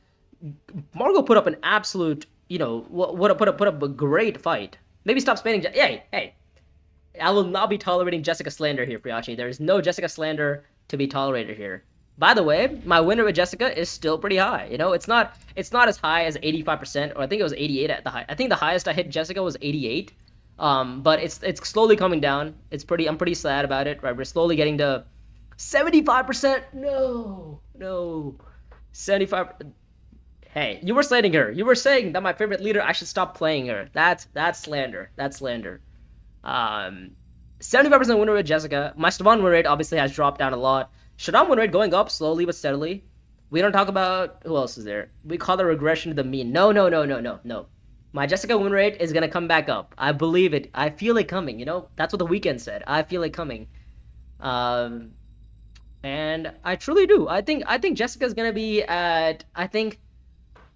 Margot put up an absolute, put up a great fight. Maybe stop spamming. Hey, I will not be tolerating Jessica slander here, Priachi. There is no Jessica slander to be tolerated here. By the way, my win rate with Jessica is still pretty high. It's not as high as 85%, or I think it was 88 at the high. I think the highest I hit Jessica was 88. But it's slowly coming down. I'm pretty sad about it. Right, we're slowly getting to 75%. No, 75. Hey, you were slandering her. You were saying that my favorite leader, I should stop playing her. That's slander. That's slander. 75% win rate with Jessica. My Stefan win rate obviously has dropped down a lot. Shaddam win rate going up slowly but steadily. We don't talk about who else is there. We call the regression to the mean. No. My Jessica win rate is gonna come back up. I believe it. I feel it coming. That's what the weekend said. I feel it coming. And I truly do. I think Jessica's gonna be at. I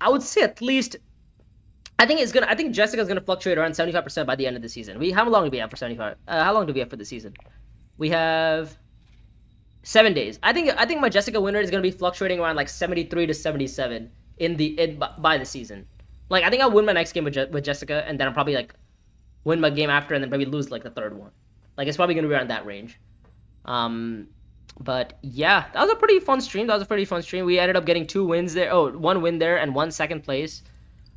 would say at least. I think Jessica's gonna fluctuate around 75% by the end of the season. How long do we have for 75? How long do we have for the season? We have 7 days. I think my Jessica win rate is gonna be fluctuating around like 73 to 77 by the season. Like I think I'll win my next game with Jessica, and then I'll probably like win my game after, and then maybe lose like the third one. Like it's probably gonna be around that range. But yeah, that was a pretty fun stream. We ended up getting 2 wins there. Oh, 1 win there and 1 second place.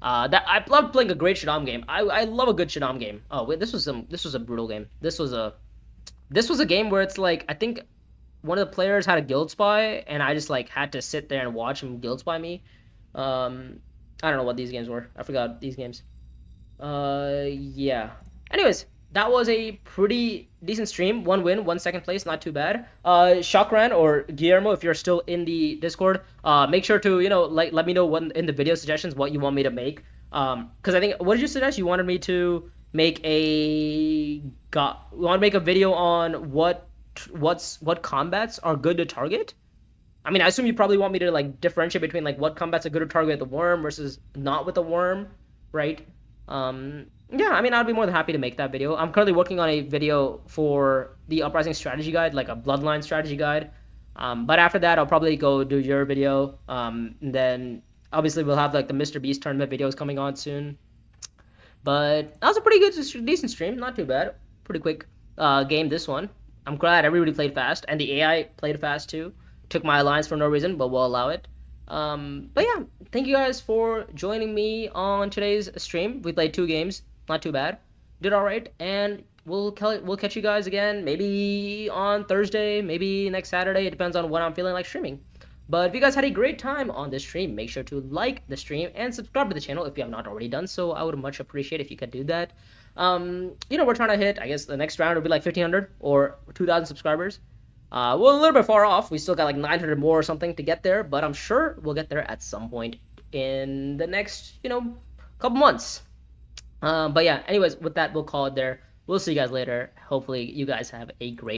That I love playing a great Shaddam game. I love a good Shaddam game. Oh wait, this was a brutal game. This was a game where it's like I think one of the players had a guild spy, and I just like had to sit there and watch him guild spy me. I don't know what these games were. I forgot these games. Yeah. Anyways, that was a pretty decent stream. 1 win, 1 second place, not too bad. Shakran or Guillermo, if you're still in the Discord, make sure to let me know in the video suggestions what you want me to make. Because I think what did you suggest? You wanted me to make a video on what combats are good to target. I mean, I assume you probably want me to like differentiate between like what combats are good to target with the worm versus not with the worm, right? Yeah, I mean, I'd be more than happy to make that video. I'm currently working on a video for the Uprising strategy guide, like a Bloodline strategy guide. But after that, I'll probably go do your video. And then obviously we'll have like the Mr. Beast tournament videos coming on soon. But that was a pretty good, decent stream. Not too bad. Pretty quick game, this one. I'm glad everybody played fast, and the AI played fast too. Took my alliance for no reason, but we'll allow it. But yeah, thank you guys for joining me on today's stream. We played 2 games, not too bad. Did all right, and we'll catch you guys again maybe on Thursday, maybe next Saturday. It depends on what I'm feeling like streaming. But if you guys had a great time on this stream, make sure to like the stream and subscribe to the channel if you have not already done so. I would much appreciate if you could do that. We're trying to hit, I guess the next round will be like 1,500 or 2,000 subscribers. We're a little bit far off. We still got like 900 more or something to get there, but I'm sure we'll get there at some point in the next, couple months. But yeah, anyways, with that, we'll call it there. We'll see you guys later. Hopefully, you guys have a great